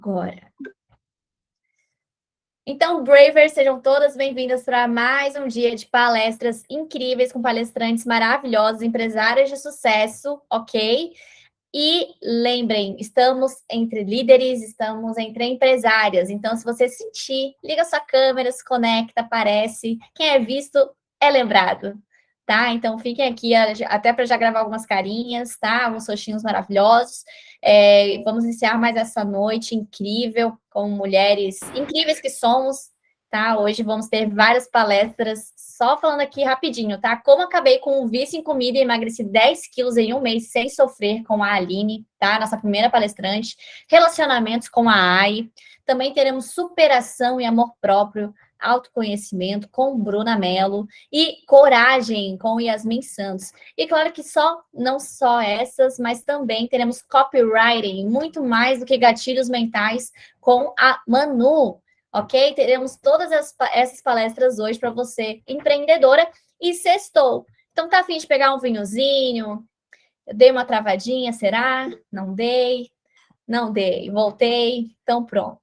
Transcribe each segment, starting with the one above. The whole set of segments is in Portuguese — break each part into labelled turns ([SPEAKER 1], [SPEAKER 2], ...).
[SPEAKER 1] Agora. Então, Bravers, sejam todas bem-vindas para mais um dia de palestras incríveis com palestrantes maravilhosos, empresários de sucesso, ok? E lembrem, estamos entre líderes, estamos entre empresárias. Então, se você sentir, liga sua câmera, se conecta, aparece. Quem é visto é lembrado, tá? Então, fiquem aqui até para já gravar algumas carinhas, tá? Alguns rostinhos maravilhosos. Vamos iniciar mais essa noite incrível, com mulheres incríveis que somos, tá? Hoje vamos ter várias palestras, só falando aqui rapidinho, tá? Como acabei com um vício em comida e emagreci 10 quilos em um mês sem sofrer, com a Aline, tá? Nossa primeira palestrante. Relacionamentos com a AI. Também teremos superação e amor próprio, autoconhecimento com Bruna Mello e coragem com Yasmin Santos. E claro que não só essas, mas também teremos copywriting, muito mais do que gatilhos mentais com a Manu, ok? Teremos todas essas palestras hoje para você, empreendedora, e sextou. Então, tá afim de pegar um vinhozinho? Eu dei uma travadinha, será? Não dei? Não dei, voltei. Então, pronto.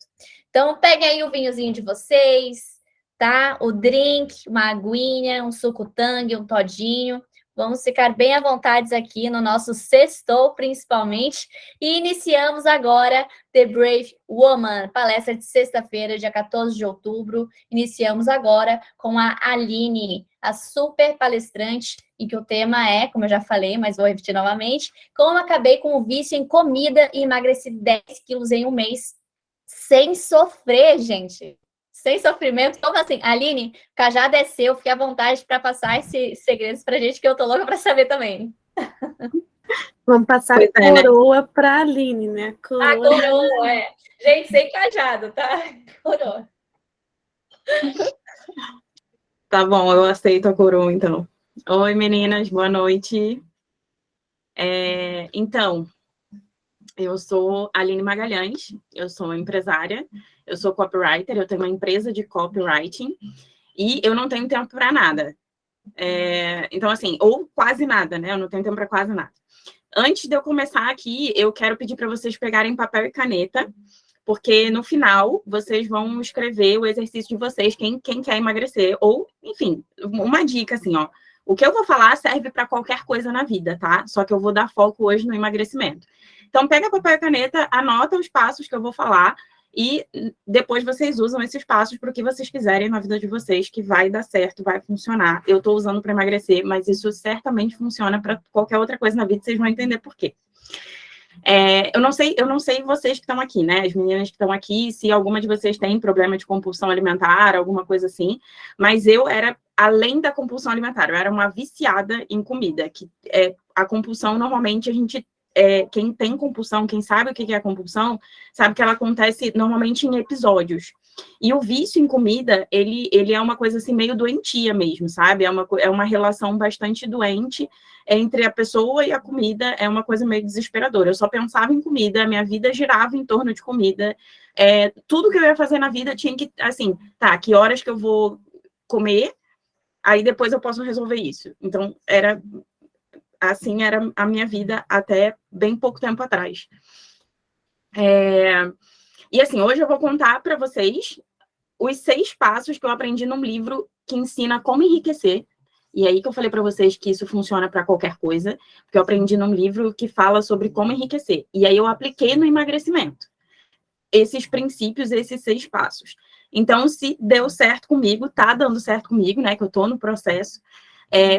[SPEAKER 1] Então, peguem aí o vinhozinho de vocês, tá? O drink, uma aguinha, um suco tangue, um todinho. Vamos ficar bem à vontade aqui no nosso sextou, principalmente. E iniciamos agora The Brave Woman, palestra de sexta-feira, dia 14 de outubro. Iniciamos agora com a Aline, a super palestrante, e que o tema é, como eu já falei, mas vou repetir novamente, como acabei com o vício em comida e emagreci 10 quilos em um mês, sem sofrer, gente. Sem sofrimento. Como assim? Aline, o cajado é seu, fique à vontade para passar esses segredos para a gente, que eu tô louca para saber também.
[SPEAKER 2] Vamos passar a coroa para a Aline, né?
[SPEAKER 1] A coroa, é. Gente, sem cajado, tá? Coroa.
[SPEAKER 3] Tá bom, eu aceito a coroa, então. Oi, meninas, boa noite. Então, eu sou Aline Magalhães, eu sou empresária, eu sou copywriter, eu tenho uma empresa de copywriting e eu não tenho tempo para nada. Então, assim, ou quase nada, né? Eu não tenho tempo para quase nada. Antes de eu começar aqui, eu quero pedir para vocês pegarem papel e caneta, porque no final vocês vão escrever o exercício de vocês, quem quer emagrecer, ou, enfim, uma dica assim, ó. O que eu vou falar serve para qualquer coisa na vida, tá? Só que eu vou dar foco hoje no emagrecimento. Então, pega papel e caneta, anota os passos que eu vou falar e depois vocês usam esses passos para o que vocês quiserem na vida de vocês, que vai dar certo, vai funcionar. Eu estou usando para emagrecer, mas isso certamente funciona para qualquer outra coisa na vida, vocês vão entender por quê. Eu não sei vocês que estão aqui, né? As meninas que estão aqui, se alguma de vocês tem problema de compulsão alimentar, alguma coisa assim, mas eu era, além da compulsão alimentar, eu era uma viciada em comida, que a compulsão, normalmente, a gente, quem tem compulsão, quem sabe o que é a compulsão, sabe que ela acontece normalmente em episódios. E o vício em comida, ele é uma coisa assim meio doentia mesmo, sabe? É uma relação bastante doente entre a pessoa e a comida, é uma coisa meio desesperadora. Eu só pensava em comida, a minha vida girava em torno de comida. Tudo que eu ia fazer na vida tinha que, assim, tá, que horas que eu vou comer, aí depois eu posso resolver isso. Então, era a minha vida até bem pouco tempo atrás. E assim, hoje eu vou contar para vocês os 6 passos que eu aprendi num livro que ensina como enriquecer. E aí que eu falei para vocês que isso funciona para qualquer coisa, porque eu aprendi num livro que fala sobre como enriquecer. E aí eu apliquei no emagrecimento esses princípios, esses 6 passos. Então, se deu certo comigo, tá dando certo comigo, né, que eu tô no processo,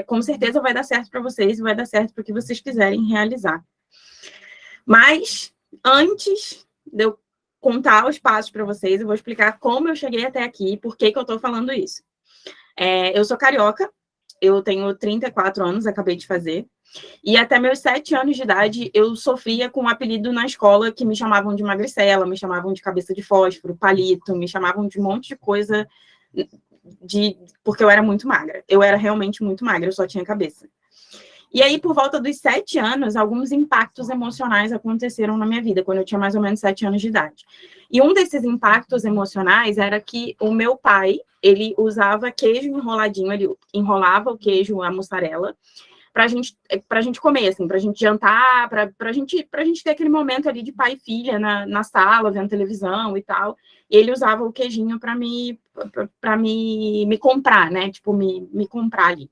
[SPEAKER 3] com certeza vai dar certo para vocês e vai dar certo para o que vocês quiserem realizar. Mas, antes de eu contar os passos para vocês, eu vou explicar como eu cheguei até aqui e por que eu estou falando isso. Eu sou carioca, eu tenho 34 anos, acabei de fazer, e até meus 7 anos de idade eu sofria com um apelido na escola que me chamavam de magricela, me chamavam de cabeça de fósforo, palito, me chamavam de um monte de coisa, porque eu era muito magra. Eu era realmente muito magra, eu só tinha cabeça. E aí, por volta dos 7 anos, alguns impactos emocionais aconteceram na minha vida, quando eu tinha mais ou menos 7 anos de idade. E um desses impactos emocionais era que o meu pai, ele usava queijo enroladinho, ele enrolava o queijo, a mussarela, pra gente comer, assim, pra gente jantar, pra gente ter aquele momento ali de pai e filha na sala, vendo televisão e tal. E ele usava o queijinho pra me comprar, né? Tipo, me comprar ali.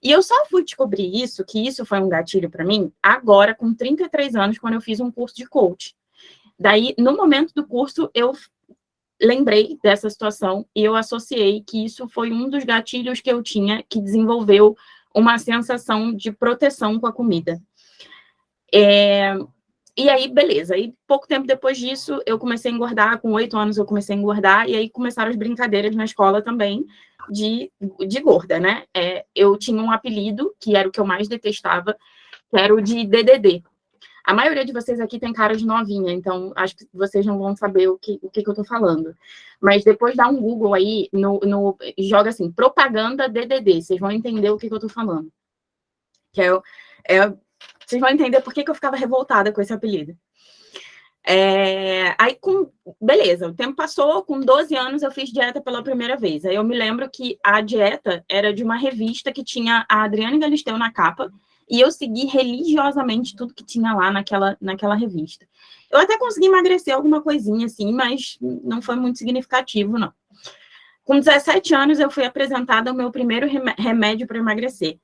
[SPEAKER 3] E eu só fui descobrir isso, que isso foi um gatilho para mim, agora, com 33 anos, quando eu fiz um curso de coach. Daí, no momento do curso, eu lembrei dessa situação e eu associei que isso foi um dos gatilhos que eu tinha que desenvolveu uma sensação de proteção com a comida. E aí, beleza. E pouco tempo depois disso, eu comecei a engordar. Com 8 anos, eu comecei a engordar. E aí começaram as brincadeiras na escola também de gorda, né? Eu tinha um apelido, que era o que eu mais detestava, que era o de DDD. A maioria de vocês aqui tem cara de novinha, então acho que vocês não vão saber o que eu tô falando. Mas depois dá um Google aí, joga assim, propaganda DDD. Vocês vão entender o que eu tô falando. Que vocês vão entender por que eu ficava revoltada com esse apelido. Aí, beleza, o tempo passou, com 12 anos eu fiz dieta pela primeira vez. Aí eu me lembro que a dieta era de uma revista que tinha a Adriane Galisteu na capa, e eu segui religiosamente tudo que tinha lá naquela revista. Eu até consegui emagrecer alguma coisinha, assim, mas não foi muito significativo, não. Com 17 anos, eu fui apresentada ao meu primeiro remédio para emagrecer.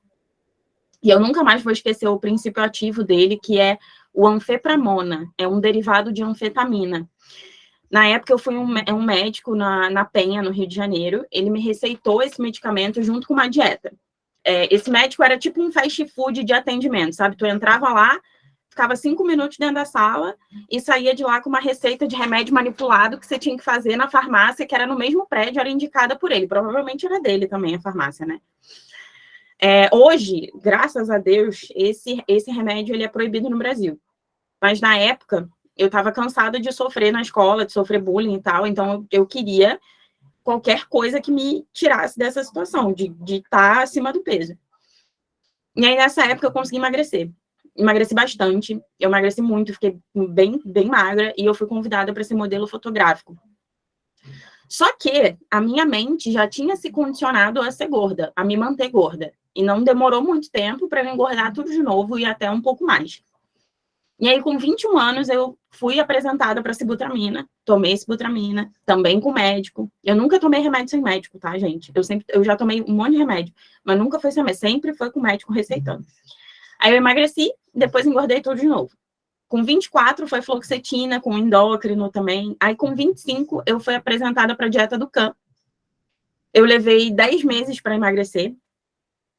[SPEAKER 3] E eu nunca mais vou esquecer o princípio ativo dele, que é o anfepramona, é um derivado de anfetamina. Na época, eu fui um médico na Penha, no Rio de Janeiro, ele me receitou esse medicamento junto com uma dieta. Esse médico era tipo um fast food de atendimento, sabe? Tu entrava lá, ficava 5 minutos dentro da sala e saía de lá com uma receita de remédio manipulado que você tinha que fazer na farmácia, que era no mesmo prédio, era indicada por ele. Provavelmente era dele também, a farmácia, né? Hoje, graças a Deus, esse remédio ele é proibido no Brasil. Mas na época, eu estava cansada de sofrer na escola, de sofrer bullying e tal, então eu queria qualquer coisa que me tirasse dessa situação, de estar acima do peso. E aí, nessa época, eu consegui emagrecer. Emagreci bastante, eu emagreci muito, fiquei bem, bem magra, e eu fui convidada para ser modelo fotográfico. Só que a minha mente já tinha se condicionado a ser gorda, a me manter gorda. E não demorou muito tempo para eu engordar tudo de novo e até um pouco mais. E aí, com 21 anos, eu fui apresentada para sibutramina, tomei sibutramina, também com médico. Eu nunca tomei remédio sem médico, tá, gente? Eu já tomei um monte de remédio, mas nunca foi sem médico, sempre foi com médico receitando. Aí eu emagreci, depois engordei tudo de novo. Com 24, foi fluoxetina, com endócrino também. Aí, com 25, eu fui apresentada para a dieta do CAN. Eu levei 10 meses para emagrecer.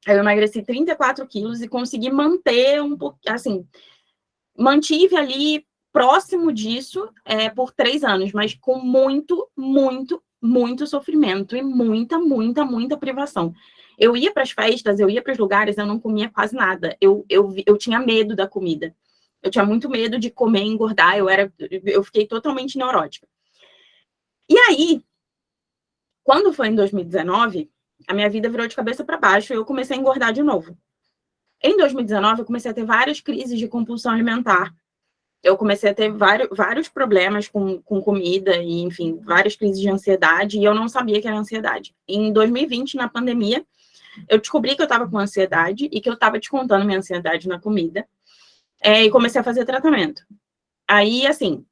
[SPEAKER 3] Aí eu emagreci 34 quilos e consegui manter um pouco, assim, mantive ali próximo disso por 3 anos, mas com muito, muito, muito sofrimento e muita, muita, muita privação. Eu ia para as festas, eu ia para os lugares, eu não comia quase nada. Eu tinha medo da comida. Eu tinha muito medo de comer e engordar, eu fiquei totalmente neurótica. E aí, quando foi em 2019, a minha vida virou de cabeça para baixo e eu comecei a engordar de novo. Em 2019, eu comecei a ter várias crises de compulsão alimentar. Eu comecei a ter vários problemas com comida e, enfim, várias crises de ansiedade e eu não sabia que era ansiedade. Em 2020, na pandemia, eu descobri que eu estava com ansiedade e que eu estava descontando minha ansiedade na comida e comecei a fazer tratamento. Aí, assim,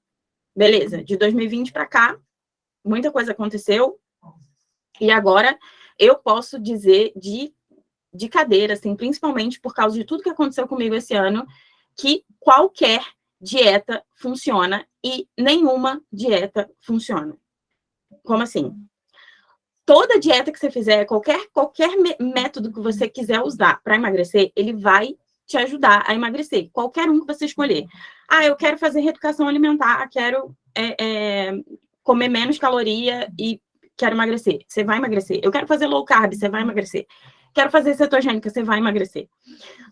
[SPEAKER 3] beleza, de 2020 para cá, muita coisa aconteceu e agora eu posso dizer de cadeira, assim, principalmente por causa de tudo que aconteceu comigo esse ano, que qualquer dieta funciona e nenhuma dieta funciona. Como assim? Toda dieta que você fizer, qualquer método que você quiser usar para emagrecer, ele vai te ajudar a emagrecer. Qualquer um que você escolher. Ah, eu quero fazer reeducação alimentar, quero comer menos caloria e quero emagrecer. Você vai emagrecer. Eu quero fazer low carb, você vai emagrecer. Quero fazer cetogênica, você vai emagrecer.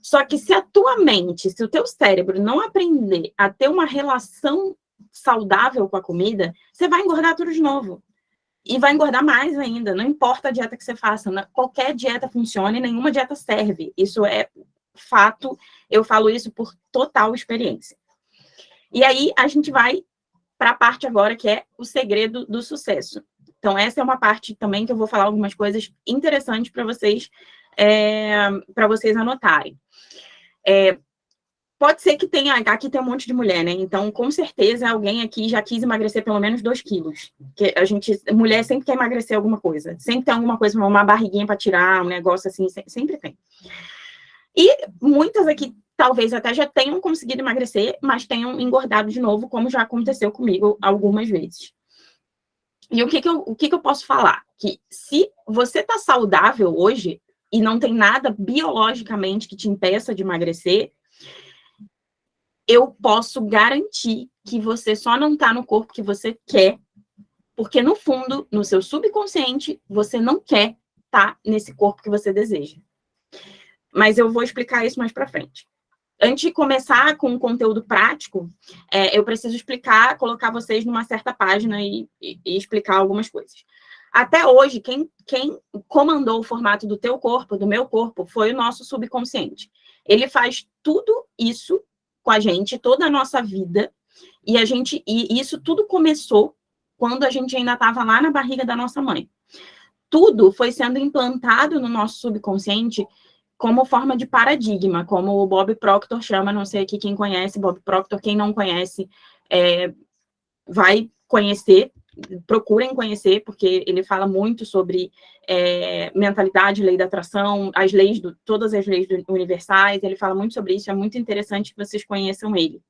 [SPEAKER 3] Só que se a tua mente, se o teu cérebro não aprender a ter uma relação saudável com a comida, você vai engordar tudo de novo. E vai engordar mais ainda, não importa a dieta que você faça, qualquer dieta funciona e nenhuma dieta serve. Isso é fato, eu falo isso por total experiência. E aí a gente vai para a parte agora que é o segredo do sucesso. Então essa é uma parte também que eu vou falar algumas coisas interessantes para vocês para vocês anotarem. Pode ser que tenha, aqui tem um monte de mulher, né? Então, com certeza, alguém aqui já quis emagrecer pelo menos 2 quilos. Porque mulher sempre quer emagrecer alguma coisa. Sempre tem alguma coisa, uma barriguinha para tirar, um negócio assim, sempre tem. E muitas aqui, talvez até já tenham conseguido emagrecer, mas tenham engordado de novo, como já aconteceu comigo algumas vezes. E o que eu posso falar? Que se você está saudável hoje e não tem nada biologicamente que te impeça de emagrecer, eu posso garantir que você só não está no corpo que você quer, porque no fundo, no seu subconsciente, você não quer estar nesse corpo que você deseja. Mas eu vou explicar isso mais para frente. Antes de começar com o conteúdo prático, eu preciso explicar, colocar vocês numa certa página e explicar algumas coisas. Até hoje, quem comandou o formato do teu corpo, do meu corpo, foi o nosso subconsciente. Ele faz tudo isso com a gente, toda a nossa vida, e isso tudo começou quando a gente ainda estava lá na barriga da nossa mãe. Tudo foi sendo implantado no nosso subconsciente como forma de paradigma, como o Bob Proctor chama, não sei aqui quem conhece Bob Proctor, quem não conhece, vai conhecer, procurem conhecer, porque ele fala muito sobre mentalidade, lei da atração, todas as leis universais, ele fala muito sobre isso, é muito interessante que vocês conheçam ele.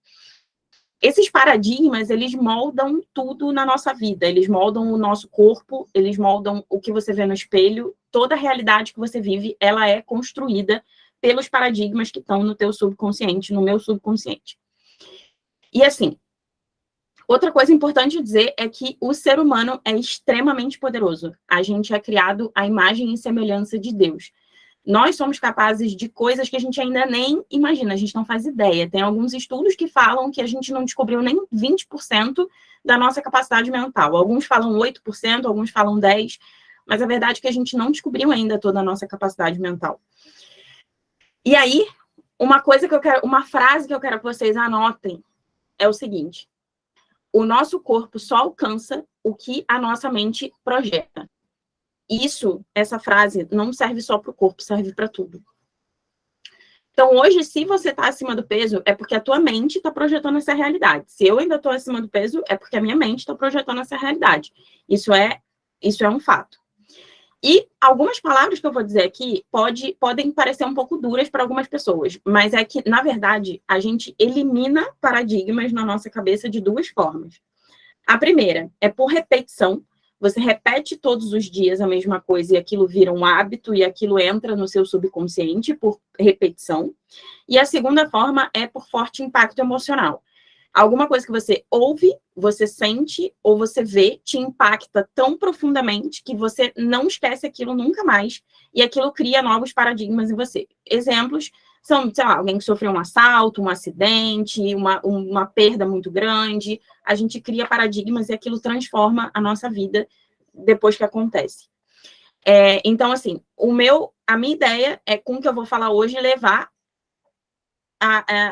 [SPEAKER 3] Esses paradigmas, eles moldam tudo na nossa vida, eles moldam o nosso corpo, eles moldam o que você vê no espelho, toda a realidade que você vive, ela é construída pelos paradigmas que estão no teu subconsciente, no meu subconsciente. E assim, outra coisa importante dizer é que o ser humano é extremamente poderoso. A gente é criado à imagem e semelhança de Deus. Nós somos capazes de coisas que a gente ainda nem imagina, a gente não faz ideia. Tem alguns estudos que falam que a gente não descobriu nem 20% da nossa capacidade mental. Alguns falam 8%, alguns falam 10%, mas a verdade é que a gente não descobriu ainda toda a nossa capacidade mental. E aí, uma frase que eu quero que vocês anotem é o seguinte: o nosso corpo só alcança o que a nossa mente projeta. Essa frase não serve só para o corpo, serve para tudo. Então, hoje, se você está acima do peso, é porque a tua mente está projetando essa realidade. Se eu ainda estou acima do peso, é porque a minha mente está projetando essa realidade. Isso é um fato. E algumas palavras que eu vou dizer aqui podem parecer um pouco duras para algumas pessoas, mas é que, na verdade, a gente elimina paradigmas na nossa cabeça de 2 formas. A primeira é por repetição. Você repete todos os dias a mesma coisa e aquilo vira um hábito e aquilo entra no seu subconsciente por repetição. E a segunda forma é por forte impacto emocional. Alguma coisa que você ouve, você sente ou você vê te impacta tão profundamente que você não esquece aquilo nunca mais e aquilo cria novos paradigmas em você. Exemplos são, sei lá, alguém que sofreu um assalto, um acidente, uma perda muito grande. A gente cria paradigmas e aquilo transforma a nossa vida depois que acontece. Então, assim, a minha ideia é, com o que eu vou falar hoje, levar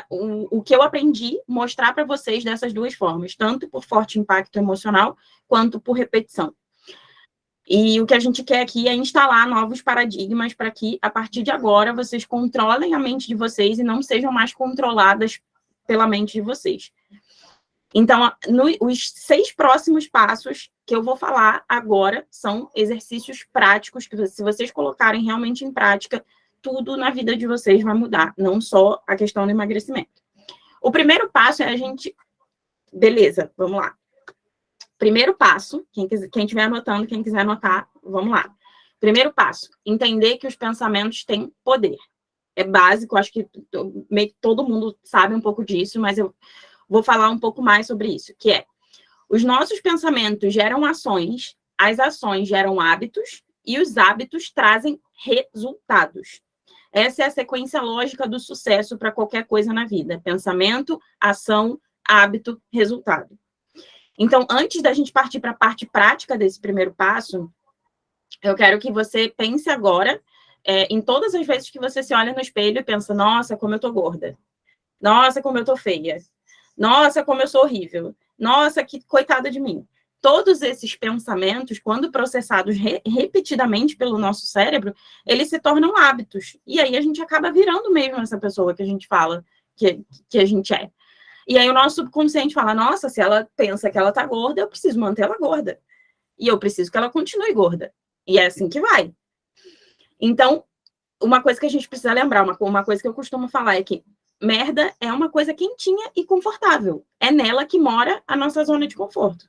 [SPEAKER 3] o que eu aprendi, mostrar para vocês dessas 2 formas, tanto por forte impacto emocional, quanto por repetição. E o que a gente quer aqui é instalar novos paradigmas para que, a partir de agora, vocês controlem a mente de vocês e não sejam mais controladas pela mente de vocês. Então, os 6 próximos passos que eu vou falar agora são exercícios práticos que, se vocês colocarem realmente em prática, tudo na vida de vocês vai mudar, não só a questão do emagrecimento. O primeiro passo é a gente... Beleza, vamos lá. Primeiro passo, quem estiver anotando, quem quiser anotar, vamos lá. Primeiro passo, entender que os pensamentos têm poder. É básico, acho que meio que todo mundo sabe um pouco disso, mas eu vou falar um pouco mais sobre isso, que é: os nossos pensamentos geram ações, as ações geram hábitos, e os hábitos trazem resultados. Essa é a sequência lógica do sucesso para qualquer coisa na vida: pensamento, ação, hábito, resultado. Então, antes da gente partir para a parte prática desse primeiro passo, eu quero que você pense agora em todas as vezes que você se olha no espelho e pensa: nossa, como eu tô gorda. Nossa, como eu tô feia. Nossa, como eu sou horrível. Nossa, que coitada de mim. todos esses pensamentos, quando processados repetidamente pelo nosso cérebro, eles se tornam hábitos. E aí a gente acaba virando mesmo essa pessoa que a gente fala que a gente é. E aí o nosso subconsciente fala, nossa, se ela pensa que ela tá gorda, eu preciso manter ela gorda. E eu preciso que ela continue gorda. E é assim que vai. Então, uma coisa que a gente precisa lembrar, uma coisa que eu costumo falar é que merda é uma coisa quentinha e confortável. É nela que mora a nossa zona de conforto.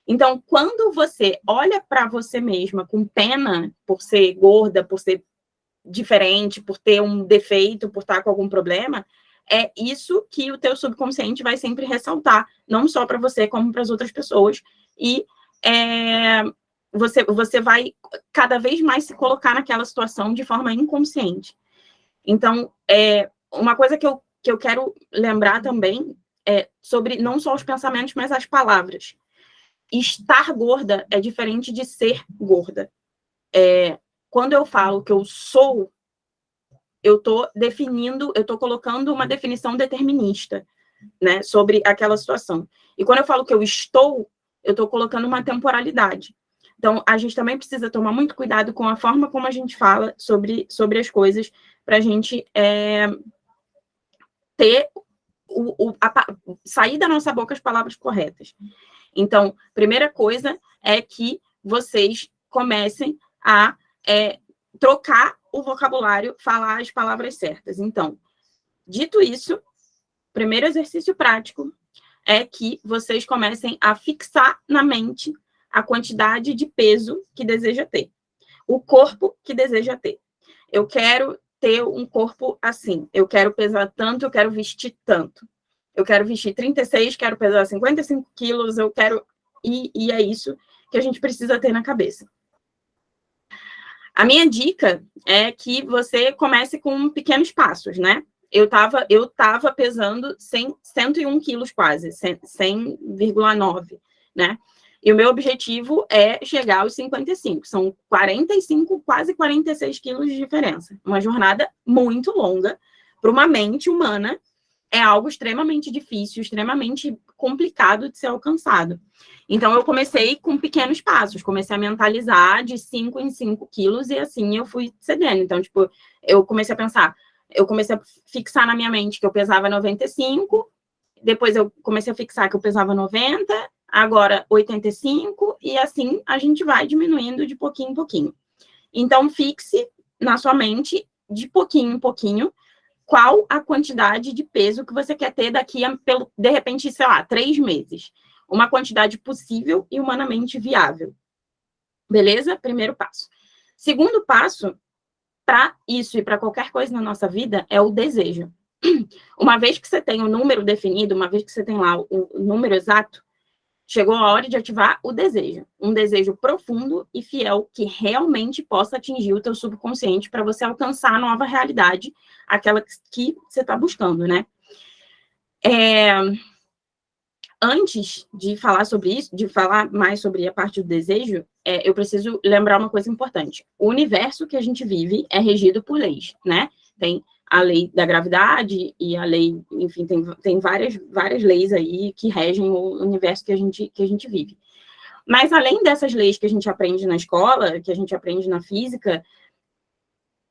[SPEAKER 3] Então, quando você olha para você mesma com pena por ser gorda, por ser diferente, por ter um defeito, por estar com algum problema, é isso que o teu subconsciente vai sempre ressaltar, não só para você, como para as outras pessoas. E você vai cada vez mais se colocar naquela situação de forma inconsciente. Então, uma coisa que eu quero lembrar também é sobre não só os pensamentos, mas as palavras. Estar gorda é diferente de ser gorda. Quando eu falo que eu sou, eu estou colocando uma definição determinista, né, sobre aquela situação. E quando eu falo que eu estou colocando uma temporalidade. Então, a gente também precisa tomar muito cuidado com a forma como a gente fala sobre as coisas, para a gente ter sair da nossa boca as palavras corretas. Então, primeira coisa é que vocês comecem a trocar o vocabulário, falar as palavras certas. Então, dito isso, primeiro exercício prático é que vocês comecem a fixar na mente a quantidade de peso que deseja ter, o corpo que deseja ter. Eu quero ter um corpo assim, eu quero pesar tanto, eu quero vestir tanto. Eu quero vestir 36, quero pesar 55 quilos, eu quero... E é isso que a gente precisa ter na cabeça. A minha dica é que você comece com pequenos passos, né? Eu tava pesando 101 quilos quase, 100,9, né? E o meu objetivo é chegar aos 55. São 45, quase 46 quilos de diferença. Uma jornada muito longa para uma mente humana. É algo extremamente difícil, extremamente complicado de ser alcançado. Então, eu comecei com pequenos passos, comecei a mentalizar de 5 em 5 quilos, e assim eu fui cedendo. Então, tipo, eu comecei a fixar na minha mente que eu pesava 95, depois eu comecei a fixar que eu pesava 90, agora 85, e assim a gente vai diminuindo de pouquinho em pouquinho. Então, fixe na sua mente, de pouquinho em pouquinho, qual a quantidade de peso que você quer ter daqui a, de repente, sei lá, 3 meses. Uma quantidade possível e humanamente viável. Beleza? Primeiro passo. Segundo passo, para isso e para qualquer coisa na nossa vida, é o desejo. Uma vez que você tem o número definido, uma vez que você tem lá o número exato, chegou a hora de ativar o desejo. Um desejo profundo e fiel que realmente possa atingir o teu subconsciente para você alcançar a nova realidade, aquela que você está buscando, né? Antes de falar sobre isso, de falar mais sobre a parte do desejo, eu preciso lembrar uma coisa importante. O universo que a gente vive é regido por leis, né? Tem a lei da gravidade e a lei, enfim, tem várias leis aí que regem o universo que a gente vive. Mas além dessas leis que a gente aprende na escola, que a gente aprende na física,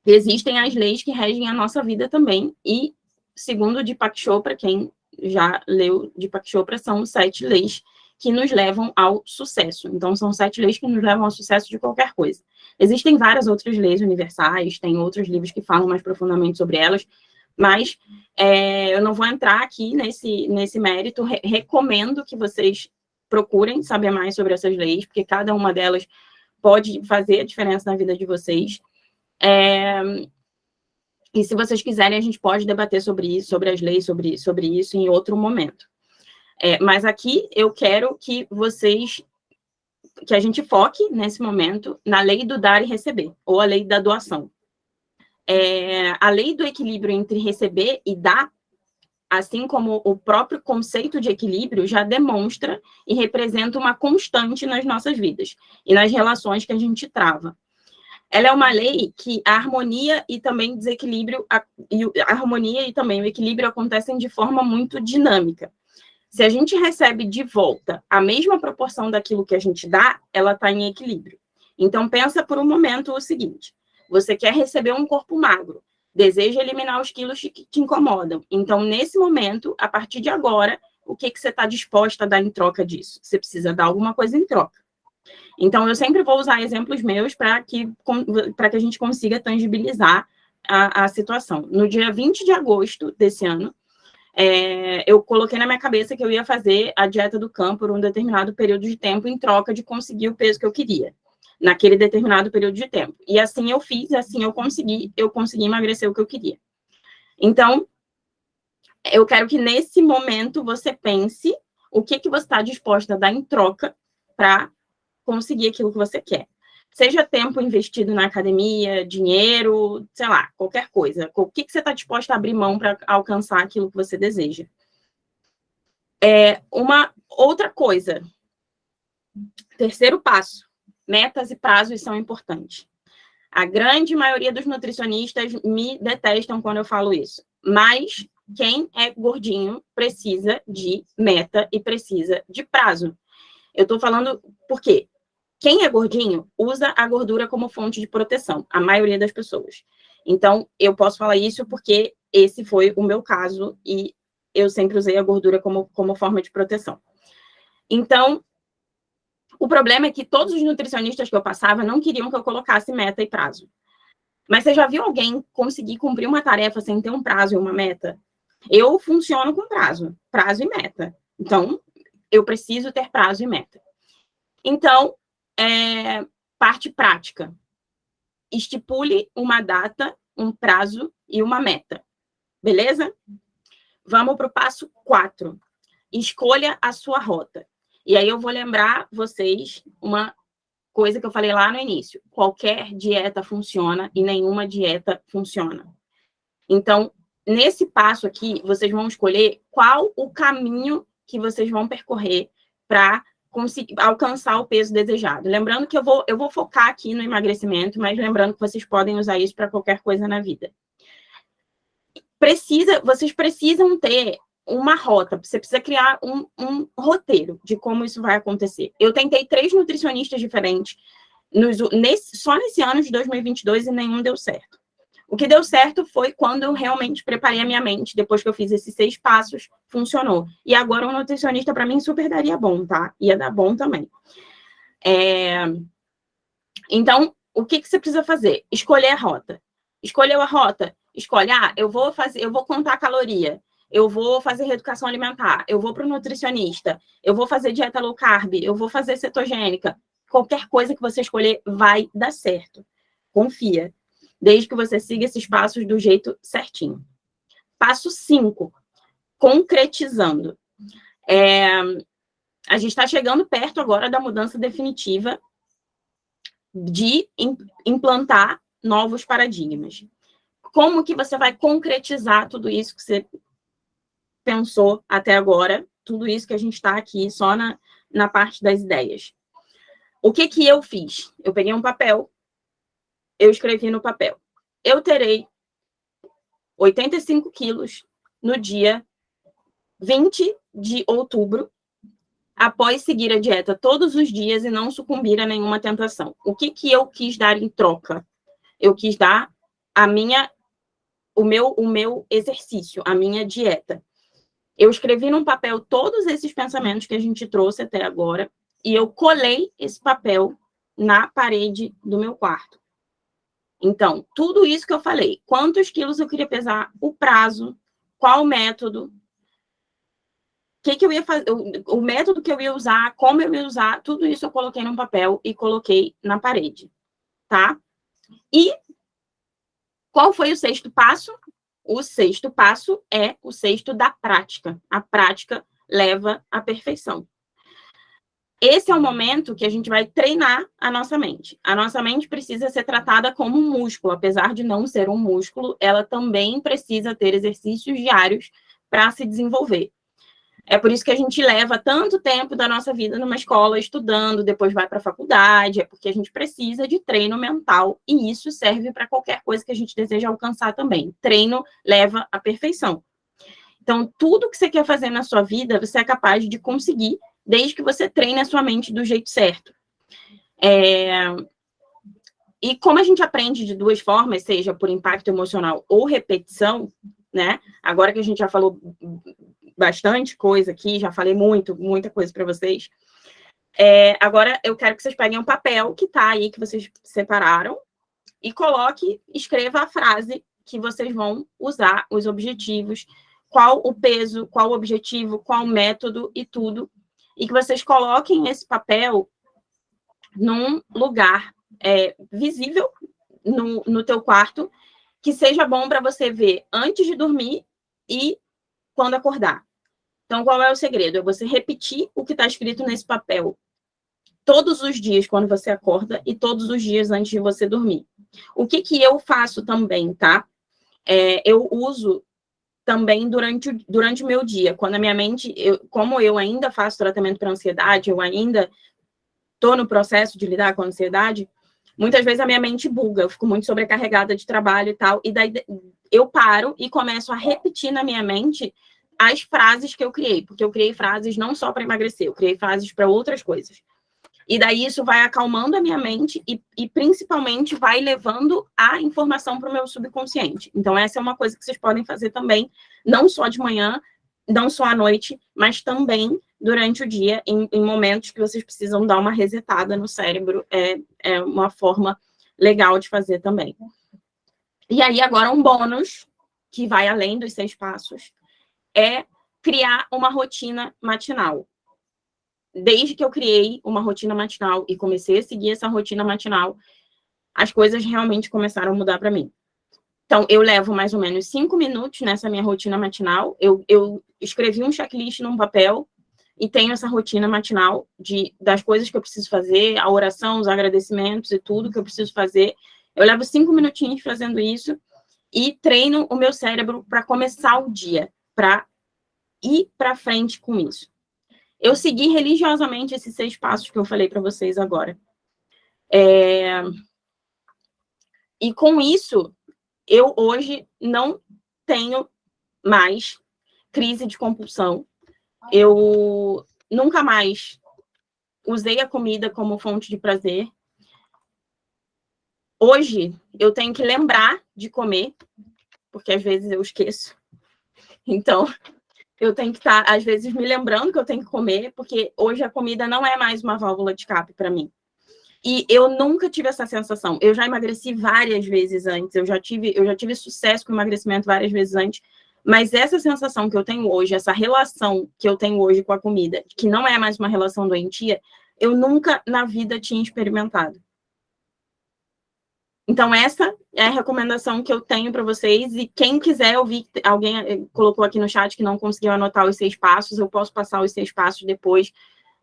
[SPEAKER 3] existem as leis que regem a nossa vida também. E, segundo Deepak Chopra, quem já leu Deepak Chopra, são 7 leis que nos levam ao sucesso. Então, são 7 leis que nos levam ao sucesso de qualquer coisa. Existem várias outras leis universais, tem outros livros que falam mais profundamente sobre elas, mas eu não vou entrar aqui nesse mérito. Recomendo que vocês procurem saber mais sobre essas leis, porque cada uma delas pode fazer a diferença na vida de vocês. E se vocês quiserem, a gente pode debater sobre isso, sobre as leis, sobre isso em outro momento. Mas aqui eu quero que a gente foque, nesse momento, na lei do dar e receber, ou a lei da doação. A lei do equilíbrio entre receber e dar, assim como o próprio conceito de equilíbrio, já demonstra e representa uma constante nas nossas vidas e nas relações que a gente trava. Ela é uma lei que a harmonia e também desequilíbrio, a harmonia e também o equilíbrio acontecem de forma muito dinâmica. Se a gente recebe de volta a mesma proporção daquilo que a gente dá, ela está em equilíbrio. Então, pensa por um momento o seguinte, você quer receber um corpo magro, deseja eliminar os quilos que te incomodam. Então, nesse momento, a partir de agora, o que você está disposta a dar em troca disso? Você precisa dar alguma coisa em troca. Então, eu sempre vou usar exemplos meus para que a gente consiga tangibilizar a situação. No dia 20 de agosto desse ano, eu coloquei na minha cabeça que eu ia fazer a dieta do Cam por um determinado período de tempo em troca de conseguir o peso que eu queria, naquele determinado período de tempo. E assim eu fiz, assim eu consegui emagrecer o que eu queria. Então, eu quero que nesse momento você pense o que você está disposta a dar em troca para conseguir aquilo que você quer. Seja tempo investido na academia, dinheiro, sei lá, qualquer coisa. O que você está disposta a abrir mão para alcançar aquilo que você deseja? Uma outra coisa. Terceiro passo. Metas e prazos são importantes. A grande maioria dos nutricionistas me detestam quando eu falo isso. Mas quem é gordinho precisa de meta e precisa de prazo. Eu estou falando por quê? Quem é gordinho usa a gordura como fonte de proteção, a maioria das pessoas. Então, eu posso falar isso porque esse foi o meu caso e eu sempre usei a gordura como forma de proteção. Então, o problema é que todos os nutricionistas que eu passava não queriam que eu colocasse meta e prazo. Mas você já viu alguém conseguir cumprir uma tarefa sem ter um prazo e uma meta? Eu funciono com prazo e meta. Então, eu preciso ter prazo e meta. Então, parte prática. Estipule uma data, um prazo e uma meta. Beleza? Vamos para o passo 4. Escolha a sua rota. E aí eu vou lembrar vocês uma coisa que eu falei lá no início. Qualquer dieta funciona e nenhuma dieta funciona. Então, nesse passo aqui, vocês vão escolher qual o caminho que vocês vão percorrer para conseguir alcançar o peso desejado. Lembrando que eu vou focar aqui no emagrecimento, mas lembrando que vocês podem usar isso para qualquer coisa na vida. Vocês precisam ter uma rota, você precisa criar um roteiro de como isso vai acontecer. Eu tentei 3 nutricionistas diferentes só nesse ano de 2022 e nenhum deu certo. O que deu certo foi quando eu realmente preparei a minha mente, depois que eu fiz esses 6 passos, funcionou. E agora um nutricionista, para mim, super daria bom, tá? Ia dar bom também. Então, o que você precisa fazer? Escolher a rota. Escolheu a rota? Escolhe, eu vou contar a caloria, eu vou fazer reeducação alimentar, eu vou para o nutricionista, eu vou fazer dieta low carb, eu vou fazer cetogênica. Qualquer coisa que você escolher vai dar certo. Confia. Desde que você siga esses passos do jeito certinho. Passo 5, concretizando. A gente está chegando perto agora da mudança definitiva de implantar novos paradigmas. Como que você vai concretizar tudo isso que você pensou até agora, tudo isso que a gente está aqui só na parte das ideias? O que eu fiz? Eu peguei um papel, eu escrevi no papel. Eu terei 85 quilos no dia 20 de outubro, após seguir a dieta todos os dias e não sucumbir a nenhuma tentação. O que eu quis dar em troca? Eu quis dar o meu exercício, a minha dieta. Eu escrevi num papel todos esses pensamentos que a gente trouxe até agora e eu colei esse papel na parede do meu quarto. Então, tudo isso que eu falei, quantos quilos eu queria pesar, o prazo, qual método, o que eu ia fazer, o método que eu ia usar, como eu ia usar, tudo isso eu coloquei num papel e coloquei na parede, tá? E qual foi o 6º passo? O 6º passo é o 6º da prática. A prática leva à perfeição. Esse é o momento que a gente vai treinar a nossa mente. A nossa mente precisa ser tratada como um músculo. Apesar de não ser um músculo, ela também precisa ter exercícios diários para se desenvolver. É por isso que a gente leva tanto tempo da nossa vida numa escola estudando, depois vai para a faculdade, é porque a gente precisa de treino mental e isso serve para qualquer coisa que a gente deseja alcançar também. Treino leva à perfeição. Então, tudo que você quer fazer na sua vida, você é capaz de conseguir, desde que você treine a sua mente do jeito certo. E como a gente aprende de duas formas, seja por impacto emocional ou repetição, né? Agora que a gente já falou bastante coisa aqui, já falei muita coisa para vocês. Agora eu quero que vocês peguem um papel que está aí, que vocês separaram, e escreva a frase que vocês vão usar, os objetivos, qual o peso, qual o objetivo, qual o método e tudo. E que vocês coloquem esse papel num lugar visível no teu quarto, que seja bom para você ver antes de dormir e quando acordar. Então, qual é o segredo? É você repetir o que está escrito nesse papel todos os dias quando você acorda e todos os dias antes de você dormir. O que eu faço também, tá? Eu uso também durante o meu dia, quando a minha mente, como eu ainda faço tratamento para ansiedade, eu ainda estou no processo de lidar com a ansiedade, muitas vezes a minha mente buga, eu fico muito sobrecarregada de trabalho e tal, e daí eu paro e começo a repetir na minha mente as frases que eu criei, porque eu criei frases não só para emagrecer, eu criei frases para outras coisas. E daí isso vai acalmando a minha mente e principalmente vai levando a informação para o meu subconsciente. Então, essa é uma coisa que vocês podem fazer também, não só de manhã, não só à noite, mas também durante o dia, em momentos que vocês precisam dar uma resetada no cérebro. É uma forma legal de fazer também. E aí, agora, um bônus, que vai além dos 6 passos, é criar uma rotina matinal. Desde que eu criei uma rotina matinal e comecei a seguir essa rotina matinal, as coisas realmente começaram a mudar para mim. Então, eu levo mais ou menos 5 minutos nessa minha rotina matinal. Eu escrevi um checklist num papel e tenho essa rotina matinal das coisas que eu preciso fazer, a oração, os agradecimentos e tudo que eu preciso fazer. Eu levo 5 minutinhos fazendo isso e treino o meu cérebro para começar o dia, para ir para frente com isso. Eu segui religiosamente esses 6 passos que eu falei para vocês agora. E com isso, eu hoje não tenho mais crise de compulsão. Eu nunca mais usei a comida como fonte de prazer. Hoje, eu tenho que lembrar de comer, porque às vezes eu esqueço. Então, eu tenho que estar, às vezes, me lembrando que eu tenho que comer, porque hoje a comida não é mais uma válvula de escape para mim. E eu nunca tive essa sensação. Eu já emagreci várias vezes antes, eu já tive sucesso com emagrecimento várias vezes antes, mas essa sensação que eu tenho hoje, essa relação que eu tenho hoje com a comida, que não é mais uma relação doentia, eu nunca na vida tinha experimentado. Então, essa é a recomendação que eu tenho para vocês. E quem quiser ouvir, alguém colocou aqui no chat que não conseguiu anotar os 6 passos, eu posso passar os 6 passos depois.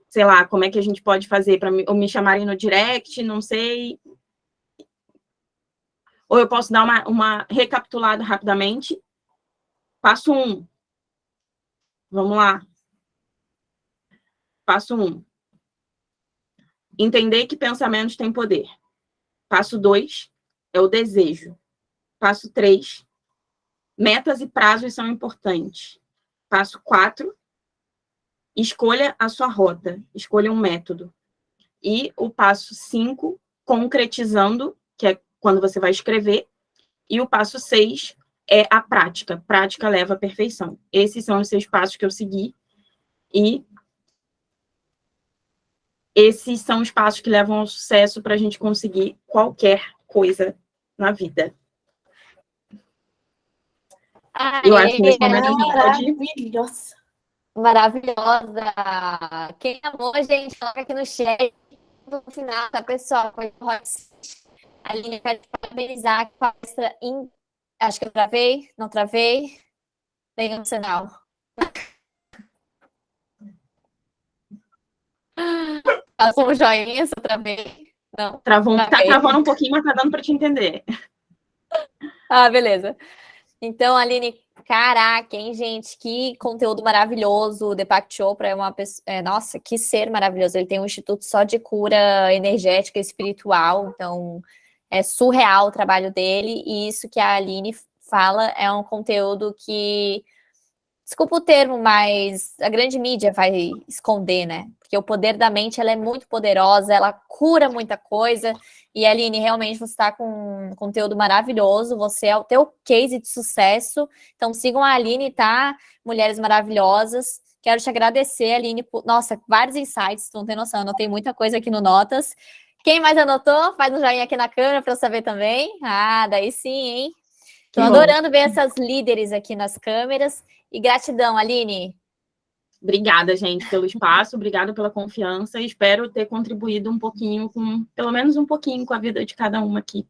[SPEAKER 3] Sei lá, como é que a gente pode fazer para me chamarem no direct, não sei. Ou eu posso dar uma recapitulada rapidamente. Passo 1. Vamos lá. Passo 1. Entender que pensamentos têm poder. Passo 2 é o desejo. Passo 3, metas e prazos são importantes. Passo 4, escolha a sua rota, escolha um método. E o passo 5, concretizando, que é quando você vai escrever. E o passo 6 é a prática. Prática leva à perfeição. Esses são os 6 passos que eu segui. E esses são os passos que levam ao sucesso para a gente conseguir qualquer coisa na vida. Eu acho que nesse momento a gente
[SPEAKER 1] maravilhosa. Maravilhosa. Quem amou, gente, coloca aqui no chat. No final, tá, pessoal? Foi o Royce. Aline, eu quero te parabenizar a palestra. Acho que eu travei. Não travei. Tem um sinal. Passou um joinha, se eu travei. Não.
[SPEAKER 3] Travou, tá travando um pouquinho, mas tá dando para te entender.
[SPEAKER 1] Ah, beleza. Então, Aline, caraca, hein, gente? Que conteúdo maravilhoso. O Deepak Chopra é uma pessoa... nossa, que ser maravilhoso. Ele tem um instituto só de cura energética e espiritual. Então, é surreal o trabalho dele. E isso que a Aline fala é um conteúdo que desculpa o termo, mas a grande mídia vai esconder, né? Porque o poder da mente, ela é muito poderosa, ela cura muita coisa. E, Aline, realmente você está com um conteúdo maravilhoso, você é o teu case de sucesso. Então, sigam a Aline, tá? Mulheres maravilhosas. Quero te agradecer, Aline, por... Nossa, vários insights, tu não tem noção, eu anotei muita coisa aqui no Notas. Quem mais anotou? Faz um joinha aqui na câmera para eu saber também. Ah, daí sim, hein? Tô adorando ver essas líderes aqui nas câmeras. E gratidão, Aline.
[SPEAKER 3] Obrigada, gente, pelo espaço, obrigada pela confiança. Espero ter contribuído um pouquinho, pelo menos um pouquinho, com a vida de cada uma aqui.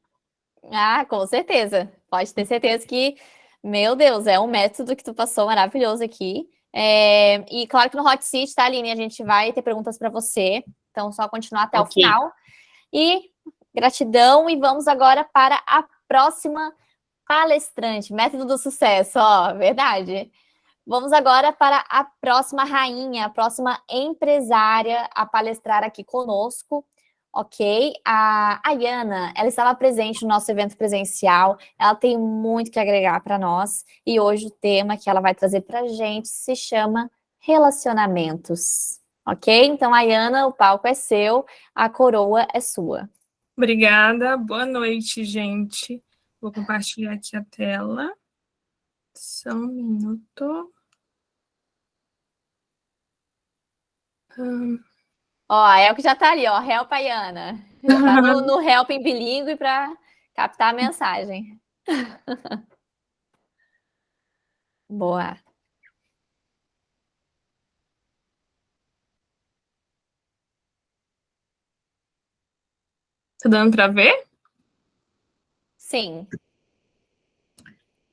[SPEAKER 1] Ah, com certeza. Pode ter certeza que, meu Deus, é um método que tu passou maravilhoso aqui. E claro que no Hot Seat, tá, Aline? A gente vai ter perguntas para você. Então, só continuar até o final. E gratidão. E vamos agora para a próxima palestrante. Método do sucesso, ó, verdade. Vamos agora para a próxima rainha, a próxima empresária a palestrar aqui conosco, ok? A Ayana, ela estava presente no nosso evento presencial, ela tem muito que agregar para nós, e hoje o tema que ela vai trazer para a gente se chama relacionamentos, ok? Então, Ayana, o palco é seu, a coroa é sua.
[SPEAKER 4] Obrigada, boa noite, gente. Vou compartilhar aqui a tela. Só um minuto.
[SPEAKER 1] Ó, a Elke já tá ali, ó, help a Ayana. Já tá no help em bilíngue para captar a mensagem. Boa.
[SPEAKER 4] Tá dando para ver?
[SPEAKER 1] Sim.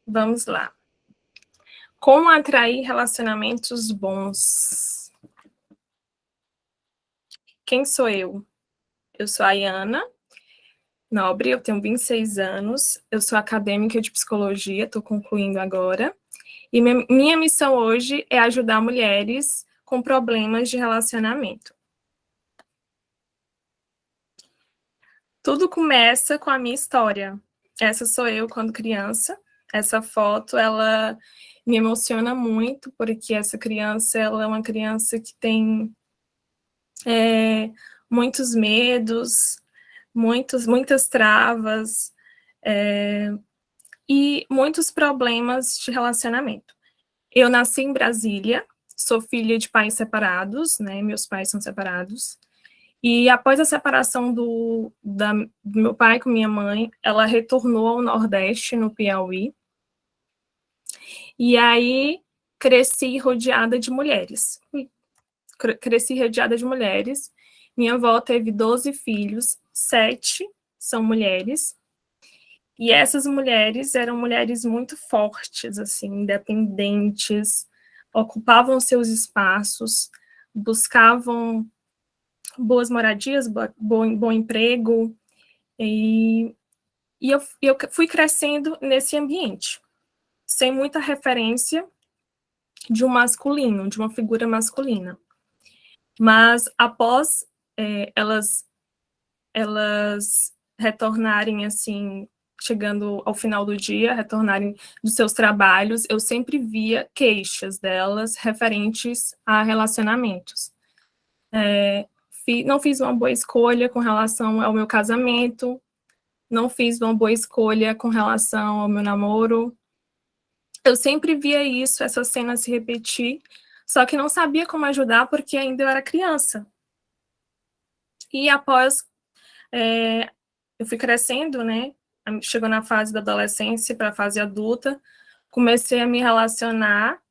[SPEAKER 4] Vamos lá. Como atrair relacionamentos bons? Quem sou eu? Eu sou a Ayana Nobre, eu tenho 26 anos, eu sou acadêmica de psicologia, estou concluindo agora, e minha missão hoje é ajudar mulheres com problemas de relacionamento. Tudo começa com a minha história. Essa sou eu quando criança. Essa foto, ela me emociona muito, porque essa criança, ela é uma criança que tem muitos medos, muitas travas, e muitos problemas de relacionamento. Eu nasci em Brasília, sou filha de pais separados, né? Meus pais são separados. E após a separação do meu pai com minha mãe, ela retornou ao Nordeste, no Piauí. E aí cresci rodeada de mulheres. Minha avó teve 12 filhos, 7 são mulheres. E essas mulheres eram mulheres muito fortes, assim, independentes, ocupavam seus espaços, buscavam boas moradias, bom emprego, e eu fui crescendo nesse ambiente, sem muita referência de um masculino, de uma figura masculina. Mas após elas retornarem, assim, chegando ao final do dia, retornarem dos seus trabalhos, eu sempre via queixas delas referentes a relacionamentos. Não fiz uma boa escolha com relação ao meu casamento, não fiz uma boa escolha com relação ao meu namoro. Eu sempre via isso, essa cena se repetir, só que não sabia como ajudar porque ainda eu era criança. E após eu fui crescendo, né? Chegou na fase da adolescência para a fase adulta, comecei a me relacionar,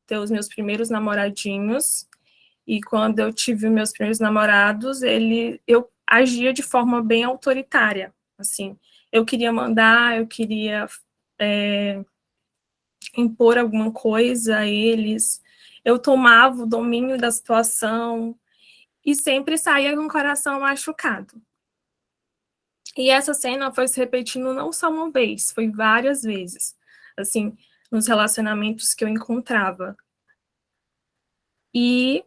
[SPEAKER 4] ter os meus primeiros namoradinhos, e quando eu tive meus primeiros namorados, eu agia de forma bem autoritária, assim, eu queria mandar, eu queria impor alguma coisa a eles, eu tomava o domínio da situação, e sempre saía com o coração machucado. E essa cena foi se repetindo não só uma vez, foi várias vezes, assim, nos relacionamentos que eu encontrava. E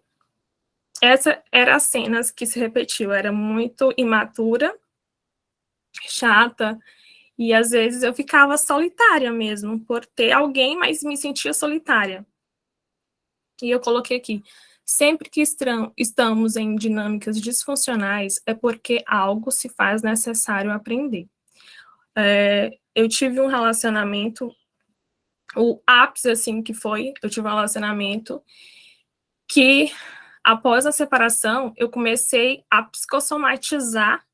[SPEAKER 4] essa era as cenas que se repetiu, era muito imatura, chata, e às vezes eu ficava solitária mesmo, por ter alguém, mas me sentia solitária. E eu coloquei aqui, sempre que estamos em dinâmicas disfuncionais, é porque algo se faz necessário aprender. Eu tive um relacionamento, o ápice, assim, que foi, eu tive um relacionamento que, após a separação, eu comecei a psicossomatizar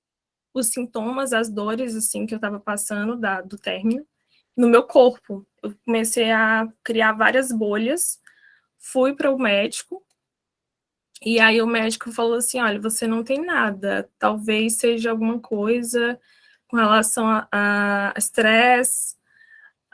[SPEAKER 4] os sintomas, as dores, assim, que eu estava passando do término, no meu corpo. Eu comecei a criar várias bolhas, fui para o médico, e aí o médico falou assim, olha, você não tem nada, talvez seja alguma coisa com relação a estresse.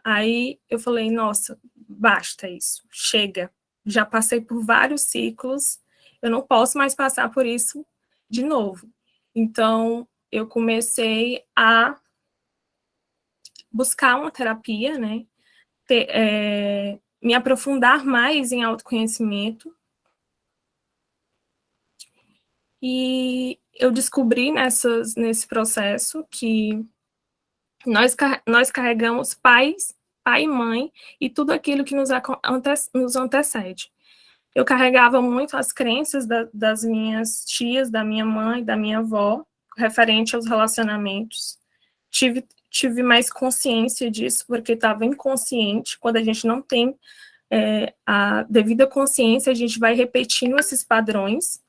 [SPEAKER 4] Aí eu falei, nossa, basta isso, chega. Já passei por vários ciclos, eu não posso mais passar por isso de novo. Então, eu comecei a buscar uma terapia, né? Me aprofundar mais em autoconhecimento. E eu descobri nesse processo que nós carregamos pai e mãe e tudo aquilo que nos antecede. Eu carregava muito as crenças das minhas tias, da minha mãe, da minha avó, referente aos relacionamentos. Tive mais consciência disso, porque estava inconsciente. Quando a gente não tem a devida consciência, a gente vai repetindo esses padrões.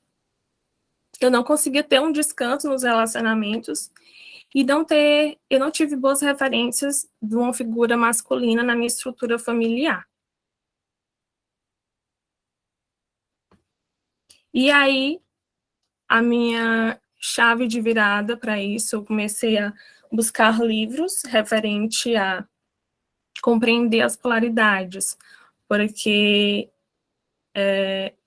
[SPEAKER 4] Eu não conseguia ter um descanso nos relacionamentos e eu não tive boas referências de uma figura masculina na minha estrutura familiar. E aí, a minha chave de virada para isso, eu comecei a buscar livros referente a compreender as polaridades, porque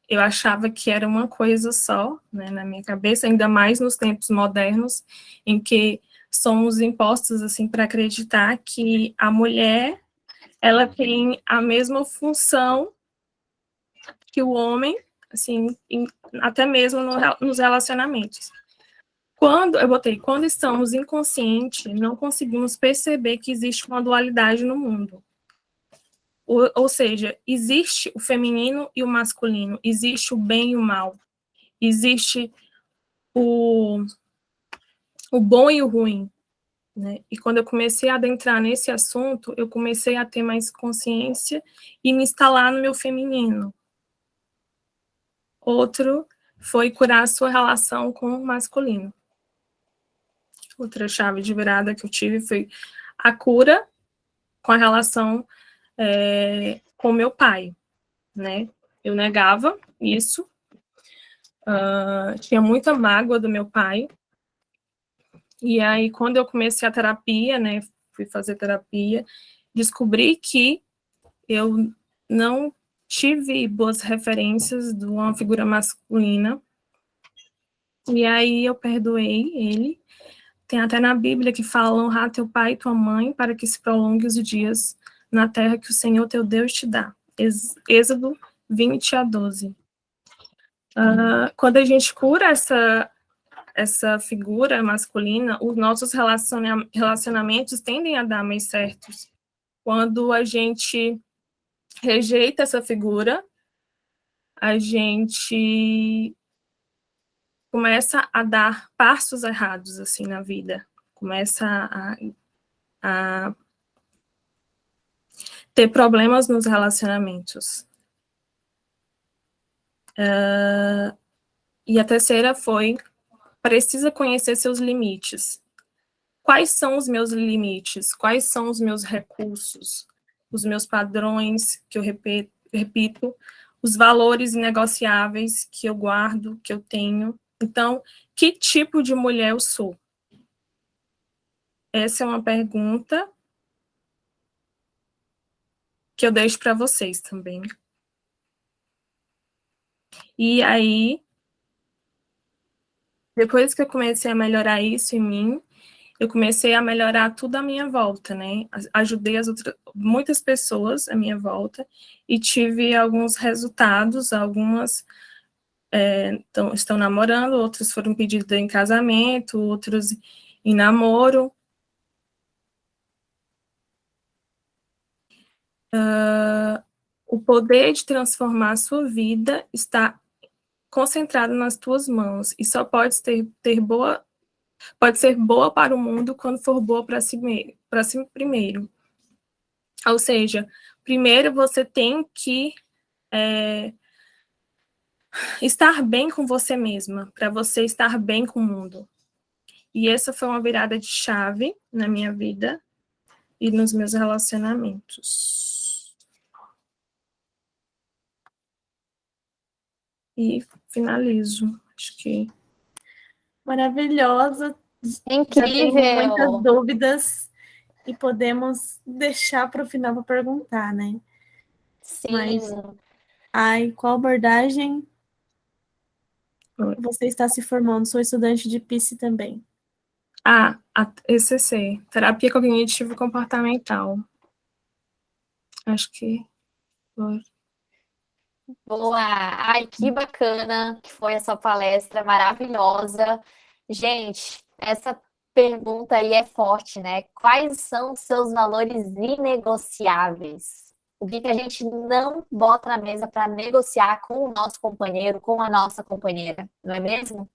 [SPEAKER 4] eu achava que era uma coisa só, né, na minha cabeça, ainda mais nos tempos modernos, em que somos impostos assim para acreditar que a mulher ela tem a mesma função que o homem, assim, até mesmo nos relacionamentos. Quando estamos inconscientes, não conseguimos perceber que existe uma dualidade no mundo. Ou seja, existe o feminino e o masculino, existe o bem e o mal, existe o bom e o ruim, né? E quando eu comecei a adentrar nesse assunto, eu comecei a ter mais consciência e me instalar no meu feminino. Outro foi curar a sua relação com o masculino. Outra chave de virada que eu tive foi a cura com a relação com meu pai, né? Eu negava isso, tinha muita mágoa do meu pai, e aí quando eu comecei a terapia, né, fui fazer terapia, descobri que eu não tive boas referências de uma figura masculina, e aí eu perdoei ele. Tem até na Bíblia que fala, honrar teu pai e tua mãe para que se prolongue os dias na terra que o Senhor teu Deus te dá. Êxodo 20:12. Quando a gente cura essa figura masculina, os nossos relacionamentos tendem a dar mais certos. Quando a gente rejeita essa figura, a gente começa a dar passos errados assim na vida, começa a ter problemas nos relacionamentos. E a terceira foi, precisa conhecer seus limites. Quais são os meus limites? Quais são os meus recursos? Os meus padrões que eu repito, os valores inegociáveis que eu guardo, que eu tenho. Então, que tipo de mulher eu sou? Essa é uma pergunta que eu deixo para vocês também. E aí, depois que eu comecei a melhorar isso em mim, eu comecei a melhorar tudo à minha volta, né? Ajudei muitas pessoas à minha volta e tive alguns resultados, algumas estão namorando, outros foram pedidos em casamento, outros em namoro. O poder de transformar a sua vida está concentrado nas tuas mãos e só pode ser boa para o mundo quando for boa para si primeiro. Ou seja, primeiro você tem que estar bem com você mesma, para você estar bem com o mundo. E essa foi uma virada de chave na minha vida e nos meus relacionamentos. E finalizo. Acho que
[SPEAKER 2] Maravilhosa.
[SPEAKER 1] Incrível.
[SPEAKER 2] Já tenho muitas dúvidas e podemos deixar para o final para perguntar, né?
[SPEAKER 1] Sim.
[SPEAKER 2] Mas, qual abordagem você está se formando? Sou estudante de PICE também.
[SPEAKER 4] a ECC, Terapia Cognitivo Comportamental. Acho que foi.
[SPEAKER 1] Boa! Ai, que bacana que foi essa palestra maravilhosa. Gente, essa pergunta aí é forte, né? Quais são os seus valores inegociáveis? O que a gente não bota na mesa para negociar com o nosso companheiro, com a nossa companheira, não é mesmo?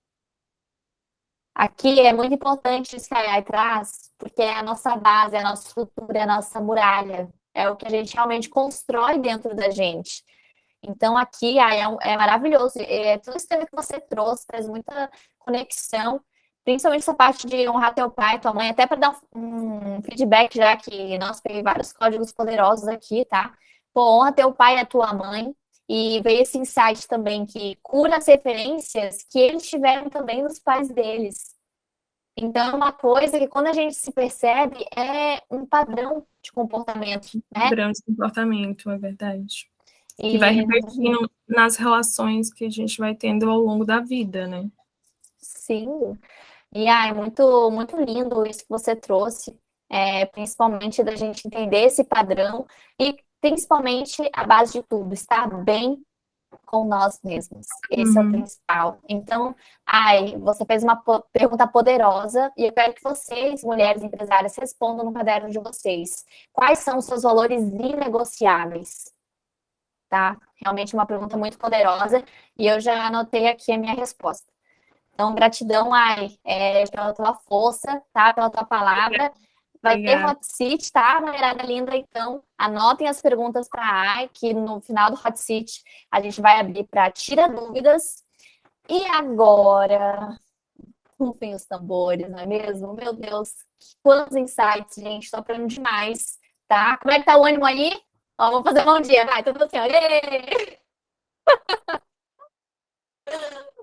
[SPEAKER 1] Aqui é muito importante isso que a Yay traz, porque é a nossa base, é a nossa estrutura, é a nossa muralha. É o que a gente realmente constrói dentro da gente. Então, aqui é maravilhoso. Tudo isso que você trouxe traz muita conexão, principalmente essa parte de honrar teu pai, tua mãe, até para dar um feedback, já que nós peguei vários códigos poderosos aqui, tá? Pô, honra teu pai e a tua mãe. E veio esse insight também que cura as referências que eles tiveram também dos pais deles. Então, é uma coisa que quando a gente se percebe, é um padrão de comportamento, né?
[SPEAKER 4] Padrão de comportamento, é verdade. Que vai refletindo nas relações que a gente vai tendo ao longo da vida, né?
[SPEAKER 1] Sim. E é muito, muito lindo isso que você trouxe, principalmente da gente entender esse padrão e principalmente a base de tudo, estar bem com nós mesmos. Esse é o principal. Então, você fez uma pergunta poderosa e eu quero que vocês, mulheres empresárias, respondam no caderno de vocês. Quais são os seus valores inegociáveis? Tá? Realmente uma pergunta muito poderosa e eu já anotei aqui a minha resposta. Então, gratidão, pela tua força, tá? Pela tua palavra. Vai ter hot seat, tá, mulherada linda? Então, anotem as perguntas para a Ai, que no final do hot seat a gente vai abrir para tira dúvidas. E agora, rufem os tambores, não é mesmo? Meu Deus, quantos insights, gente, estou aprendendo demais, tá? Como é que tá o ânimo aí? Ó, vamos fazer um bom dia, vai, tudo assim, ó.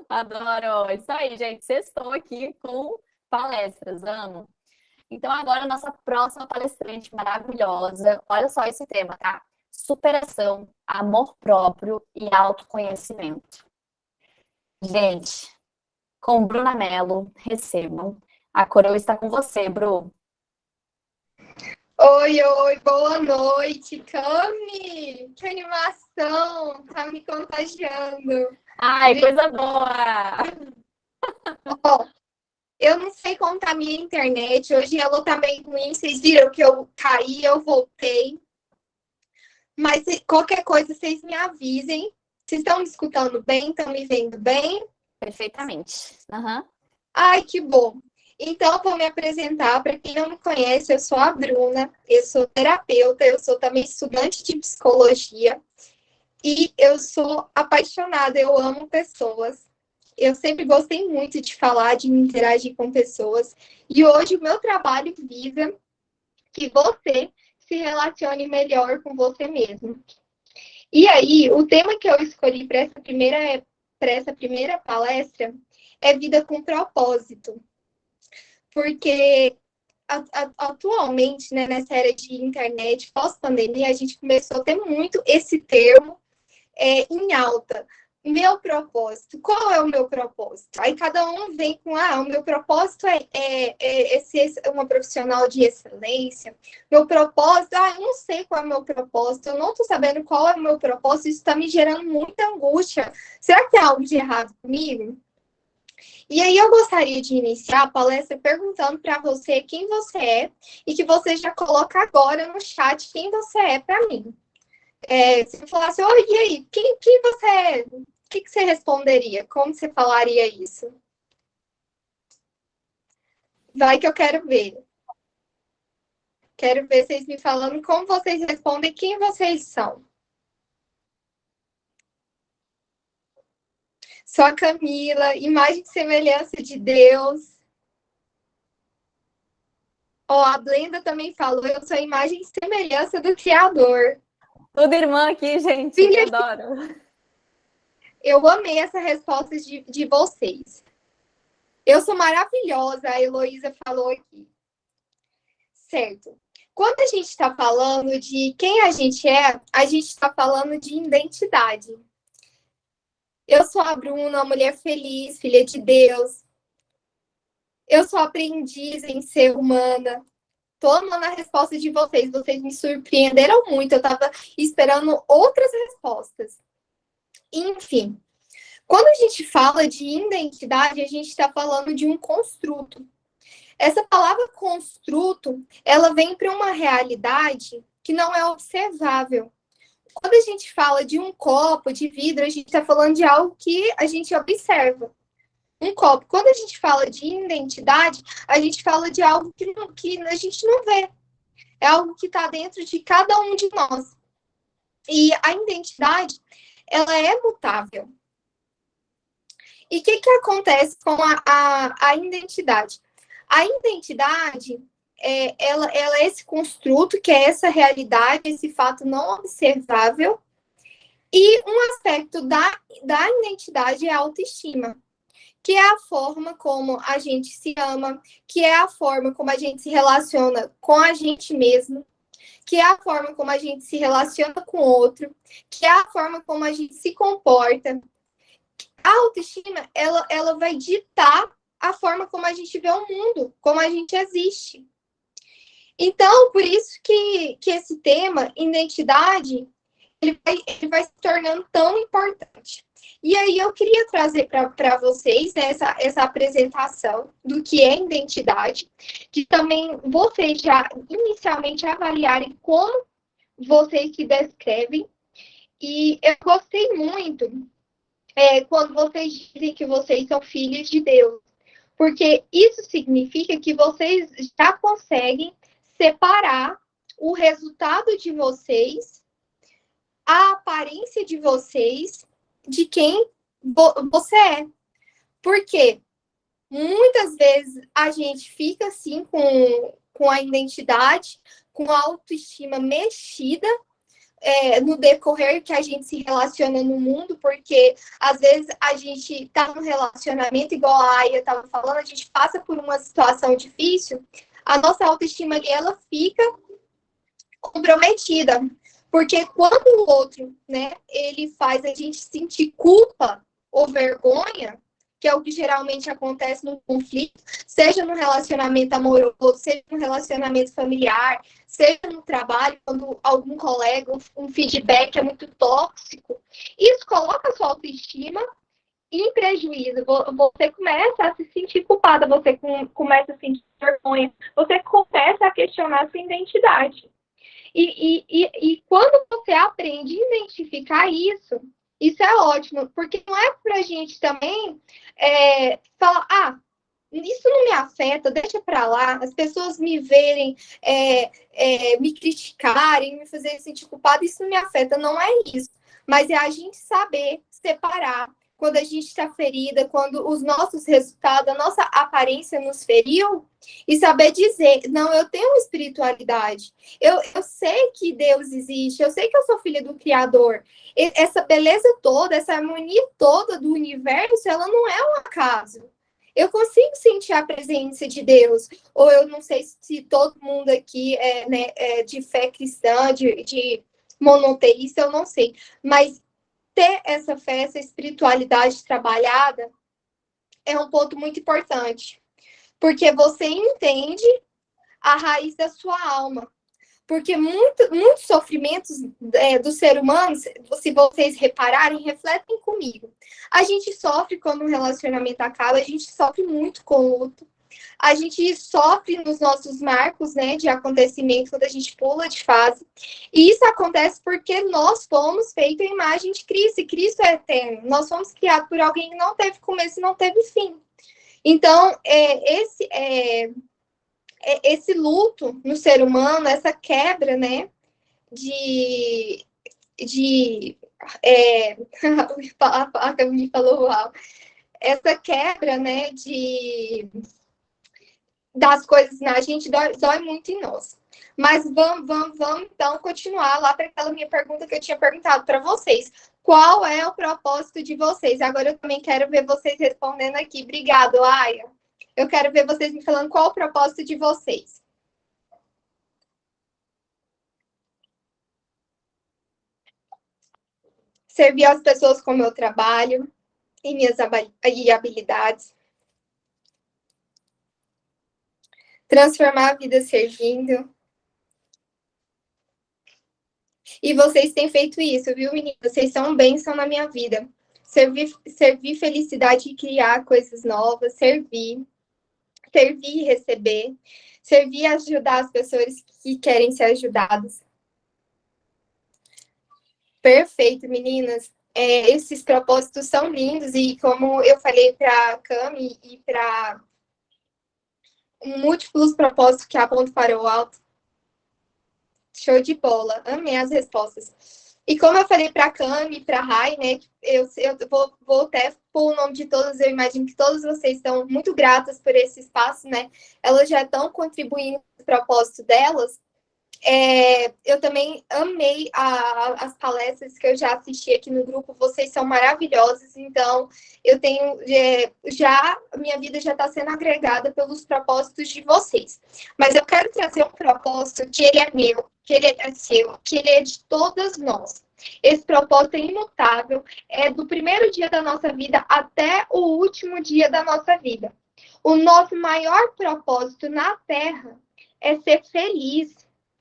[SPEAKER 1] Adoro! Isso aí, gente, sextou aqui com palestras, amo. Então, agora a nossa próxima palestrante maravilhosa. Olha só esse tema, tá? Superação, amor próprio e autoconhecimento. Gente, com Bruna Mello, recebam. A coroa está com você, Bru.
[SPEAKER 5] Oi, boa noite, Cami! Que animação! Tá me contagiando.
[SPEAKER 1] Ai, coisa boa!
[SPEAKER 5] Ó, eu não sei como tá a minha internet. Hoje ela tá meio ruim. Vocês viram que eu caí, eu voltei. Mas qualquer coisa, vocês me avisem. Vocês estão me escutando bem? Estão me vendo bem?
[SPEAKER 1] Perfeitamente. Uhum.
[SPEAKER 5] Ai, que bom. Então, eu vou me apresentar. Para quem não me conhece, eu sou a Bruna. Eu sou terapeuta. Eu sou também estudante de psicologia. E eu sou apaixonada. Eu amo pessoas. Eu sempre gostei muito de falar, de me interagir com pessoas. E hoje o meu trabalho visa que você se relacione melhor com você mesmo. E aí, o tema que eu escolhi para essa primeira palestra é vida com propósito. Porque atualmente, né, nessa era de internet, pós-pandemia, a gente começou a ter muito esse termo em alta. Meu propósito, qual é o meu propósito? Aí cada um vem com, o meu propósito é ser uma profissional de excelência. Meu propósito, eu não sei qual é o meu propósito, eu não estou sabendo qual é o meu propósito, isso está me gerando muita angústia. Será que tem algo de errado comigo? E aí eu gostaria de iniciar a palestra perguntando para você quem você é e que você já coloca agora no chat quem você é para mim. Se eu falasse, oi, e aí, o que você responderia? Como você falaria isso? Vai que eu quero ver. Quero ver vocês me falando como vocês respondem, quem vocês são. Sou a Camila, imagem e semelhança de Deus. A Blenda também falou, eu sou a imagem e semelhança do Criador.
[SPEAKER 1] Tudo irmã aqui, gente, eu adoro.
[SPEAKER 5] Eu amei essa resposta de vocês. Eu sou maravilhosa, a Heloísa falou aqui. Certo. Quando a gente está falando de quem a gente está falando de identidade. Eu sou a Bruna, uma mulher feliz, filha de Deus. Eu sou aprendiz em ser humana. Tô amando a resposta de vocês. Vocês me surpreenderam muito. Eu estava esperando outras respostas. Enfim, quando a gente fala de identidade, a gente está falando de um construto. Essa palavra construto, ela vem para uma realidade que não é observável. Quando a gente fala de um copo de vidro, a gente está falando de algo que a gente observa. Um copo. Quando a gente fala de identidade, a gente fala de algo que a gente não vê. É algo que está dentro de cada um de nós. E a identidade, ela é mutável. E o que acontece com a identidade? A identidade, ela é esse construto, que é essa realidade, esse fato não observável. E um aspecto da identidade é a autoestima, que é a forma como a gente se ama, que é a forma como a gente se relaciona com a gente mesmo, que é a forma como a gente se relaciona com o outro, que é a forma como a gente se comporta. A autoestima, ela vai ditar a forma como a gente vê o mundo, como a gente existe. Então, por isso que esse tema, identidade, ele vai se tornando tão importante. E aí eu queria trazer para vocês, né, essa apresentação do que é identidade, que também vocês já inicialmente avaliarem como vocês se descrevem. E eu gostei muito quando vocês dizem que vocês são filhos de Deus, porque isso significa que vocês já conseguem separar o resultado de vocês, a aparência de vocês, de quem você é. Porque muitas vezes a gente fica assim com a identidade, com a autoestima mexida, no decorrer que a gente se relaciona no mundo, porque às vezes a gente está num relacionamento, igual a Aya estava falando, a gente passa por uma situação difícil, a nossa autoestima ali, ela fica comprometida. Porque quando o outro, né, ele faz a gente sentir culpa ou vergonha, que é o que geralmente acontece no conflito, seja no relacionamento amoroso, seja no relacionamento familiar, seja no trabalho, quando algum colega, um feedback é muito tóxico, isso coloca a sua autoestima em prejuízo. Você começa a se sentir culpada, você começa a sentir vergonha, você começa a questionar a sua identidade. E quando você aprende a identificar isso é ótimo, porque não é pra gente também falar, isso não me afeta, deixa pra lá, as pessoas me verem, me criticarem, me fazerem sentir culpada, isso não me afeta, não é isso. Mas é a gente saber separar quando a gente está ferida, quando os nossos resultados, a nossa aparência nos feriu, e saber dizer, não, eu tenho uma espiritualidade, eu sei que Deus existe, eu sei que eu sou filha do Criador, essa beleza toda, essa harmonia toda do universo, ela não é um acaso. Eu consigo sentir a presença de Deus, ou eu não sei se todo mundo aqui é de fé cristã, de monoteísta, eu não sei, mas ter essa fé, essa espiritualidade trabalhada é um ponto muito importante, porque você entende a raiz da sua alma, porque muitos sofrimentos do ser humano, se vocês repararem, refletem comigo. A gente sofre quando um relacionamento acaba, a gente sofre muito com o luto, A gente sofre nos nossos marcos, né, de acontecimento quando a gente pula de fase. E isso acontece porque nós fomos feitos em imagem de Cristo, e Cristo é eterno. Nós fomos criados por alguém que não teve começo e não teve fim. Então, esse luto no ser humano, essa quebra, né, a Camille falou, uau, essa quebra, né, das coisas na gente dói muito em nós. Mas vamos então continuar lá para aquela minha pergunta que eu tinha perguntado para vocês. Qual é o propósito de vocês? Agora eu também quero ver vocês respondendo aqui. Obrigado, Aya. Eu quero ver vocês me falando qual o propósito de vocês. Servir as pessoas com o meu trabalho e minhas habilidades. Transformar a vida servindo. E vocês têm feito isso, viu, meninas? Vocês são bênção na minha vida. Servir felicidade e criar coisas novas, servir e receber, servir e ajudar as pessoas que querem ser ajudadas. Perfeito, meninas. Esses propósitos são lindos e como eu falei para a Cami e para múltiplos propósitos que apontam para o alto. Show de bola. Amei as respostas. E como eu falei para a Cami e para a Rai, né, eu vou até pôr o nome de todas, eu imagino que todas vocês estão muito gratas por esse espaço, né? Elas já estão contribuindo no propósito delas. Eu também amei as palestras que eu já assisti aqui no grupo, vocês são maravilhosos, então eu tenho minha vida já está sendo agregada pelos propósitos de vocês. Mas eu quero trazer um propósito que ele é meu, que ele é seu, que ele é de todas nós. Esse propósito é imutável, é do primeiro dia da nossa vida até o último dia da nossa vida. O nosso maior propósito na Terra é ser feliz.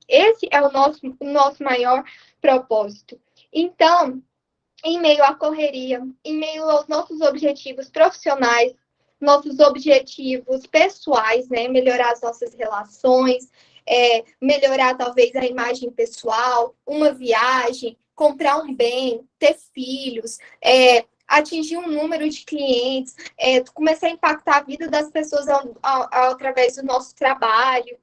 [SPEAKER 5] Esse é o nosso maior propósito. Então, em meio à correria, em meio aos nossos objetivos profissionais, nossos objetivos pessoais, né? Melhorar as nossas relações, melhorar talvez a imagem pessoal, uma viagem, comprar um bem, ter filhos, atingir um número de clientes, começar a impactar a vida das pessoas através do nosso trabalho.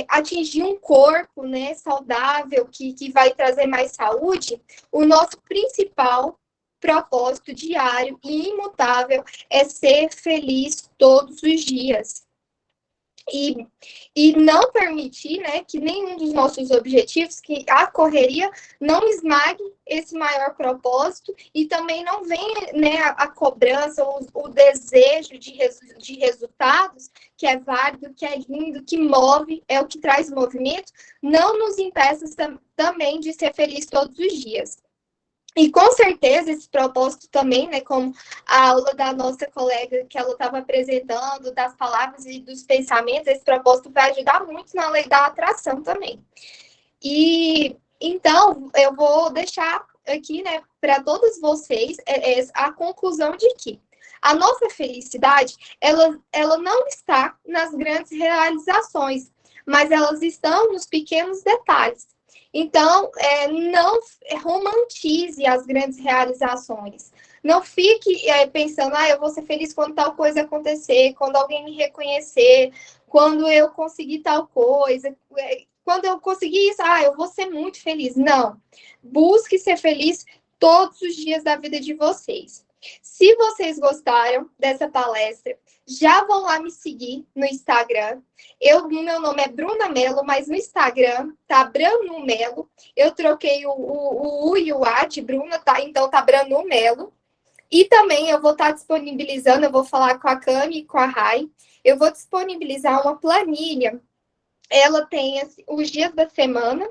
[SPEAKER 5] Atingir um corpo, né, saudável, que vai trazer mais saúde, o nosso principal propósito diário e imutável é ser feliz todos os dias. E não permitir, né, que nenhum dos nossos objetivos, que a correria não esmague esse maior propósito e também não venha, né, a cobrança, o desejo de resultados, que é válido, que é lindo, que move, é o que traz movimento, não nos impeça também de ser feliz todos os dias. E com certeza esse propósito também, né, como a aula da nossa colega que ela estava apresentando, das palavras e dos pensamentos, esse propósito vai ajudar muito na lei da atração também. E então eu vou deixar aqui, né, para todos vocês a conclusão de que a nossa felicidade, ela não está nas grandes realizações, mas elas estão nos pequenos detalhes. Então, não romantize as grandes realizações. Não fique pensando, eu vou ser feliz quando tal coisa acontecer, quando alguém me reconhecer, quando eu conseguir tal coisa, quando eu conseguir isso, eu vou ser muito feliz. Não. Busque ser feliz todos os dias da vida de vocês. Se vocês gostaram dessa palestra, já vão lá me seguir no Instagram. Meu nome é Bruna Mello, mas no Instagram tá Branu Mello. Eu troquei o U e o A de Bruna, tá? Então tá Branu Mello. E também eu vou estar disponibilizando, eu vou falar com a Cami e com a Rai, eu vou disponibilizar uma planilha. Ela tem os dias da semana,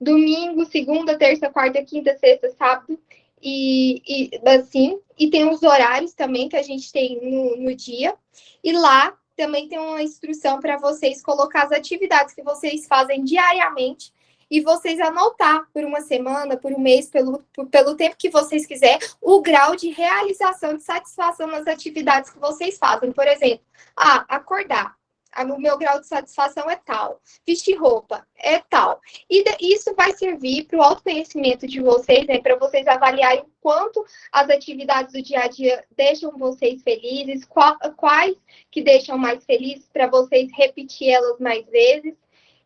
[SPEAKER 5] domingo, segunda, terça, quarta, quinta, sexta, sábado, e assim, e tem os horários também que a gente tem no dia, e lá também tem uma instrução para vocês colocar as atividades que vocês fazem diariamente e vocês anotar por uma semana, por um mês, pelo tempo que vocês quiserem, o grau de realização, de satisfação nas atividades que vocês fazem. Por exemplo, acordar. O meu grau de satisfação é tal. Vestir roupa é tal. E isso vai servir para o autoconhecimento de vocês, né, para vocês avaliarem o quanto as atividades do dia a dia deixam vocês felizes, quais que deixam mais felizes, para vocês repetir elas mais vezes.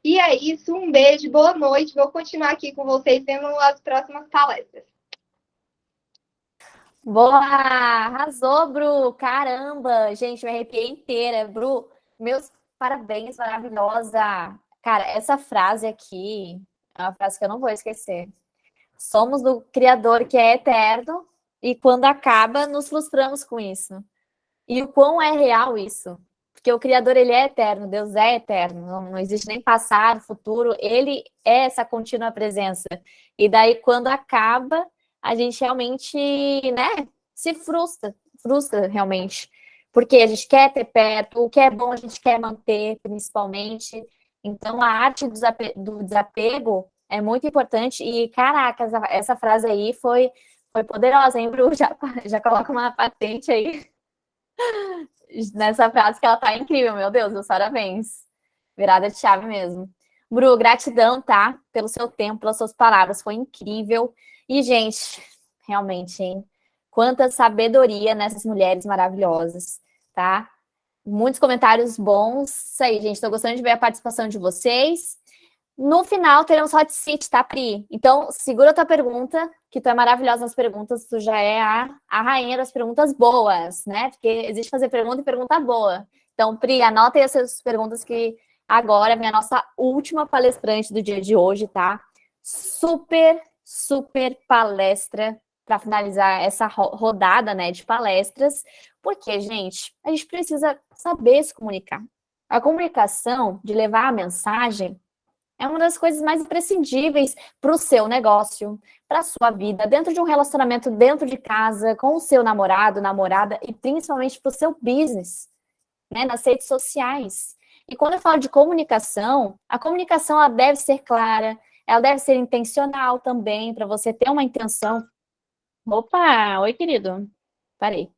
[SPEAKER 5] E é isso, um beijo, boa noite. Vou continuar aqui com vocês vendo as próximas palestras.
[SPEAKER 1] Boa! Arrasou, Bru! Caramba! Gente, me arrepiei inteira. Bru, meus parabéns, maravilhosa! Cara, essa frase aqui é uma frase que eu não vou esquecer. Somos do Criador que é eterno e quando acaba, nos frustramos com isso. E o quão é real isso? Porque o Criador, ele é eterno, Deus é eterno, não existe nem passado, futuro, ele é essa contínua presença. E daí, quando acaba, a gente realmente, né, se frustra realmente. Porque a gente quer ter perto, o que é bom a gente quer manter, principalmente. Então, a arte do desapego é muito importante. E, caraca, essa frase aí foi poderosa, hein, Bru? Já coloca uma patente aí nessa frase que ela tá incrível, meu Deus, meus parabéns. Virada de chave mesmo. Bru, gratidão, tá? Pelo seu tempo, pelas suas palavras, foi incrível. E, gente, realmente, hein? Quanta sabedoria nessas mulheres maravilhosas, tá? Muitos comentários bons. Isso aí, gente, tô gostando de ver a participação de vocês. No final, teremos hot seat, tá, Pri? Então, segura a tua pergunta, que tu é maravilhosa nas perguntas, tu já é a rainha das perguntas boas, né? Porque existe fazer pergunta e pergunta boa. Então, Pri, anota aí as suas perguntas, que agora vem a nossa última palestrante do dia de hoje, tá? Super palestra para finalizar essa rodada, né, de palestras, porque, gente, a gente precisa saber se comunicar. A comunicação, de levar a mensagem, é uma das coisas mais imprescindíveis para o seu negócio, para a sua vida, dentro de um relacionamento dentro de casa, com o seu namorado, namorada, e principalmente para o seu business, né, nas redes sociais. E quando eu falo de comunicação, a comunicação ela deve ser clara, ela deve ser intencional também, para você ter uma intenção. Opa, oi, querido. Parei.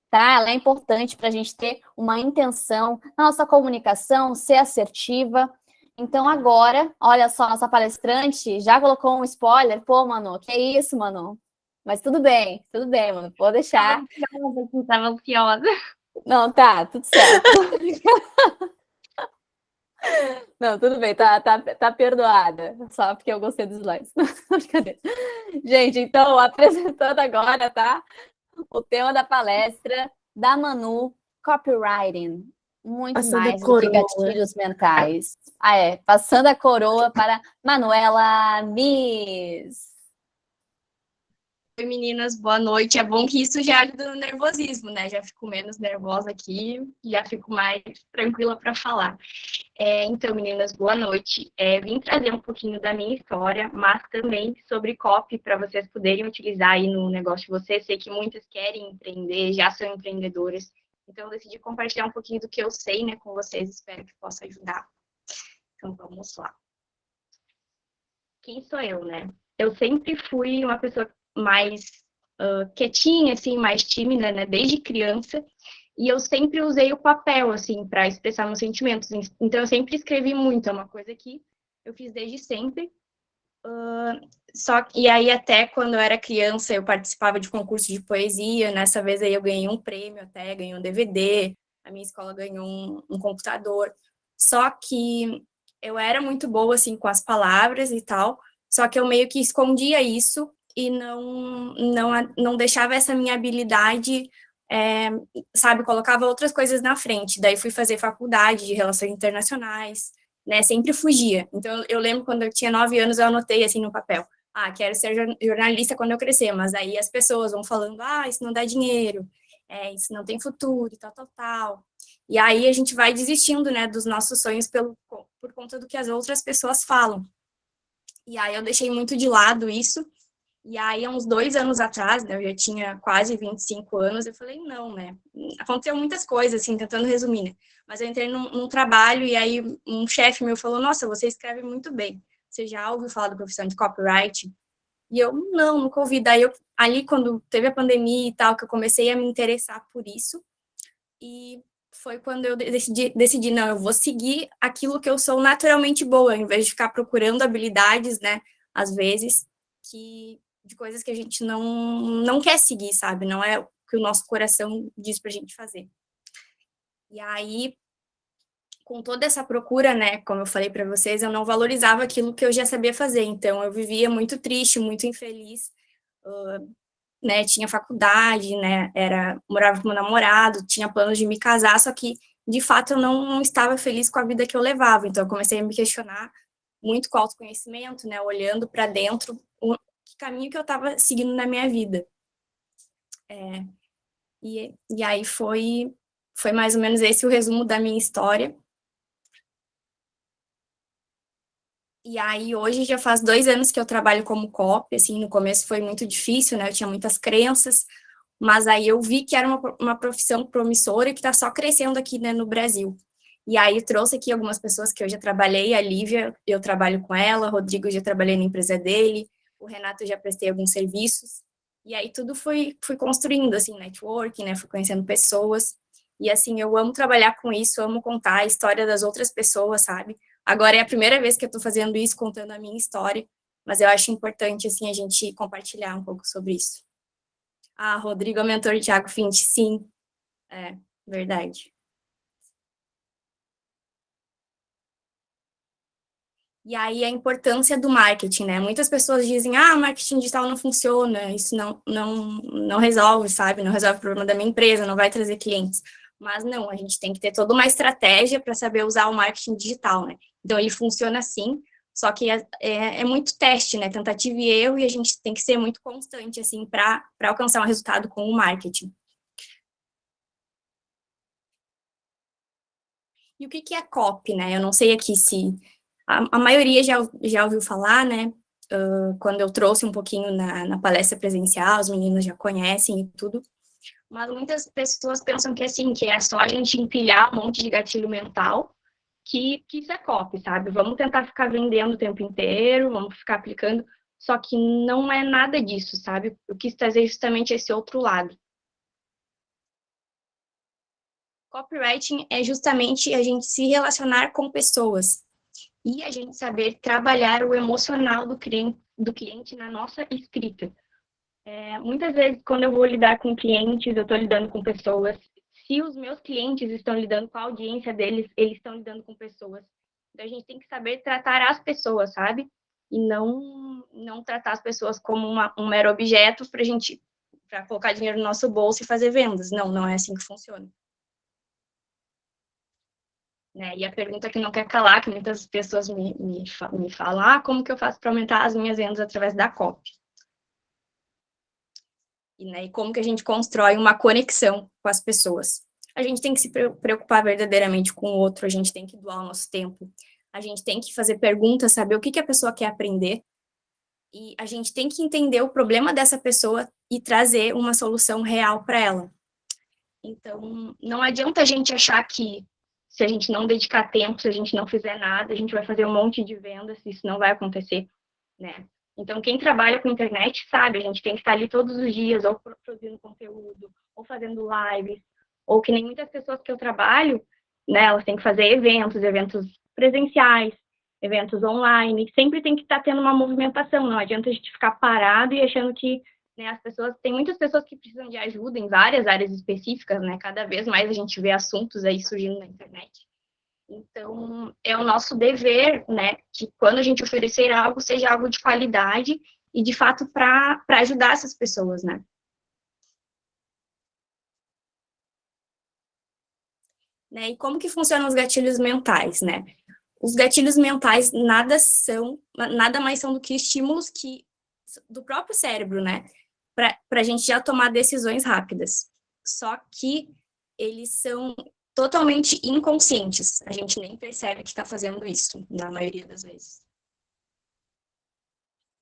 [SPEAKER 1] Tá? Ela é importante para a gente ter uma intenção na nossa comunicação, ser assertiva. Então, agora, olha só, nossa palestrante já colocou um spoiler. Pô, Manu, que isso, Manu? Mas tudo bem, Manu, pode deixar.
[SPEAKER 6] Tava ansiosa.
[SPEAKER 1] Não, tá, tudo certo. Não, tudo bem, tá perdoada. Só porque eu gostei dos slides. Brincadeira. Gente, então, apresentando agora, tá? O tema da palestra da Manu, copywriting. Muito
[SPEAKER 2] Passando
[SPEAKER 1] mais
[SPEAKER 2] a
[SPEAKER 1] do que
[SPEAKER 2] coroa.
[SPEAKER 1] gatilhos mentais. Passando a coroa para Manuela Miss.
[SPEAKER 6] Oi, meninas, boa noite. É bom que isso já ajuda no nervosismo, né? Já fico menos nervosa aqui, já fico mais tranquila para falar. Então, meninas, boa noite. Vim trazer um pouquinho da minha história, mas também sobre copy, para vocês poderem utilizar aí no negócio de vocês. Sei que muitas querem empreender, já são empreendedoras. Então, eu decidi compartilhar um pouquinho do que eu sei, né, com vocês. Espero que possa ajudar. Então, vamos lá. Quem sou eu, né? Eu sempre fui uma pessoa mais quietinha, assim, mais tímida, né, desde criança. E eu sempre usei o papel, assim, para expressar meus sentimentos. Então, eu sempre escrevi muito. É uma coisa que eu fiz desde sempre. E aí, até quando eu era criança, eu participava de concurso de poesia. Nessa vez aí eu ganhei um prêmio até, ganhei um DVD. A minha escola ganhou um computador. Só que eu era muito boa, assim, com as palavras e tal. Só que eu meio que escondia isso e não deixava essa minha habilidade, sabe, colocava outras coisas na frente. Daí fui fazer faculdade de Relações Internacionais, né, sempre fugia. Então, eu lembro quando eu tinha 9 anos, eu anotei assim no papel, quero ser jornalista quando eu crescer, mas aí as pessoas vão falando, isso não dá dinheiro, isso não tem futuro, tal. E aí a gente vai desistindo, né, dos nossos sonhos por conta do que as outras pessoas falam. E aí eu deixei muito de lado isso. E aí, há uns 2 anos atrás, né, eu já tinha quase 25 anos, eu falei, não, né, aconteceu muitas coisas, assim, tentando resumir, né, mas eu entrei num trabalho e aí um chefe meu falou, nossa, você escreve muito bem, você já ouviu falar da profissão de copyright? E eu, não, nunca ouvi. Daí, ali, quando teve a pandemia e tal, que eu comecei a me interessar por isso, e foi quando eu decidi, não, eu vou seguir aquilo que eu sou naturalmente boa, em vez de ficar procurando habilidades, né, às vezes, de coisas que a gente não quer seguir, sabe? Não é o que o nosso coração diz pra gente fazer. E aí, com toda essa procura, né, como eu falei para vocês, eu não valorizava aquilo que eu já sabia fazer, então eu vivia muito triste, muito infeliz, né, tinha faculdade, né, morava com meu namorado, tinha planos de me casar, só que, de fato, eu não estava feliz com a vida que eu levava, então eu comecei a me questionar muito com autoconhecimento, né, olhando para dentro, que caminho que eu estava seguindo na minha vida. E aí foi mais ou menos esse o resumo da minha história. E aí, hoje, já faz 2 anos que eu trabalho como copy, assim, no começo foi muito difícil, né, eu tinha muitas crenças, mas aí eu vi que era uma profissão promissora e que está só crescendo aqui, né, no Brasil. E aí, eu trouxe aqui algumas pessoas que eu já trabalhei, a Lívia, eu trabalho com ela, o Rodrigo, eu já trabalhei na empresa dele, o Renato, eu já prestei alguns serviços, e aí tudo fui construindo, assim, networking, né, fui conhecendo pessoas, e assim, eu amo trabalhar com isso, amo contar a história das outras pessoas, sabe? Agora é a primeira vez que eu estou fazendo isso, contando a minha história, mas eu acho importante, assim, a gente compartilhar um pouco sobre isso. Ah, Rodrigo é o mentor de Thiago Fint, sim, é verdade. E aí a importância do marketing, né? Muitas pessoas dizem, marketing digital não funciona, isso não resolve, sabe? Não resolve o problema da minha empresa, não vai trazer clientes. Mas não, a gente tem que ter toda uma estratégia para saber usar o marketing digital, né? Então, ele funciona assim, só que é muito teste, né? Tentativa e erro, e a gente tem que ser muito constante, assim, para alcançar um resultado com o marketing. E o que é copy, né? Eu não sei aqui se... A maioria já ouviu falar, né? Quando eu trouxe um pouquinho na palestra presencial, os meninos já conhecem e tudo. Mas muitas pessoas pensam que, assim, que é só a gente empilhar um monte de gatilho mental, que isso é copy, sabe? Vamos tentar ficar vendendo o tempo inteiro, vamos ficar aplicando, só que não é nada disso, sabe? Eu quis trazer justamente esse outro lado. Copywriting é justamente a gente se relacionar com pessoas e a gente saber trabalhar o emocional do cliente na nossa escrita. Muitas vezes, quando eu vou lidar com clientes, eu estou lidando com pessoas. Se os meus clientes estão lidando com a audiência deles, eles estão lidando com pessoas. Então, a gente tem que saber tratar as pessoas, sabe? E não tratar as pessoas como um mero objeto para colocar dinheiro no nosso bolso e fazer vendas. Não é assim que funciona. Né? E a pergunta que não quer calar, que muitas pessoas me falam, como que eu faço para aumentar as minhas vendas através da copy? E como que a gente constrói uma conexão com as pessoas. A gente tem que se preocupar verdadeiramente com o outro, a gente tem que doar o nosso tempo, a gente tem que fazer perguntas, saber o que a pessoa quer aprender, e a gente tem que entender o problema dessa pessoa e trazer uma solução real para ela. Então, não adianta a gente achar que se a gente não dedicar tempo, se a gente não fizer nada, a gente vai fazer um monte de vendas, isso não vai acontecer, né? Então, quem trabalha com internet sabe, a gente tem que estar ali todos os dias, ou produzindo conteúdo, ou fazendo lives, ou que nem muitas pessoas que eu trabalho, né, elas têm que fazer eventos presenciais, eventos online, sempre tem que estar tendo uma movimentação, não adianta a gente ficar parado e achando que, né, tem muitas pessoas que precisam de ajuda em várias áreas específicas, né, cada vez mais a gente vê assuntos aí surgindo na internet. Então, é o nosso dever, né, que quando a gente oferecer algo, seja algo de qualidade e, de fato, para ajudar essas pessoas, né. E como que funcionam os gatilhos mentais, né? Os gatilhos mentais nada mais são do que estímulos do próprio cérebro, né, para a gente já tomar decisões rápidas. Só que eles são totalmente inconscientes. A gente nem percebe que está fazendo isso, na maioria das vezes.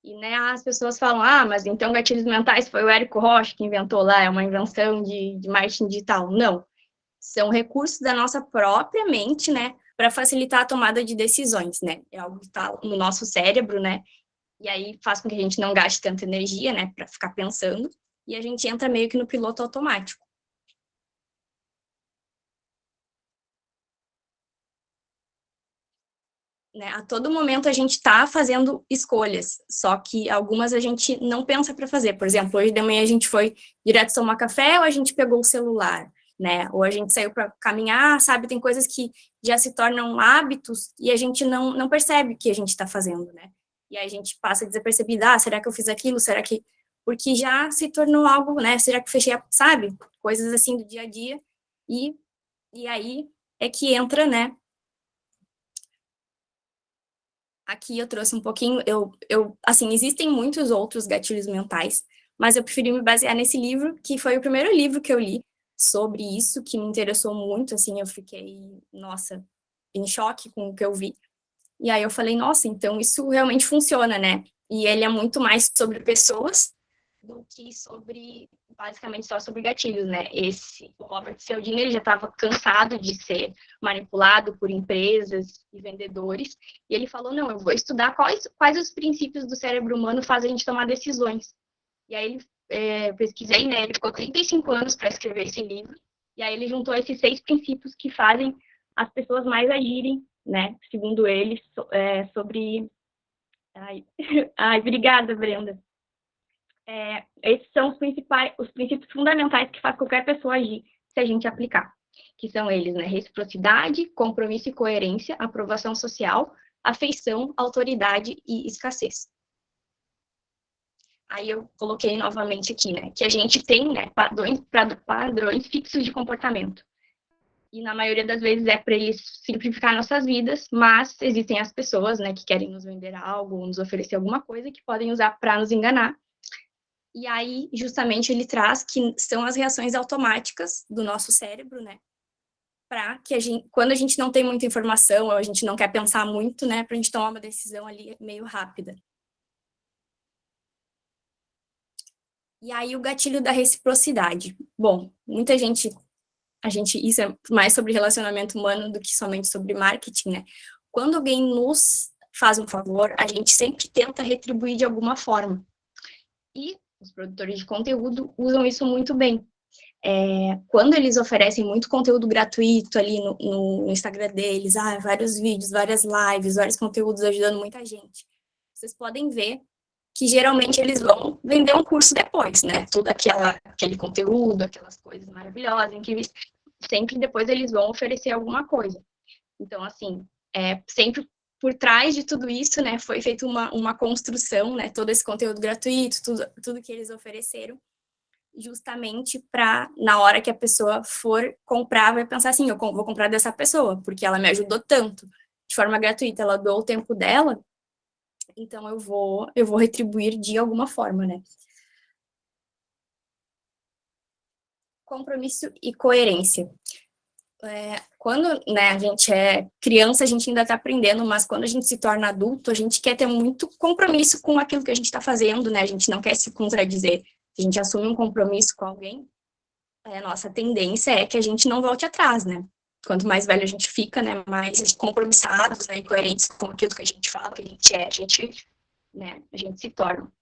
[SPEAKER 6] E, né, as pessoas falam, mas então gatilhos mentais foi o Érico Rocha que inventou lá, é uma invenção de marketing digital. Não. São recursos da nossa própria mente, né, para facilitar a tomada de decisões, né? É algo que está no nosso cérebro, né? E aí faz com que a gente não gaste tanta energia, né, para ficar pensando, e a gente entra meio que no piloto automático. Né, a todo momento a gente está fazendo escolhas, só que algumas a gente não pensa para fazer. Por exemplo, hoje de manhã a gente foi direto tomar café ou a gente pegou o celular, né? Ou a gente saiu para caminhar, sabe? Tem coisas que já se tornam hábitos e a gente não percebe o que a gente está fazendo, né? E aí a gente passa desapercebida, será que eu fiz aquilo? Será que... Porque já se tornou algo, né? Será que fechei, sabe? Coisas assim do dia a dia. E aí é que entra, né? Aqui eu trouxe um pouquinho, assim, existem muitos outros gatilhos mentais, mas eu preferi me basear nesse livro, que foi o primeiro livro que eu li sobre isso, que me interessou muito, assim, eu fiquei, nossa, em choque com o que eu vi. E aí eu falei, nossa, então isso realmente funciona, né? E ele é muito mais sobre pessoas do que sobre, basicamente, só sobre gatilhos, né? O Robert Cialdini, ele já estava cansado de ser manipulado por empresas e vendedores, e ele falou, não, eu vou estudar quais os princípios do cérebro humano fazem a gente tomar decisões. E aí eu pesquisei, né? Ele ficou 35 anos para escrever esse livro, e aí ele juntou esses 6 princípios que fazem as pessoas mais agirem, né? Segundo ele, sobre... Ai, obrigada, Brenda. Esses são os princípios fundamentais que faz qualquer pessoa agir, se a gente aplicar, que são eles, né? Reciprocidade, compromisso e coerência, aprovação social, afeição, autoridade e escassez. Aí eu coloquei novamente aqui, né? Que a gente tem, né, padrões fixos de comportamento. E na maioria das vezes é para eles simplificar nossas vidas, mas existem as pessoas, né, que querem nos vender algo, nos oferecer alguma coisa, que podem usar para nos enganar. E aí, justamente, ele traz que são as reações automáticas do nosso cérebro, né? Para que quando a gente não tem muita informação, ou a gente não quer pensar muito, né? Para a gente tomar uma decisão ali meio rápida. E aí, o gatilho da reciprocidade. Bom, muita gente... Isso é mais sobre relacionamento humano do que somente sobre marketing, né? Quando alguém nos faz um favor, a gente sempre tenta retribuir de alguma forma. E os produtores de conteúdo usam isso muito bem. Quando eles oferecem muito conteúdo gratuito ali no Instagram deles, vários vídeos, várias lives, vários conteúdos ajudando muita gente, vocês podem ver que geralmente eles vão vender um curso depois, né? Todo aquele conteúdo, aquelas coisas maravilhosas, incríveis, sempre depois eles vão oferecer alguma coisa. Então, assim, sempre por trás de tudo isso, né, foi feita uma construção, né, todo esse conteúdo gratuito, tudo que eles ofereceram, justamente para, na hora que a pessoa for comprar, vai pensar assim, eu vou comprar dessa pessoa, porque ela me ajudou tanto, de forma gratuita, ela doou o tempo dela, então eu vou retribuir de alguma forma, né. Compromisso e coerência. Quando, né, a gente é criança, a gente ainda está aprendendo, mas quando a gente se torna adulto, a gente quer ter muito compromisso com aquilo que a gente está fazendo, né? A gente não quer se contradizer. Se a gente assume um compromisso com alguém, a nossa tendência é que a gente não volte atrás, né? Quanto mais velho a gente fica, né, mais compromissados, né, e coerentes com aquilo que a gente fala, que a gente é, a gente se torna.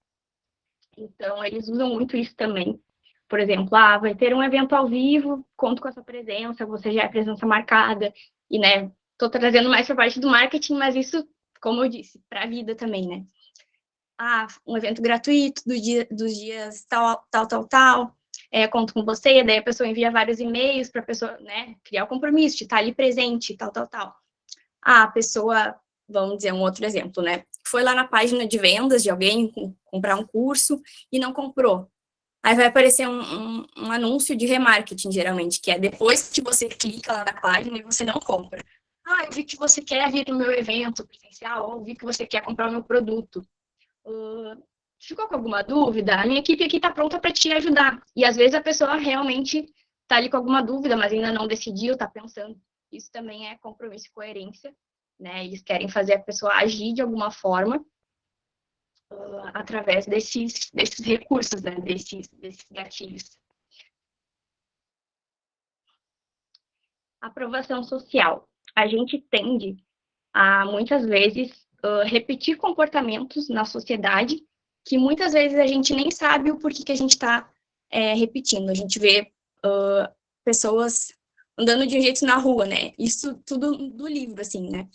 [SPEAKER 6] Então, eles usam muito isso também. Por exemplo, vai ter um evento ao vivo, conto com a sua presença, você já é presença marcada, e, né, tô trazendo mais para a parte do marketing, mas isso, como eu disse, para a vida também, né. Um evento gratuito dos dias tal, conto com você, daí a pessoa envia vários e-mails para a pessoa, né, criar o compromisso de estar ali presente, tal. A pessoa, vamos dizer um outro exemplo, né, foi lá na página de vendas de alguém comprar um curso e não comprou. Aí vai aparecer um anúncio de remarketing, geralmente, que é depois que você clica lá na página e você não compra. Eu vi que você quer vir no meu evento presencial, ou vi que você quer comprar o meu produto. Ficou com alguma dúvida? A minha equipe aqui está pronta para te ajudar. E às vezes a pessoa realmente está ali com alguma dúvida, mas ainda não decidiu, está pensando. Isso também é compromisso e coerência, né? Eles querem fazer a pessoa agir de alguma forma, através desses recursos, né, desses gatilhos. Aprovação social. a gente tende a, muitas vezes, repetir comportamentos na sociedade que muitas vezes a gente nem sabe o porquê que a gente está repetindo. A gente vê pessoas andando de um jeito na rua, né? Isso tudo do livro, assim, né?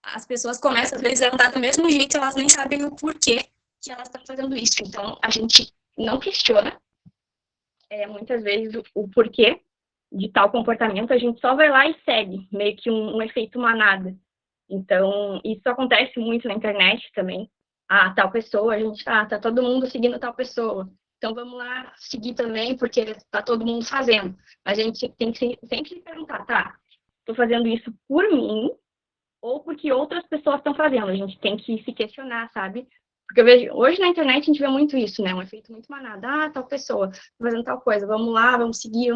[SPEAKER 6] As pessoas começam, às vezes, a andar do mesmo jeito, elas nem sabem o porquê que elas estão fazendo isso. Então, a gente não questiona, muitas vezes, o porquê de tal comportamento, a gente só vai lá e segue, meio que um efeito manada. Então, isso acontece muito na internet também. Ah, tal pessoa, a gente tá todo mundo seguindo tal pessoa. Então, vamos lá seguir também, porque está todo mundo fazendo. A gente tem que sempre se perguntar, tá, estou fazendo isso por mim ou porque outras pessoas estão fazendo? A gente tem que se questionar, sabe? Porque eu vejo, hoje na internet a gente vê muito isso, né? Um efeito muito manada. Ah, tal pessoa tá fazendo tal coisa, vamos lá, vamos seguir.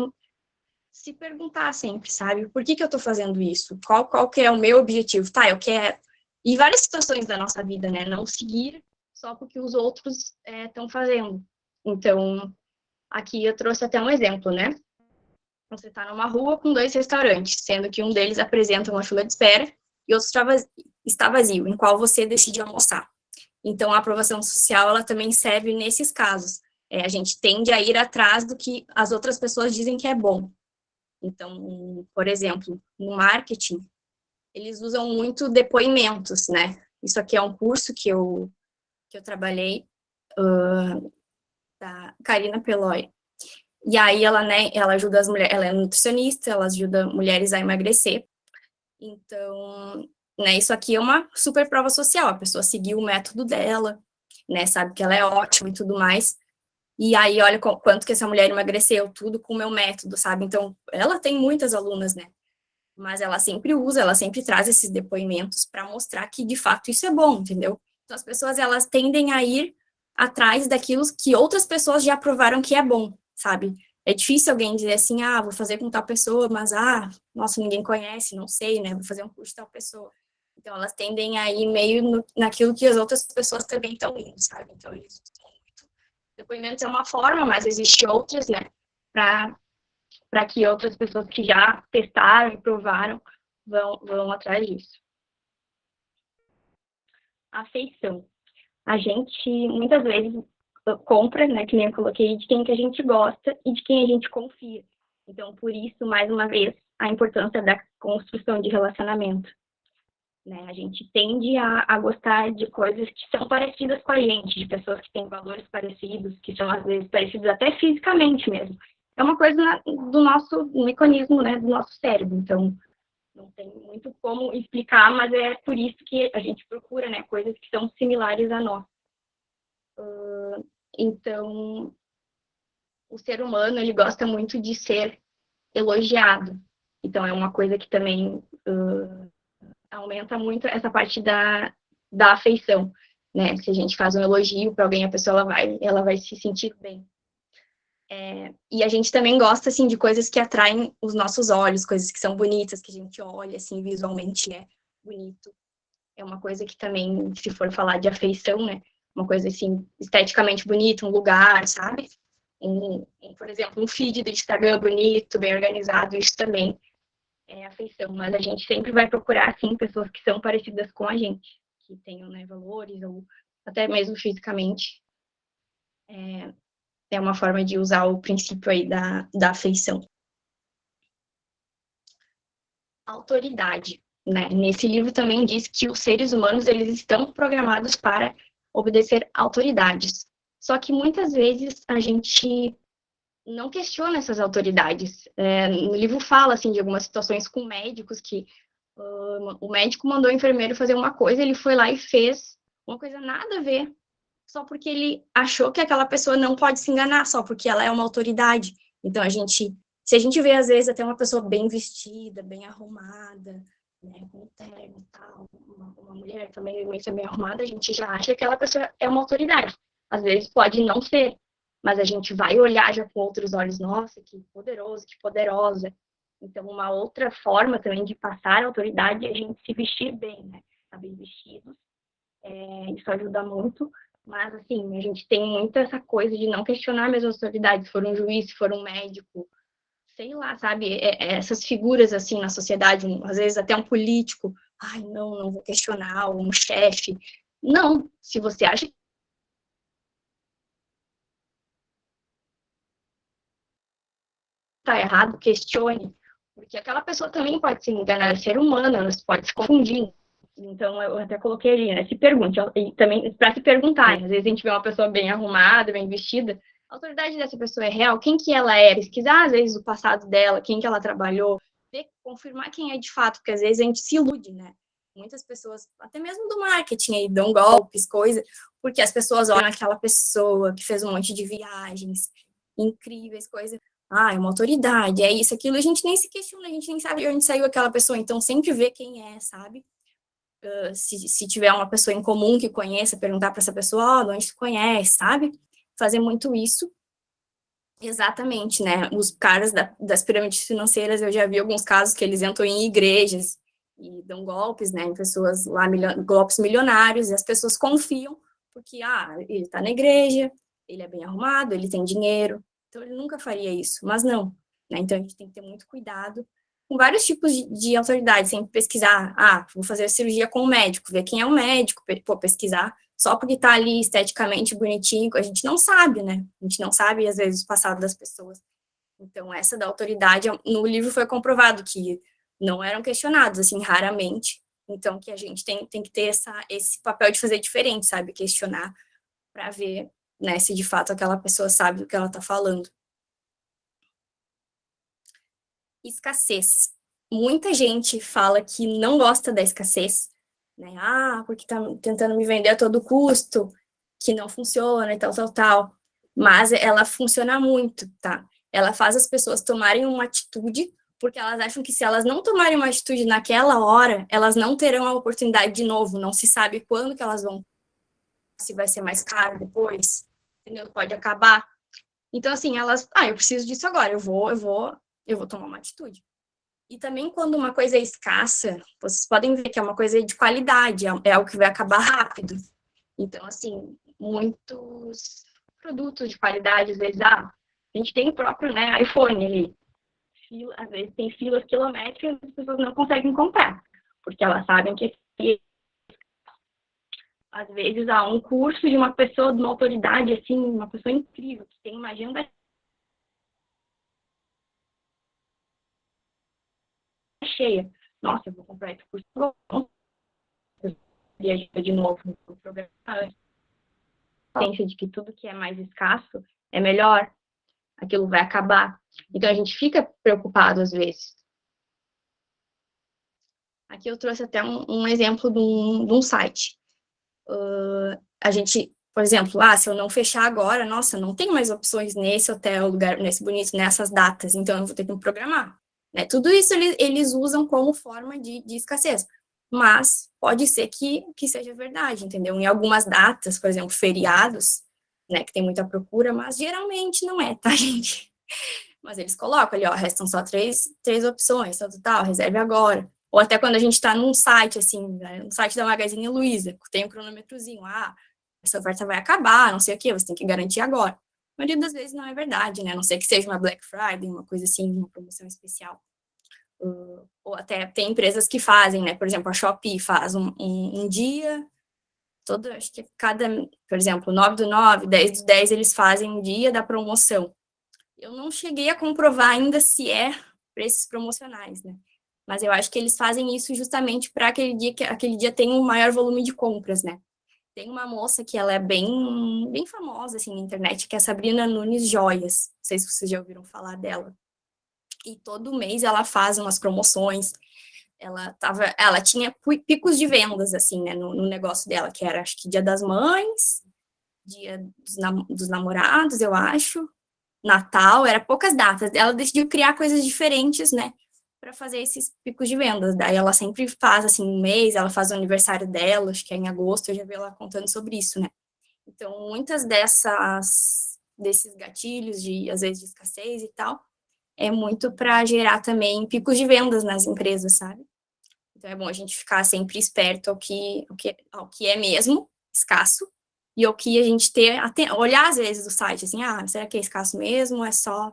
[SPEAKER 6] Se perguntar sempre, sabe? Por que eu tô fazendo isso? Qual que é o meu objetivo? Tá, eu quero... E várias situações da nossa vida, né? Não seguir só porque os outros estão fazendo. Então, aqui eu trouxe até um exemplo, né? Você está numa rua com 2 restaurantes, sendo que um deles apresenta uma fila de espera e outro está vazio, em qual você decide almoçar. Então, a aprovação social, ela também serve nesses casos. A gente tende a ir atrás do que as outras pessoas dizem que é bom. Então, por exemplo, no marketing, eles usam muito depoimentos, né? Isso aqui é um curso que eu trabalhei, da Karina Peloy. E aí ela, né, ela ajuda as mulheres, ela é nutricionista, ela ajuda mulheres a emagrecer. Então, né, isso aqui é uma super prova social, a pessoa seguiu o método dela, né, sabe que ela é ótima e tudo mais. E aí, olha quanto que essa mulher emagreceu, tudo com o meu método, sabe? Então, ela tem muitas alunas, né? Mas ela sempre usa, ela sempre traz esses depoimentos para mostrar que, de fato, isso é bom, entendeu? Então, as pessoas, elas tendem a ir atrás daquilo que outras pessoas já provaram que é bom, sabe? É difícil alguém dizer assim, ah, vou fazer com tal pessoa, mas, nossa, ninguém conhece, não sei, né? Vou fazer um curso de tal pessoa. Então, elas tendem a ir meio naquilo que as outras pessoas também estão indo, sabe? Então, eles... Depoimentos é uma forma, mas existe outras, né? Para que outras pessoas que já testaram e provaram vão atrás disso. Afeição. A gente, muitas vezes, compra, né, que nem eu coloquei, de quem que a gente gosta e de quem a gente confia. Então, por isso, mais uma vez, a importância da construção de relacionamento. Né? A gente tende a gostar de coisas que são parecidas com a gente, de pessoas que têm valores parecidos, que são, às vezes, parecidos até fisicamente mesmo. É uma coisa do nosso mecanismo, né, do nosso cérebro. Então, não tem muito como explicar, mas é por isso que a gente procura, né, coisas que são similares a nós. Então, o ser humano, ele gosta muito de ser elogiado. Então, é uma coisa que também aumenta muito essa parte da afeição, né? Se a gente faz um elogio para alguém, a pessoa ela vai se sentir bem. E a gente também gosta, assim, de coisas que atraem os nossos olhos, coisas que são bonitas, que a gente olha, assim, visualmente é bonito. É uma coisa que também, se for falar de afeição, né? Uma coisa, assim, esteticamente bonita, um lugar, sabe? Por exemplo, um feed do Instagram bonito, bem organizado, isso também é afeição. Mas a gente sempre vai procurar, assim, pessoas que são parecidas com a gente, que tenham, né, valores, ou até mesmo fisicamente. É uma forma de usar o princípio aí da afeição. Autoridade, né? Nesse livro também diz que os seres humanos, eles estão programados para obedecer autoridades. Só que muitas vezes a gente não questiona essas autoridades. No livro fala, assim, de algumas situações com médicos que o médico mandou o enfermeiro fazer uma coisa, ele foi lá e fez uma coisa nada a ver, só porque ele achou que aquela pessoa não pode se enganar, só porque ela é uma autoridade. Então, se a gente vê, às vezes, até uma pessoa bem vestida, bem arrumada, né, com terno e tal, uma mulher também muito bem arrumada, a gente já acha que aquela pessoa é uma autoridade. Às vezes pode não ser, mas a gente vai olhar já com outros olhos, nossa, que poderoso, que poderosa. Então, uma outra forma também de passar a autoridade é a gente se vestir bem, né? Tá bem vestidos. Isso ajuda muito. Mas, assim, a gente tem muito essa coisa de não questionar mesmo as autoridades, se for um juiz, se for um médico, sei lá, sabe, essas figuras, assim, na sociedade, às vezes até um político, ai, não vou questionar, um chefe. Não, se você acha que tá errado, questione, porque aquela pessoa também pode se enganar, é ser humana, ela pode se confundir. Então, eu até coloquei ali, né, se pergunte, e também para se perguntar, às vezes a gente vê uma pessoa bem arrumada, bem vestida, a autoridade dessa pessoa é real? Quem que ela é? Pesquisar, às vezes, o passado dela, quem que ela trabalhou, ver, confirmar quem é de fato, porque às vezes a gente se ilude, né? Muitas pessoas, até mesmo do marketing aí, dão golpes, coisa, porque as pessoas olham aquela pessoa que fez um monte de viagens incríveis, coisa, é uma autoridade, é isso, aquilo, a gente nem se questiona, a gente nem sabe de onde saiu aquela pessoa, então sempre vê quem é, sabe? Se tiver uma pessoa em comum que conheça, perguntar para essa pessoa, de onde tu conhece, sabe? Fazer muito isso. Exatamente, né? Os caras das pirâmides financeiras, eu já vi alguns casos que eles entram em igrejas e dão golpes, né, em pessoas lá, golpes milionários, e as pessoas confiam, porque, ele tá na igreja, ele é bem arrumado, ele tem dinheiro, então ele nunca faria isso, mas não, né? Então a gente tem que ter muito cuidado com vários tipos de autoridade, sempre pesquisar, vou fazer cirurgia com o médico, ver quem é o médico, pesquisar, só porque tá ali esteticamente bonitinho, a gente não sabe, né? A gente não sabe, às vezes, o passado das pessoas. Então, essa da autoridade, no livro foi comprovado que não eram questionados, assim, raramente. Então, que a gente tem que ter esse papel de fazer diferente, sabe? Questionar para ver, né, se de fato aquela pessoa sabe o que ela tá falando. Escassez. Muita gente fala que não gosta da escassez, né? Porque tá tentando me vender a todo custo, que não funciona e tal. Mas ela funciona muito, tá? Ela faz as pessoas tomarem uma atitude, porque elas acham que se elas não tomarem uma atitude naquela hora, elas não terão a oportunidade de novo, não se sabe quando que elas vão, se vai ser mais caro depois, entendeu? Pode acabar. Então, assim, elas, eu preciso disso agora, eu vou tomar uma atitude. E também quando uma coisa é escassa, vocês podem ver que é uma coisa de qualidade, é algo que vai acabar rápido. Então, assim, muitos produtos de qualidade, às vezes, a gente tem o próprio, né, iPhone ali. Às vezes tem filas quilométricas e as pessoas não conseguem comprar, porque elas sabem que às vezes há um curso de uma pessoa, de uma autoridade, assim, uma pessoa incrível, que tem uma agenda cheia. Nossa, eu vou comprar esse curso de novo no programa. A ciência de que tudo que é mais escasso é melhor, aquilo vai acabar. Então a gente fica preocupado às vezes. Aqui eu trouxe até um exemplo de um site. A gente, por exemplo, se eu não fechar agora, nossa, não tem mais opções nesse hotel, lugar, nesse bonito, nessas datas, então eu vou ter que me programar. Né? Tudo isso eles usam como forma de escassez. Mas pode ser que seja verdade, entendeu? Em algumas datas, por exemplo, feriados, né, que tem muita procura, mas geralmente não é, tá, gente? Mas eles colocam ali, restam só três opções, tal, reserve agora. Ou até quando a gente está num site, assim, né, no site da Magazine Luiza, tem um cronômetrozinho, essa oferta vai acabar, não sei o quê, você tem que garantir agora. A maioria das vezes não é verdade, né? A não ser que seja uma Black Friday, uma coisa assim, uma promoção especial. Ou até tem empresas que fazem, né? Por exemplo, a Shopee faz um dia, acho que por exemplo, 9/9, 10/10, eles fazem um dia da promoção. Eu não cheguei a comprovar ainda se é preços promocionais, né? Mas eu acho que eles fazem isso justamente para aquele dia tem um maior volume de compras, né? Tem uma moça que ela é bem, bem famosa, assim, na internet, que é a Sabrina Nunes Joias. Não sei se vocês já ouviram falar dela. E todo mês ela faz umas promoções. Ela tinha picos de vendas, assim, né, no negócio dela, que era, acho que Dia das Mães, Dia dos Namorados, eu acho, Natal, era poucas datas. Ela decidiu criar coisas diferentes, né, para fazer esses picos de vendas. Daí ela sempre faz, assim, um mês, ela faz o aniversário dela, acho que é em agosto, eu já vi ela contando sobre isso, né. Então, muitas desses gatilhos, às vezes, de escassez e tal, é muito para gerar também picos de vendas nas empresas, sabe? Então, é bom a gente ficar sempre esperto ao que é mesmo escasso e ao que a gente olhar às vezes o site, assim, será que é escasso mesmo ou é só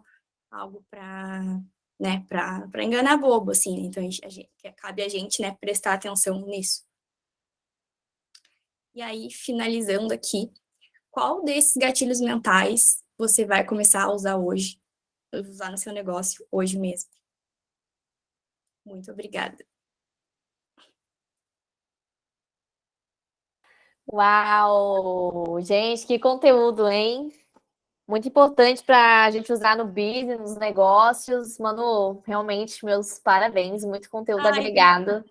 [SPEAKER 6] algo para né, para enganar bobo, assim, né? Então cabe a gente, né, prestar atenção nisso. E aí, finalizando aqui, qual desses gatilhos mentais você vai começar a usar hoje, usar no seu negócio hoje mesmo? Muito obrigada.
[SPEAKER 1] Uau! Gente, que conteúdo, hein? Muito importante para a gente usar no business, nos negócios. Manu, realmente, meus parabéns. Muito conteúdo agregado.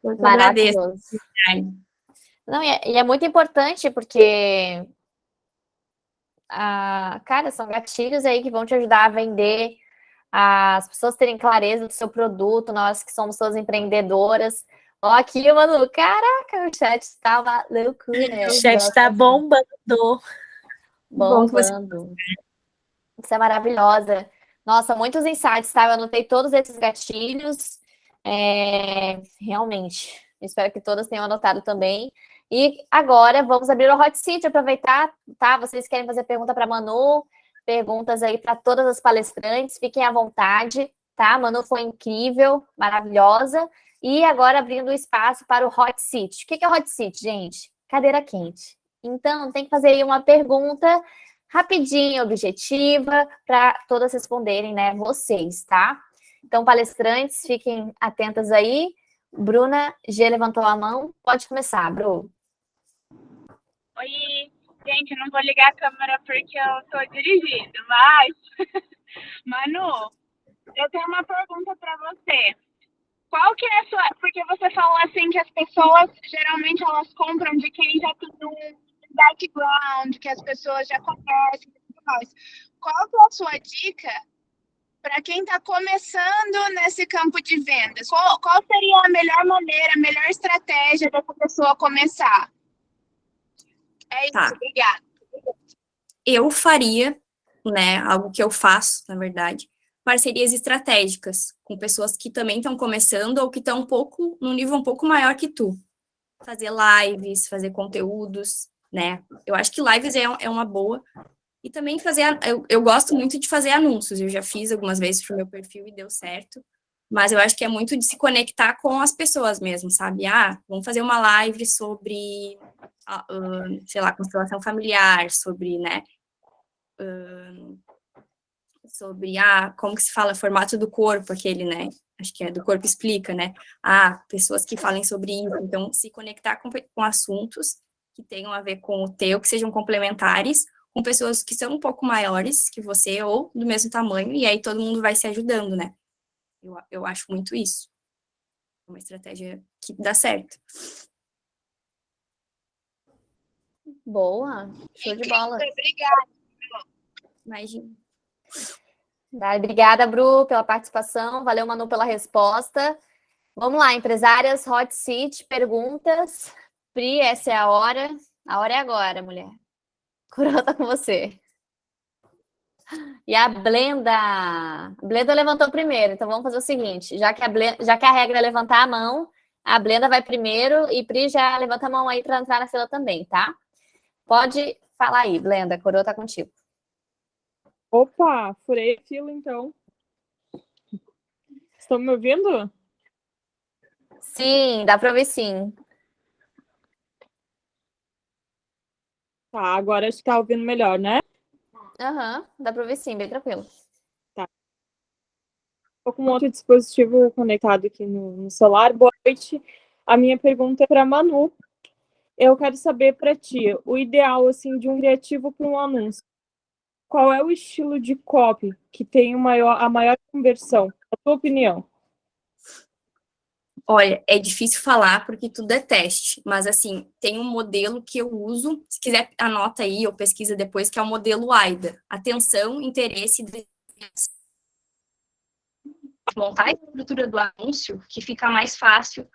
[SPEAKER 6] Eu que agradeço.
[SPEAKER 1] Maravilhoso. Não, e é muito importante porque, cara, são gatilhos aí que vão te ajudar a vender, as pessoas terem clareza do seu produto, nós que somos todas empreendedoras. Ó, aqui, Manu, caraca, o chat está uma loucura.
[SPEAKER 2] O chat está bombando.
[SPEAKER 6] Bom que você...
[SPEAKER 1] Bombando. Você é maravilhosa. Nossa, muitos insights, tá? Eu anotei todos esses gatilhos. Realmente. Espero que todas tenham anotado também. E agora vamos abrir o Hot Seat, aproveitar, tá? Vocês querem fazer pergunta para Manu? Perguntas aí para todas as palestrantes. Fiquem à vontade, tá? Manu foi incrível, maravilhosa. E agora abrindo o espaço para o Hot Seat. O que é o Hot Seat, gente? Cadeira quente. Então, tem que fazer aí uma pergunta rapidinha, objetiva, para todas responderem, né? Vocês, tá? Então, palestrantes, fiquem atentas aí. Bruna G levantou a mão. Pode começar, Bru.
[SPEAKER 7] Oi, gente, eu não vou ligar a câmera porque eu tô dirigindo, mas... Manu, eu tenho uma pergunta para você. Qual que é a sua... Porque você falou assim que as pessoas, geralmente, elas compram de quem já tem um background, que as pessoas já conhecem e tudo mais. Qual que é a sua dica para quem está começando nesse campo de vendas? Qual seria a melhor maneira, a melhor estratégia dessa pessoa começar? É isso,
[SPEAKER 6] Tá.
[SPEAKER 7] Obrigada.
[SPEAKER 6] Eu faria, né, algo que eu faço, na verdade, parcerias estratégicas com pessoas que também estão começando ou que estão num nível um pouco maior que tu. Fazer lives, fazer conteúdos, né? Eu acho que lives é uma boa. E também eu gosto muito de fazer anúncios. Eu já fiz algumas vezes pro meu perfil e deu certo. Mas eu acho que é muito de se conectar com as pessoas mesmo, sabe? Vamos fazer uma live sobre, sei lá, constelação familiar, sobre, né? Sobre, como que se fala, formato do corpo, aquele, né? Acho que é do corpo explica, né? Pessoas que falem sobre isso. Então, se conectar com assuntos que tenham a ver com o teu, que sejam complementares, com pessoas que são um pouco maiores que você ou do mesmo tamanho, e aí todo mundo vai se ajudando, né? Eu acho muito isso. É uma estratégia que dá certo.
[SPEAKER 1] Boa, show de bola.
[SPEAKER 7] Obrigada.
[SPEAKER 6] Imagina.
[SPEAKER 1] Obrigada, Bru, pela participação. Valeu, Manu, pela resposta. Vamos lá, empresárias, Hot Seat, perguntas. Pri, essa é a hora. A hora é agora, mulher. Coroa tá com você. E a Blenda. A Blenda levantou primeiro, então vamos fazer o seguinte: já que a regra é levantar a mão, a Blenda vai primeiro e Pri já levanta a mão aí para entrar na fila também, tá? Pode falar aí, Blenda, a coroa tá contigo.
[SPEAKER 8] Opa, furei a fila, então. Estão me ouvindo?
[SPEAKER 1] Sim, dá para ouvir sim.
[SPEAKER 8] Tá, agora acho que tá ouvindo melhor, né?
[SPEAKER 1] Aham, dá para ouvir sim, bem tranquilo.
[SPEAKER 8] Tá. Estou com um outro dispositivo conectado aqui no celular. Boa noite. A minha pergunta é para Manu. Eu quero saber para ti, o ideal, assim, de um criativo para um anúncio. Qual é o estilo de copy que tem a maior conversão? A tua opinião?
[SPEAKER 6] Olha, é difícil falar porque tudo é teste, mas assim, tem um modelo que eu uso, se quiser anota aí ou pesquisa depois, que é o modelo AIDA. Atenção, interesse, montar a estrutura do anúncio que fica mais fácil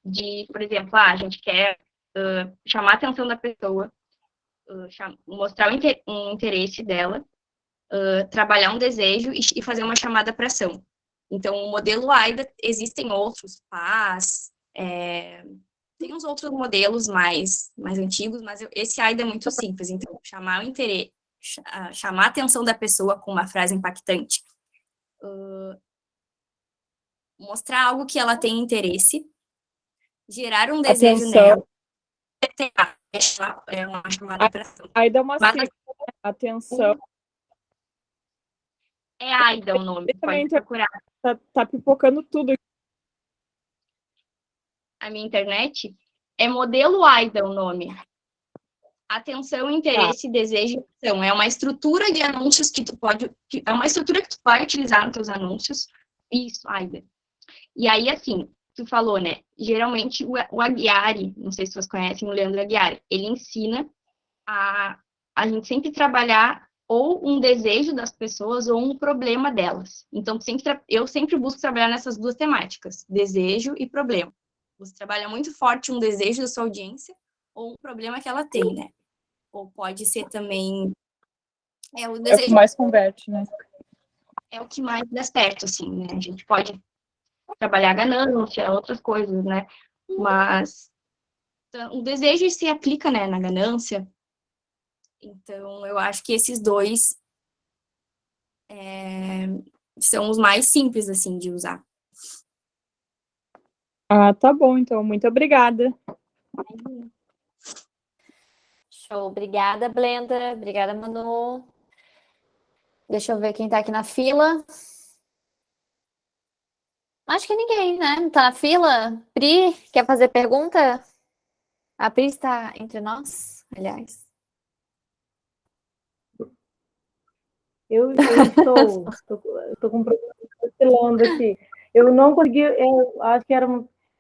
[SPEAKER 6] de, por exemplo, a gente quer chamar a atenção da pessoa, mostrar um interesse dela, trabalhar um desejo e fazer uma chamada para ação. Então, o modelo AIDA, existem outros, PAS, tem uns outros modelos mais antigos, mas esse AIDA é muito simples. Então, chamar a atenção da pessoa com uma frase impactante, mostrar algo que ela tem interesse, gerar um desejo
[SPEAKER 8] Atenção.
[SPEAKER 6] nela. É uma chamada para ação.
[SPEAKER 8] Aí dá uma
[SPEAKER 6] Mas-
[SPEAKER 8] sigla. Atenção.
[SPEAKER 6] É Aida o nome,
[SPEAKER 8] Também
[SPEAKER 6] pode procurar.
[SPEAKER 8] Tá pipocando tudo.
[SPEAKER 6] A minha internet é modelo Aida o nome. Atenção, interesse, desejo e ação. É uma estrutura de anúncios que tu pode... É uma estrutura que tu vai utilizar nos teus anúncios. Isso, Aida. E aí, assim, tu falou, né? Geralmente o Aguiari, não sei se vocês conhecem o Leandro Aguiari, ele ensina a gente sempre trabalhar ou um desejo das pessoas ou um problema delas. Então, eu sempre busco trabalhar nessas duas temáticas, desejo e problema. Você trabalha muito forte um desejo da sua audiência ou um problema que ela tem, né? Ou pode ser também... o
[SPEAKER 8] É o que
[SPEAKER 6] desejo
[SPEAKER 8] mais converte, né?
[SPEAKER 6] é o que mais dá certo, assim, né? A gente pode trabalhar a ganância, outras coisas, né? Mas o desejo se aplica, né, na ganância. Então, eu acho que esses dois são os mais simples, assim, de usar.
[SPEAKER 8] Ah, tá bom, então. Muito obrigada.
[SPEAKER 1] Show. Obrigada, Blenda. Obrigada, Manu. Deixa eu ver quem tá aqui na fila. Acho que ninguém, né? Não tá na fila? Pri, quer fazer pergunta? A Pri está entre nós, aliás.
[SPEAKER 9] Eu estou com um problema oscilando aqui. Eu não consegui, eu acho que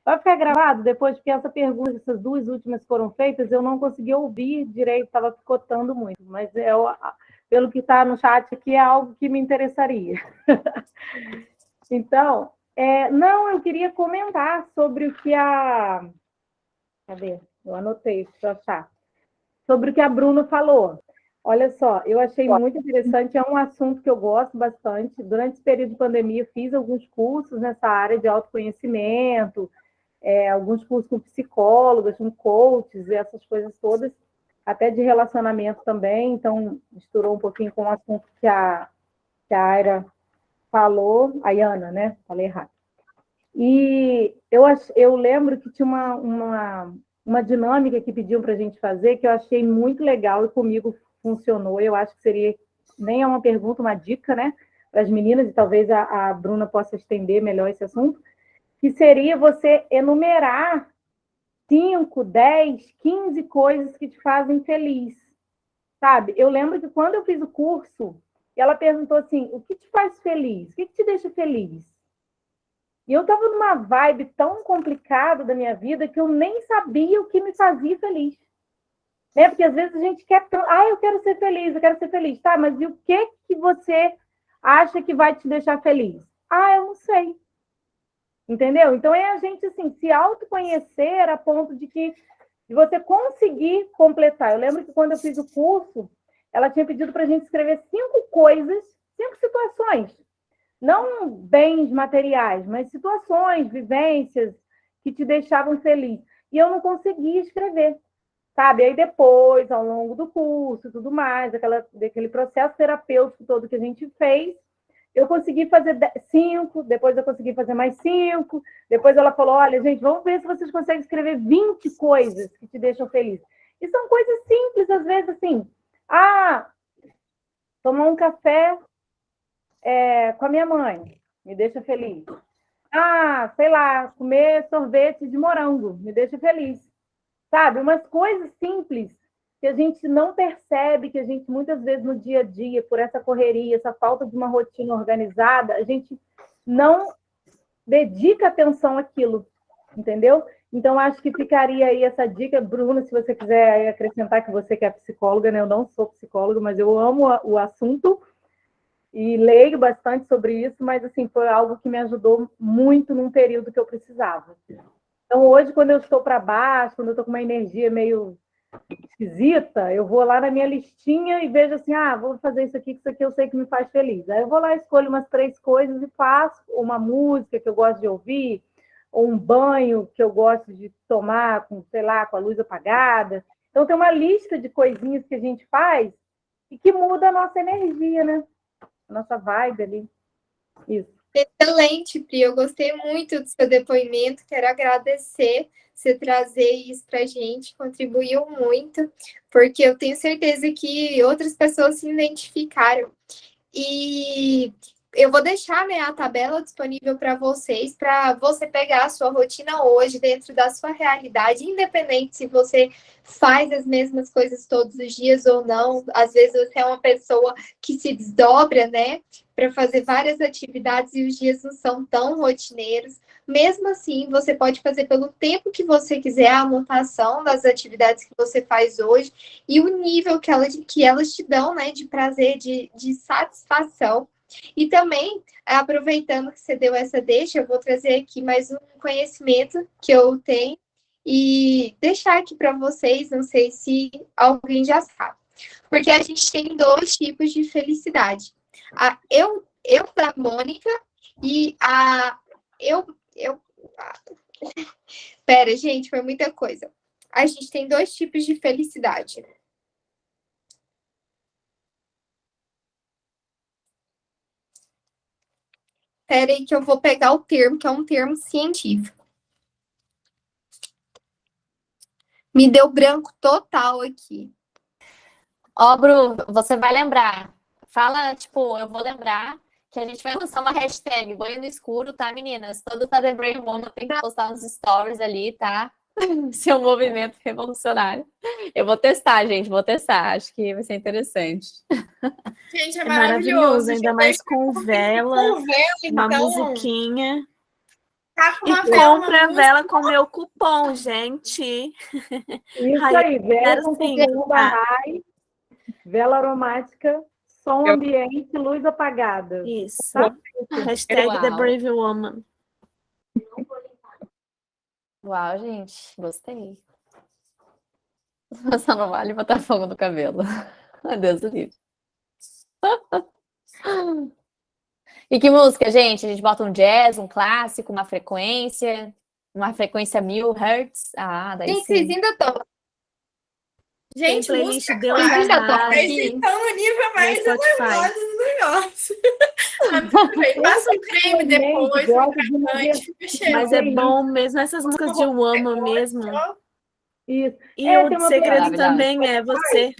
[SPEAKER 9] vai ficar gravado depois, porque essa pergunta, essas duas últimas foram feitas, eu não consegui ouvir direito, estava picotando muito, mas pelo que está no chat aqui, é algo que me interessaria. Então, não, eu queria comentar sobre o que Cadê? Eu anotei, deixa eu achar. Sobre o que a Bruna falou. Olha só, eu achei muito interessante, é um assunto que eu gosto bastante. Durante esse período de pandemia, fiz alguns cursos nessa área de autoconhecimento, alguns cursos com psicólogas, com coaches, essas coisas todas, até de relacionamento também. Então, misturou um pouquinho com o assunto que a Aira falou, a Iana, né? Falei errado. E eu lembro que tinha uma dinâmica que pediam para a gente fazer, que eu achei muito legal e comigo funcionou. Eu acho que seria, nem é uma pergunta, uma dica, né, para as meninas, e talvez a Bruna possa estender melhor esse assunto, que seria você enumerar 5, 10, 15 coisas que te fazem feliz, sabe? Eu lembro que quando eu fiz o curso, ela perguntou assim, o que te faz feliz? O que te deixa feliz? E eu estava numa vibe tão complicada da minha vida que eu nem sabia o que me fazia feliz. Né? Porque às vezes a gente quer... eu quero ser feliz, eu quero ser feliz. Tá, mas e o que você acha que vai te deixar feliz? Eu não sei. Entendeu? Então é a gente, assim, se autoconhecer a ponto de você conseguir completar. Eu lembro que quando eu fiz o curso, ela tinha pedido para a gente escrever 5 coisas, 5 situações. Não bens materiais, mas situações, vivências que te deixavam feliz. E eu não conseguia escrever, sabe? Aí depois, ao longo do curso e tudo mais, daquele processo terapêutico todo que a gente fez, eu consegui fazer 5, depois eu consegui fazer mais 5, depois ela falou, olha, gente, vamos ver se vocês conseguem escrever 20 coisas que te deixam feliz. E são coisas simples, às vezes, assim, tomar um café com a minha mãe, me deixa feliz. Sei lá, comer sorvete de morango, me deixa feliz. Sabe? Umas coisas simples que a gente não percebe, que a gente muitas vezes no dia a dia, por essa correria, essa falta de uma rotina organizada, a gente não dedica atenção àquilo, entendeu? Então, acho que ficaria aí essa dica. Bruna, se você quiser acrescentar, que você que é psicóloga, né? Eu não sou psicóloga, mas eu amo o assunto e leio bastante sobre isso, mas assim, foi algo que me ajudou muito num período que eu precisava. Então, hoje, quando eu estou para baixo, quando eu estou com uma energia meio esquisita, eu vou lá na minha listinha e vejo assim, vou fazer isso aqui eu sei que me faz feliz. Aí eu vou lá, escolho umas 3 coisas e faço, uma música que eu gosto de ouvir, ou um banho que eu gosto de tomar com, sei lá, com a luz apagada. Então, tem uma lista de coisinhas que a gente faz e que muda a nossa energia, né? A nossa vibe ali. Isso.
[SPEAKER 5] Excelente, Pri. Eu gostei muito do seu depoimento. Quero agradecer você trazer isso para a gente, contribuiu muito, porque eu tenho certeza que outras pessoas se identificaram. E eu vou deixar, né, a tabela disponível para vocês, para você pegar a sua rotina hoje, dentro da sua realidade, independente se você faz as mesmas coisas todos os dias ou não. Às vezes você é uma pessoa que se desdobra, né, para fazer várias atividades e os dias não são tão rotineiros. Mesmo assim, você pode fazer pelo tempo que você quiser a anotação das atividades que você faz hoje e o nível que elas te dão, né, de prazer, de satisfação. E também, aproveitando que você deu essa deixa, eu vou trazer aqui mais um conhecimento que eu tenho e deixar aqui para vocês, não sei se alguém já sabe. Porque a gente tem 2 tipos de felicidade. A eu da Mônica e a Pera, gente, foi muita coisa. A gente tem 2 tipos de felicidade. Pera aí que eu vou pegar o termo, que é um termo científico. Me deu branco total aqui.
[SPEAKER 1] Ó, Bru, você vai lembrar. Fala, tipo, eu vou lembrar que a gente vai lançar uma hashtag banho no escuro, tá, meninas? Todo tá The Brave Woman tem que postar nos stories ali, tá? Seu movimento revolucionário. Eu vou testar, gente, vou testar. Acho que vai ser interessante.
[SPEAKER 6] Gente, é
[SPEAKER 2] maravilhoso, ainda mais com vela,
[SPEAKER 6] Com vela,
[SPEAKER 2] uma
[SPEAKER 6] então,
[SPEAKER 2] musiquinha.
[SPEAKER 6] tá com
[SPEAKER 2] E
[SPEAKER 6] uma vela,
[SPEAKER 2] compra a
[SPEAKER 6] uma
[SPEAKER 2] vela com meu cupom, gente.
[SPEAKER 9] Isso
[SPEAKER 2] Ai,
[SPEAKER 9] aí, vela
[SPEAKER 2] quero
[SPEAKER 9] com
[SPEAKER 2] sim.
[SPEAKER 9] cupom da RAI, vela aromática, som ambiente, luz apagada.
[SPEAKER 2] Isso.
[SPEAKER 9] Tá?
[SPEAKER 2] Hashtag
[SPEAKER 1] Uau.
[SPEAKER 2] The Brave Woman.
[SPEAKER 1] Uau, gente, gostei. Só não vale botar fogo no cabelo. Deus do livre. E que música, gente? A gente bota um jazz, um clássico, uma frequência 1000 Hz. Ah, daí
[SPEAKER 5] Gente, vocês
[SPEAKER 1] sim.
[SPEAKER 5] ainda estão.
[SPEAKER 6] Gente,
[SPEAKER 2] Tem playlist
[SPEAKER 6] música
[SPEAKER 2] Deus
[SPEAKER 6] clássica,
[SPEAKER 2] Amado
[SPEAKER 6] mas então no nível mais
[SPEAKER 2] no Spotify.
[SPEAKER 6] elevado do negócio. Passa um creme depois, um
[SPEAKER 9] Gosto de
[SPEAKER 6] hidratante,
[SPEAKER 2] Mas é bom mesmo, essas músicas de Woman mesmo.
[SPEAKER 9] Isso.
[SPEAKER 2] E
[SPEAKER 9] tem
[SPEAKER 2] o
[SPEAKER 9] uma
[SPEAKER 2] segredo
[SPEAKER 1] playlist
[SPEAKER 2] também é você.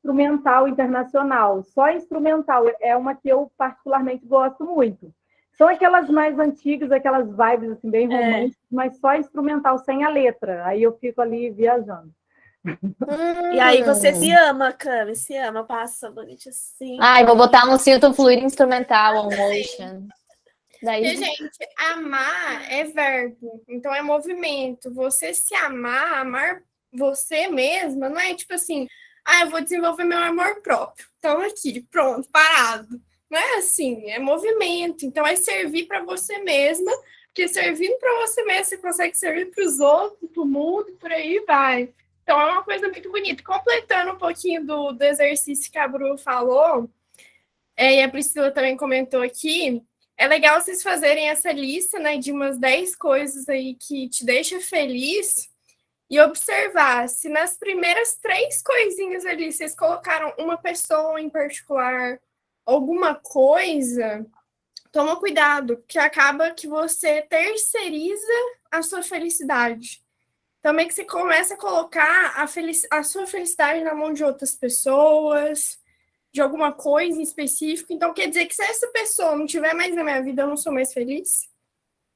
[SPEAKER 9] instrumental internacional, só instrumental, é uma que eu particularmente gosto muito. São aquelas mais antigas, aquelas vibes assim, bem românticas, mas só instrumental, sem a letra. Aí eu fico ali viajando.
[SPEAKER 2] E aí você se ama, Cami, se ama, passa bonito assim.
[SPEAKER 1] Ai, vou botar um Sinto Fluir instrumental, um motion. Daí...
[SPEAKER 6] Porque, gente, amar é verbo, então é movimento. Você se amar você mesma, não é tipo assim, eu vou desenvolver meu amor próprio. Então, aqui, pronto, parado. Não é assim, é movimento. Então, é servir para você mesma, porque servindo para você mesma, você consegue servir para os outros, para o mundo, por aí vai. Então, é uma coisa muito bonita. Completando um pouquinho do exercício que a Bru falou, e a Priscila também comentou aqui, é legal vocês fazerem essa lista, né, de umas 10 coisas aí que te deixam feliz e observar se nas primeiras 3 coisinhas ali vocês colocaram uma pessoa em particular, alguma coisa, toma cuidado, porque acaba que você terceiriza a sua felicidade. Também que você começa a colocar a sua felicidade na mão de outras pessoas, de alguma coisa em específico. Então, quer dizer que se essa pessoa não estiver mais na minha vida, eu não sou mais feliz?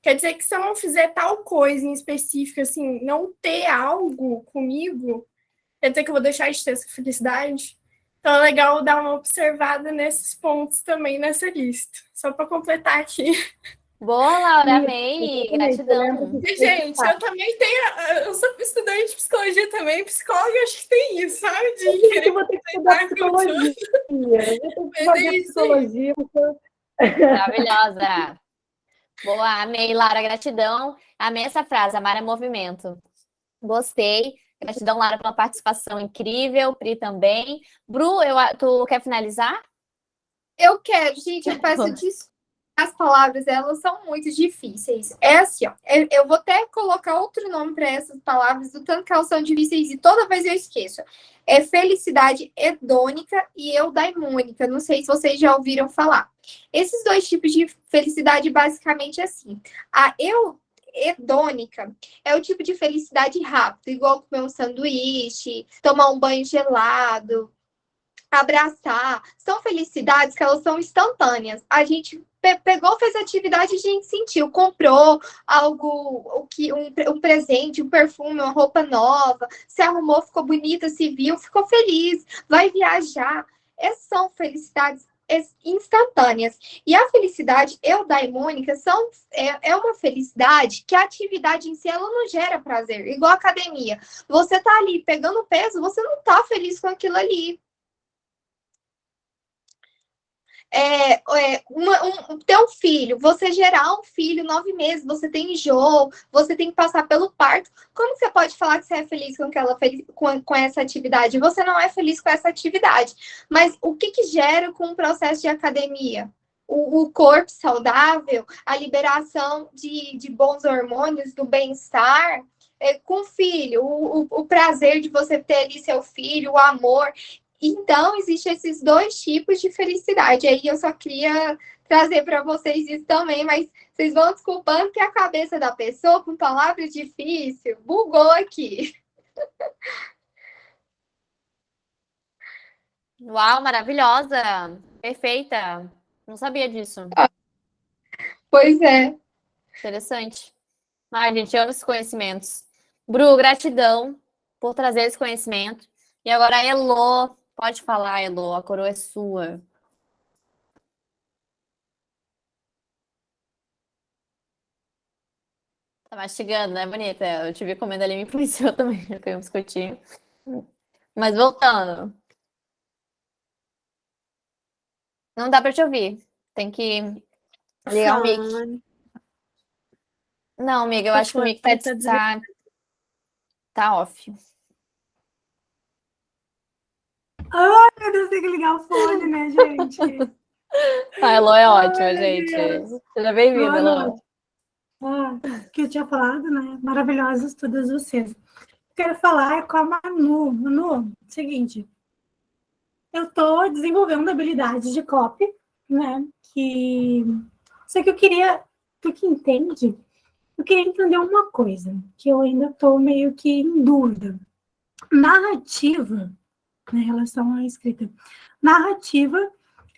[SPEAKER 6] Quer dizer que se eu não fizer tal coisa em específico, assim, não ter algo comigo, quer dizer que eu vou deixar de ter essa felicidade? Então, é legal dar uma observada nesses pontos também nessa lista. Só para completar aqui.
[SPEAKER 1] Boa, Laura, amei. Gratidão.
[SPEAKER 6] E, gente, eu também tenho... Eu sou estudante de psicologia também. Psicóloga, eu acho que tem isso, sabe? De querer
[SPEAKER 9] Eu vou ter que estudar psicologia. Eu vou ter que fazer psicologia.
[SPEAKER 1] Maravilhosa. Boa, amei, Laura, gratidão. Amei essa frase, amar é movimento. Gostei. Gratidão, Laura, pela participação incrível. Pri também. Bru, tu quer finalizar?
[SPEAKER 5] Eu quero, gente, eu peço desculpa as palavras, elas são muito difíceis. É assim, ó, eu vou até colocar outro nome para essas palavras, do tanto que elas são difíceis e toda vez eu esqueço. É felicidade hedônica e eudaimônica. Não sei se vocês já ouviram falar. Esses dois tipos de felicidade, basicamente, é assim. A hedônica é o tipo de felicidade rápida, igual comer um sanduíche, tomar um banho gelado, abraçar. São felicidades que elas são instantâneas. A gente pegou, fez atividade, a gente sentiu, comprou algo, um presente, um perfume, uma roupa nova, se arrumou, ficou bonita, se viu, ficou feliz, vai viajar. Essas são felicidades instantâneas. E a felicidade eudaimônica é uma felicidade que a atividade em si ela não gera prazer, igual a academia. Você tá ali pegando peso, você não tá feliz com aquilo ali. Ter um filho, você gerar um filho 9 meses, você tem enjoo, você tem que passar pelo parto. Como você pode falar que você é feliz com essa atividade? Você não é feliz com essa atividade. Mas o que gera com o processo de academia? O corpo saudável, a liberação de bons hormônios, do bem-estar, com o filho, o prazer de você ter ali seu filho, o amor. Então, existem esses dois tipos de felicidade. Aí eu só queria trazer para vocês isso também, mas vocês vão desculpando que a cabeça da pessoa, com palavras difíceis, bugou aqui.
[SPEAKER 1] Uau, maravilhosa! Perfeita! Não sabia disso.
[SPEAKER 5] Pois é.
[SPEAKER 1] Interessante. Ai, gente, amo esses conhecimentos. Bru, gratidão por trazer esse conhecimento. E agora a Elô. Pode falar, Elô, a coroa é sua. Tá mastigando, né, bonita? Eu te vi comendo ali, me influenciou também. Eu tenho um biscoitinho. Mas voltando. Não dá pra te ouvir. Tem que ligar o mic. Não, amiga, eu acho que o mic tá off.
[SPEAKER 10] Ai, meu Deus, tem que ligar o fone, né, gente?
[SPEAKER 1] A Elô é ótima, gente. Seja bem-vinda, Elô.
[SPEAKER 10] Que eu tinha falado, né? Maravilhosas todas vocês. Quero falar com a Manu. Manu, seguinte. Eu estou desenvolvendo habilidades de copy, né? Só que eu queria... Tu que entende? Eu queria entender uma coisa, que eu ainda estou meio que em dúvida. Narrativa, em relação à escrita. Narrativa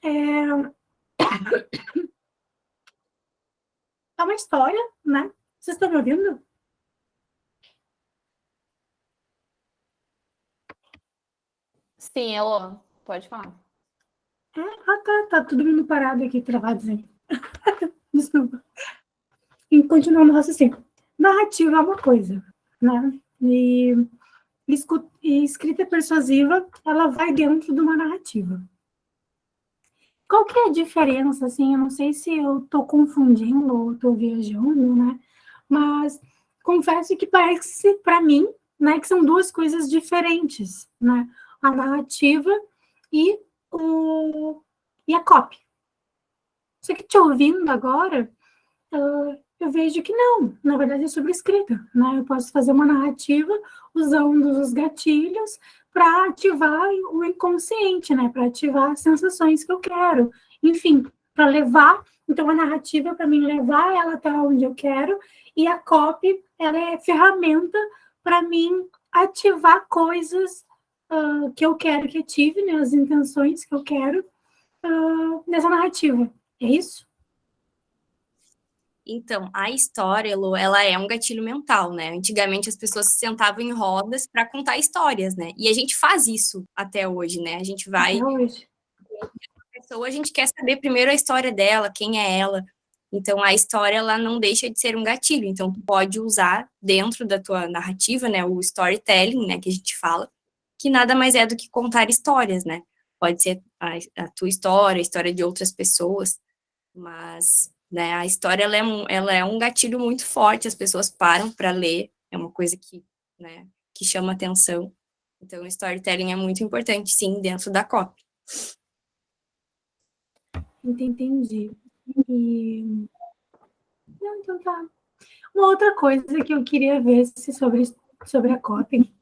[SPEAKER 10] é uma história, né? Vocês estão me ouvindo?
[SPEAKER 1] Sim, Elô, pode falar.
[SPEAKER 10] Tá todo mundo parado aqui, travado, hein? Desculpa. E continuando o raciocínio. Narrativa é uma coisa, né? E escrita persuasiva, ela vai dentro de uma narrativa. Qual que é a diferença, assim? Eu não sei se eu tô confundindo ou tô viajando, né? Mas confesso que parece, para mim, né, que são duas coisas diferentes, né? A narrativa e a copy. Só que te ouvindo agora, eu vejo que não, na verdade é sobre escrita, né? Eu posso fazer uma narrativa usando os gatilhos para ativar o inconsciente, né? Para ativar as sensações que eu quero, enfim, para levar. Então a narrativa para mim levar ela até onde eu quero e a copy ela é ferramenta para mim ativar coisas que eu quero que ative, né? As intenções que eu quero nessa narrativa. É isso?
[SPEAKER 6] Então, a história, Lu, ela é um gatilho mental, né? Antigamente as pessoas se sentavam em rodas para contar histórias, né? E a gente faz isso até hoje, né? A gente vai...
[SPEAKER 10] Até hoje.
[SPEAKER 6] A gente quer saber primeiro a história dela, quem é ela. Então, a história, ela não deixa de ser um gatilho. Então, tu pode usar dentro da tua narrativa, né? O storytelling, né? Que a gente fala, que nada mais é do que contar histórias, né? Pode ser a tua história, a história de outras pessoas, mas... né, a história ela é um gatilho muito forte, as pessoas param para ler, é uma coisa que, né, que chama atenção. Então, o storytelling é muito importante, sim, dentro da copy.
[SPEAKER 10] Entendi. E... Não, então tá. Uma outra coisa que eu queria ver se sobre a copy,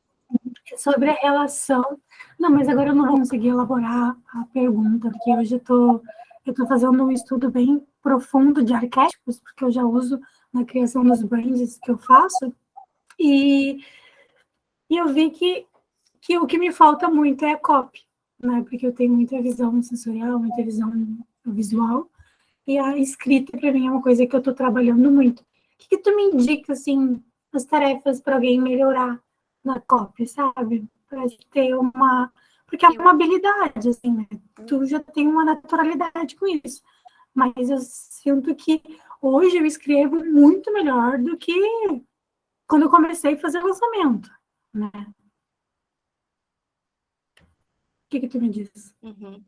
[SPEAKER 10] sobre a relação. Não, mas agora eu não vou conseguir elaborar a pergunta, porque hoje eu tô fazendo um estudo bem profundo de arquétipos, porque eu já uso na criação dos brands que eu faço, e eu vi que o que me falta muito é a copy, né? Porque eu tenho muita visão sensorial, muita visão visual, e a escrita, para mim, é uma coisa que eu estou trabalhando muito. O que tu me indica, assim, as tarefas para alguém melhorar na copy, sabe? Para ter uma... Porque é uma habilidade, assim, né? Tu já tem uma naturalidade com isso. Mas eu sinto que hoje eu escrevo muito melhor do que quando eu comecei a fazer lançamento, né? O que tu me diz?
[SPEAKER 6] Uhum.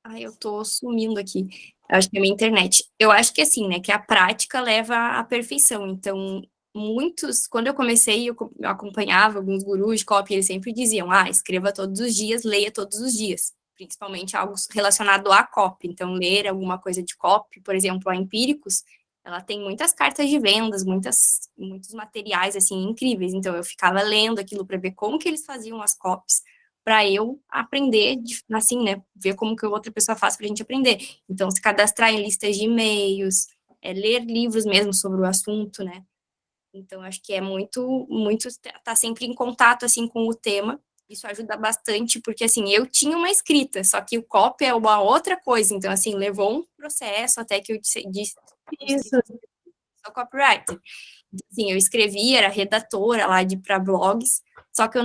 [SPEAKER 6] Ai, eu tô sumindo aqui. Eu acho que é a minha internet. Eu acho que assim, né, que a prática leva à perfeição. Então, quando eu comecei, eu acompanhava alguns gurus de copy, eles sempre diziam, escreva todos os dias, leia todos os dias. Principalmente algo relacionado à copy. Então, ler alguma coisa de copy, por exemplo, a Empíricos, ela tem muitas cartas de vendas, muitos materiais, assim, incríveis. Então, eu ficava lendo aquilo para ver como que eles faziam as copies, para eu aprender, assim, né, ver como que outra pessoa faz para a gente aprender. Então, se cadastrar em listas de e-mails, ler livros mesmo sobre o assunto, né. Então, acho que é muito tá sempre em contato, assim, com o tema. Isso ajuda bastante, porque, assim, eu tinha uma escrita, só que o copy é uma outra coisa. Então, assim, levou um processo até que eu disse
[SPEAKER 10] Isso.
[SPEAKER 6] sou copywriter. Assim, eu escrevia, era redatora lá para blogs, só que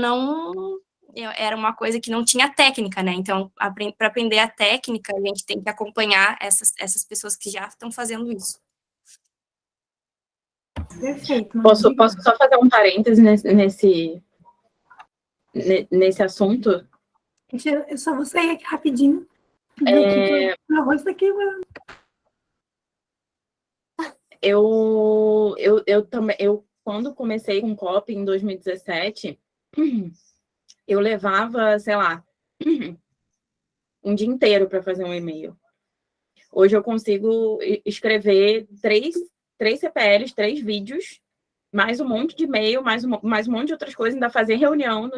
[SPEAKER 6] era uma coisa que não tinha técnica, né? Então, para aprender a técnica, a gente tem que acompanhar essas pessoas que já estão fazendo isso.
[SPEAKER 10] Perfeito.
[SPEAKER 3] Posso só fazer um parêntese nesse assunto?
[SPEAKER 10] Eu só vou sair aqui rapidinho. Meu rosto tá aqui, mano.
[SPEAKER 3] Eu quando comecei com copy em 2017, eu levava, sei lá, um dia inteiro para fazer um e-mail. Hoje eu consigo escrever três CPLs, 3 vídeos, mais um monte de e-mail, mais um monte de outras coisas, ainda fazer reunião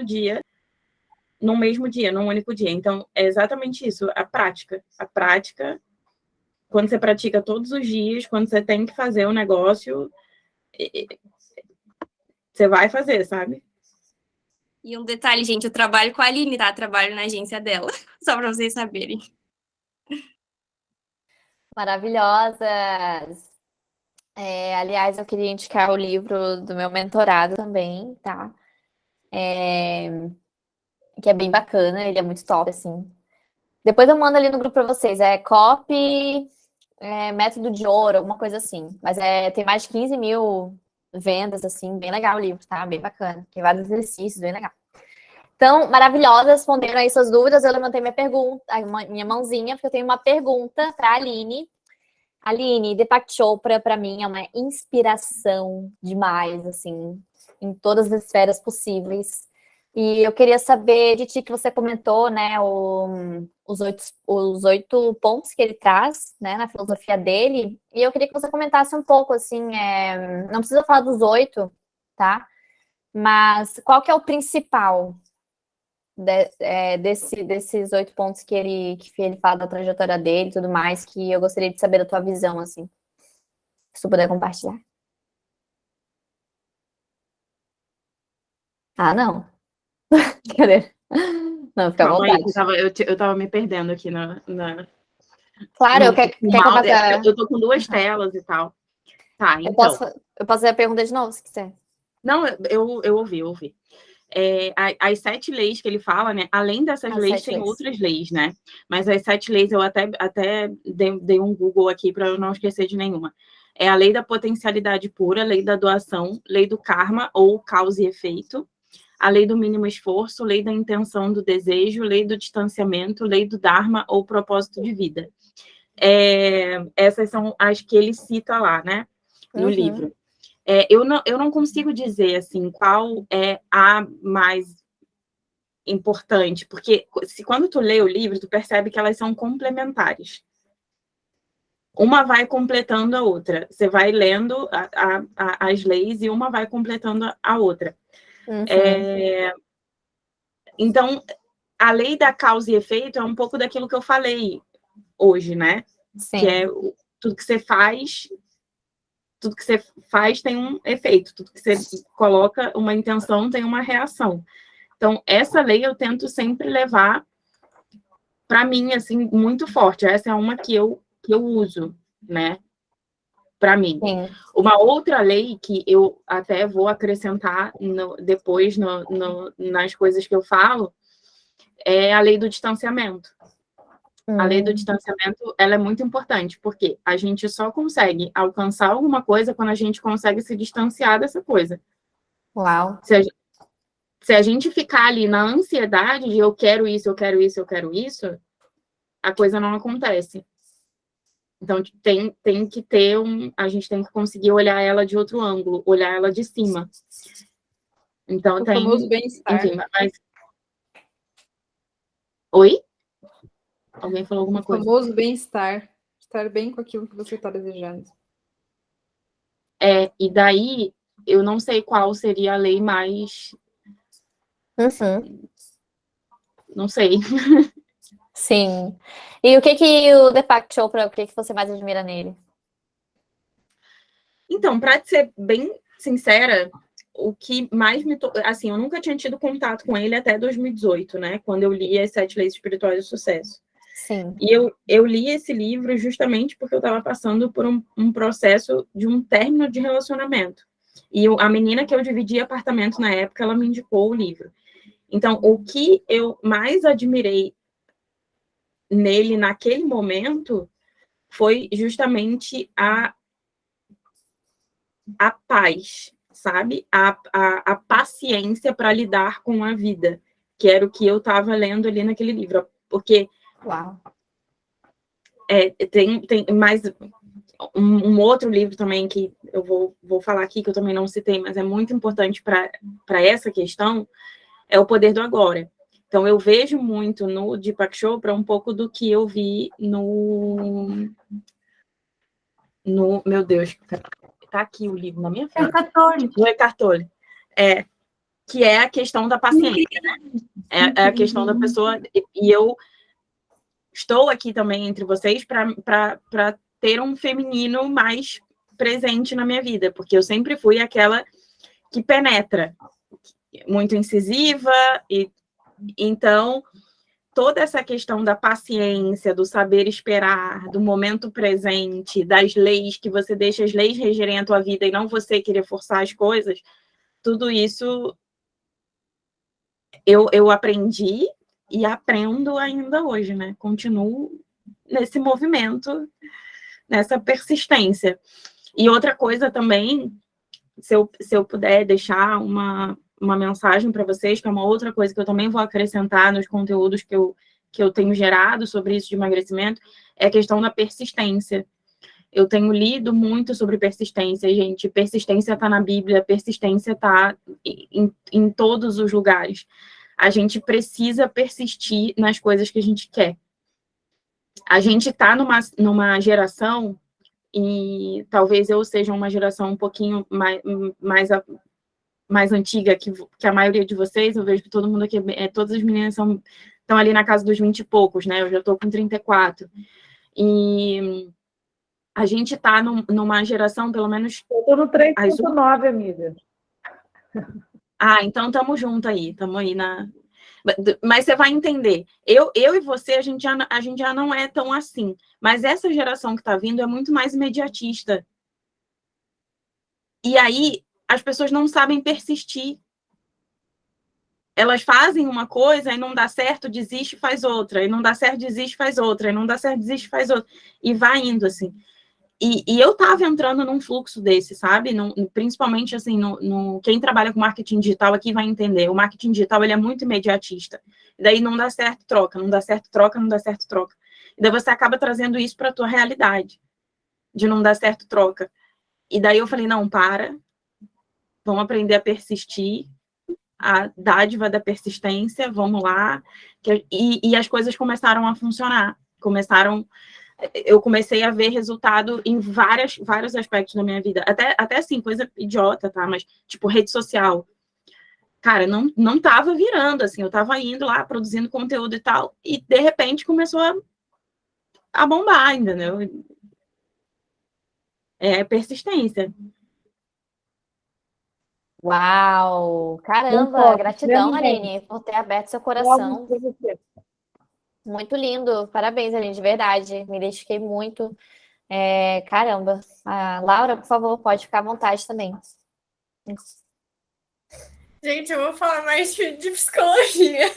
[SPEAKER 3] no mesmo dia, num único dia. Então, é exatamente isso, a prática. A prática, quando você pratica todos os dias, quando você tem que fazer um negócio, você vai fazer, sabe?
[SPEAKER 6] E um detalhe, gente, eu trabalho com a Aline, tá? Trabalho na agência dela, só para vocês saberem.
[SPEAKER 1] Maravilhosas! Aliás, eu queria indicar o livro do meu mentorado também, tá? Que é bem bacana, ele é muito top, assim. Depois eu mando ali no grupo para vocês. É Copy, Método de Ouro, alguma coisa assim. Mas tem mais de 15 mil vendas, assim, bem legal o livro, tá? Bem bacana. Tem vários exercícios, bem legal. Então, maravilhosa, respondendo aí suas dúvidas, eu levantei minha mãozinha, porque eu tenho uma pergunta para a Aline. Aline, Deepak Chopra, para mim, é uma inspiração demais, assim, em todas as esferas possíveis. E eu queria saber de ti, que você comentou, né, os 8 pontos que ele traz, né, na filosofia dele. E eu queria que você comentasse um pouco, assim, não precisa falar dos 8, tá? Mas qual que é o principal desses 8 pontos que ele fala da trajetória dele e tudo mais, que eu gostaria de saber da tua visão, assim, se tu puder compartilhar. Ah, não. Cadê? Não, fica à vontade.
[SPEAKER 3] Eu tava me perdendo aqui
[SPEAKER 1] Claro, quer que eu faça...
[SPEAKER 3] Eu tô com 2 telas e tal. Tá, então...
[SPEAKER 1] Eu posso fazer a pergunta de novo, se quiser.
[SPEAKER 3] Não, eu ouvi. As 7 leis que ele fala, né? Além dessas leis, tem outras leis, né? Mas as 7 leis eu até dei um Google aqui para eu não esquecer de nenhuma. É a lei da potencialidade pura, lei da doação, lei do karma ou causa e efeito, a lei do mínimo esforço, lei da intenção do desejo, lei do distanciamento, lei do dharma ou propósito de vida. Essas são as que ele cita lá, né? No livro. Eu não consigo dizer, assim, qual é a mais importante, porque quando tu lê o livro, tu percebe que elas são complementares. uma vai completando a outra. Você vai lendo as leis e uma vai completando a outra. Então, a lei da causa e efeito é um pouco daquilo que eu falei hoje, né?
[SPEAKER 1] Sim.
[SPEAKER 3] Que é tudo que você faz tem um efeito, tudo que você coloca uma intenção tem uma reação. Então, essa lei eu tento sempre levar para mim, assim, muito forte. Essa é uma que eu uso, né? Para mim.
[SPEAKER 1] Sim.
[SPEAKER 3] Uma outra lei que eu até vou acrescentar depois nas coisas que eu falo é a lei do distanciamento. A lei do distanciamento, ela é muito importante, porque a gente só consegue alcançar alguma coisa quando a gente consegue se distanciar dessa coisa.
[SPEAKER 1] Uau.
[SPEAKER 3] Se a gente ficar ali na ansiedade de eu quero isso, eu quero isso, eu quero isso, a coisa não acontece. Então, tem que ter a gente tem que conseguir olhar ela de outro ângulo, olhar ela de cima. Então,
[SPEAKER 11] O famoso bem-estar.
[SPEAKER 3] Enfim, mas... Oi? Alguém falou alguma coisa?
[SPEAKER 11] O famoso bem-estar. Estar bem com aquilo que você está desejando.
[SPEAKER 3] E daí, eu não sei qual seria a lei mais... Não sei.
[SPEAKER 1] Sim. E o que o Deepak Chopra, o que você mais admira nele?
[SPEAKER 3] Então, para ser bem sincera, o que mais me... Assim, eu nunca tinha tido contato com ele até 2018, né? Quando eu li As 7 Leis Espirituais do Sucesso.
[SPEAKER 1] Sim.
[SPEAKER 3] E eu li esse livro justamente porque eu estava passando por um processo de um término de relacionamento. E a menina que eu dividi apartamento na época, ela me indicou o livro. Então, o que eu mais admirei nele naquele momento foi justamente a paz, sabe? A paciência para lidar com a vida, que era o que eu estava lendo ali naquele livro. Porque
[SPEAKER 1] Uau.
[SPEAKER 3] Tem mais um outro livro também que eu vou falar aqui, que eu também não citei, mas é muito importante para essa questão, é O Poder do Agora. Então, eu vejo muito no Deepak Chopra um pouco do que eu vi no meu Deus, tá aqui o livro na minha frente. No Eckhart Tolle. Que é a questão da paciência, né? É a questão da pessoa... E eu estou aqui também entre vocês para ter um feminino mais presente na minha vida, porque eu sempre fui aquela que penetra, muito incisiva, e então toda essa questão da paciência, do saber esperar, do momento presente, das leis, que você deixa as leis regerem a tua vida e não você querer forçar as coisas, tudo isso eu aprendi e aprendo ainda hoje, né? Continuo nesse movimento, nessa persistência. E outra coisa também, se eu puder deixar uma mensagem para vocês, que é uma outra coisa que eu também vou acrescentar nos conteúdos que eu tenho gerado sobre isso de emagrecimento, é a questão da persistência. Eu tenho lido muito sobre persistência, gente. Persistência está na Bíblia, persistência está em todos os lugares. A gente precisa persistir nas coisas que a gente quer. A gente está numa geração, e talvez eu seja uma geração um pouquinho mais antiga que a maioria de vocês. Eu vejo que todo mundo aqui, todas as meninas estão ali na casa dos 20 e poucos, né? Eu já estou com 34. E a gente está numa geração, pelo menos...
[SPEAKER 9] Eu estou no 3.9, amiga.
[SPEAKER 3] Então estamos juntos aí, estamos aí na... Mas você vai entender. Eu e você, a gente já não é tão assim. Mas essa geração que está vindo é muito mais imediatista. E aí, as pessoas não sabem persistir. Elas fazem uma coisa e não dá certo, desiste e faz outra. E não dá certo, desiste e faz outra. E não dá certo, desiste e faz outra. E vai indo, assim. E eu estava entrando num fluxo desse, sabe? Principalmente, assim, quem trabalha com marketing digital aqui vai entender. O marketing digital, ele é muito imediatista. E daí não dá certo, troca. Não dá certo, troca. Não dá certo, troca. E daí você acaba trazendo isso para a tua realidade. De não dar certo, troca. E daí eu falei, não, vamos aprender a persistir. A dádiva da persistência, vamos lá. E as coisas começaram a funcionar. Começaram eu comecei a ver resultado em vários aspectos da minha vida. Até assim, coisa idiota, tá? Mas, tipo, rede social. Cara, não tava virando, assim. Eu tava indo lá, produzindo conteúdo e tal, e, de repente, começou a bombar, entendeu? É persistência.
[SPEAKER 1] Uau! Caramba,
[SPEAKER 9] Concordo,
[SPEAKER 1] gratidão,
[SPEAKER 9] plenamente.
[SPEAKER 1] Aline, por ter aberto seu
[SPEAKER 9] Algo
[SPEAKER 1] coração.
[SPEAKER 9] pra você.
[SPEAKER 1] Muito lindo. Parabéns, Aline, de verdade. Me identifiquei muito. Caramba. Laura, por favor, pode ficar à vontade também.
[SPEAKER 12] Gente, eu vou falar mais de psicologia,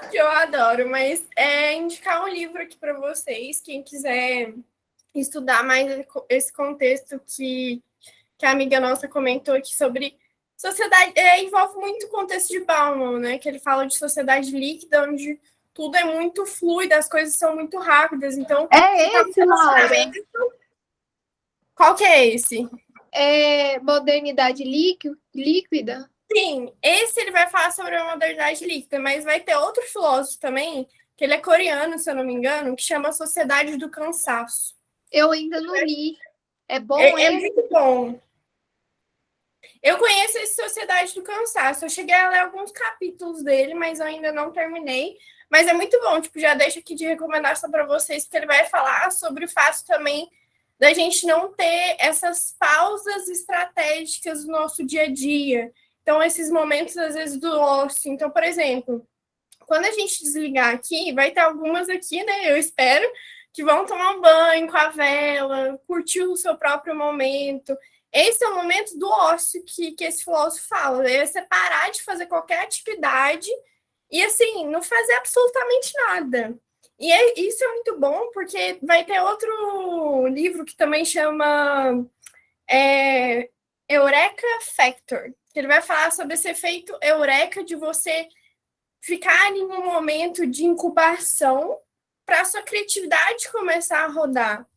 [SPEAKER 12] que eu adoro, mas indicar um livro aqui para vocês, quem quiser estudar mais esse contexto que a amiga nossa comentou aqui sobre sociedade, envolve muito o contexto de Bauman, né? Que ele fala de sociedade líquida, onde tudo é muito fluido, as coisas são muito rápidas. Então,
[SPEAKER 5] esse, Laura?
[SPEAKER 12] Qual que é esse?
[SPEAKER 5] Modernidade líquida?
[SPEAKER 12] Sim, esse ele vai falar sobre a modernidade líquida, mas vai ter outro filósofo também, que ele é coreano, se eu não me engano, que chama Sociedade do Cansaço.
[SPEAKER 5] Eu ainda não li. É bom,
[SPEAKER 12] É muito bom. Eu conheço esse Sociedade do Cansaço. Eu cheguei a ler alguns capítulos dele, mas eu ainda não terminei. Mas é muito bom, tipo, já deixo aqui de recomendação para vocês, porque ele vai falar sobre o fato também da gente não ter essas pausas estratégicas no nosso dia a dia. Então, esses momentos, às vezes, do ócio. Então, por exemplo, quando a gente desligar aqui, vai ter algumas aqui, né? Eu espero, que vão tomar um banho com a vela, curtir o seu próprio momento. Esse é o momento do ócio que esse filósofo fala. É você parar de fazer qualquer atividade e, assim, não fazer absolutamente nada. E isso é muito bom, porque vai ter outro livro que também chama Eureka Factor, que ele vai falar sobre esse efeito eureka de você ficar em um momento de incubação para a sua criatividade começar a rodar.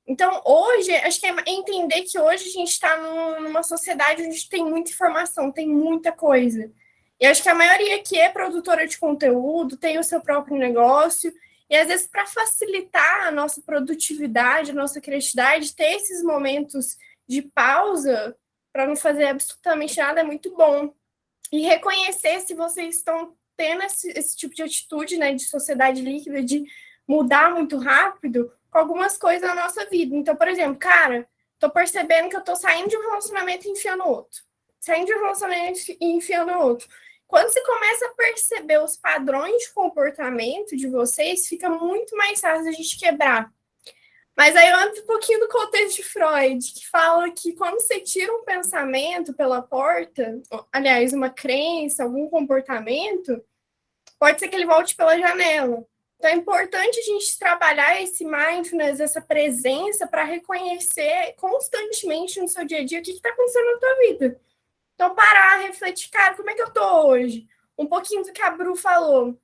[SPEAKER 12] Então, hoje, acho que é entender que hoje a gente está numa sociedade onde tem muita informação, tem muita coisa. E acho que a maioria aqui é produtora de conteúdo, tem o seu próprio negócio, e às vezes, para facilitar a nossa produtividade, a nossa criatividade, ter esses momentos de pausa para não fazer absolutamente nada é muito bom. E reconhecer se vocês estão tendo esse tipo de atitude, né, de sociedade líquida, de mudar muito rápido com algumas coisas na nossa vida. Então, por exemplo, cara, tô percebendo que eu tô saindo de um relacionamento e enfiando outro. Saindo de um relacionamento e enfiando outro. Quando você começa a perceber os padrões de comportamento de vocês, fica muito mais fácil a gente quebrar. Mas aí eu ando um pouquinho do contexto de Freud, que fala que quando você tira um pensamento pela porta, aliás, uma crença, algum comportamento, pode ser que ele volte pela janela. Então é importante a gente trabalhar esse mindfulness, essa presença, para reconhecer constantemente no seu dia a dia o que está acontecendo na tua vida. Então parar, refletir, cara, como é que eu tô hoje? Um pouquinho do que a Bru falou.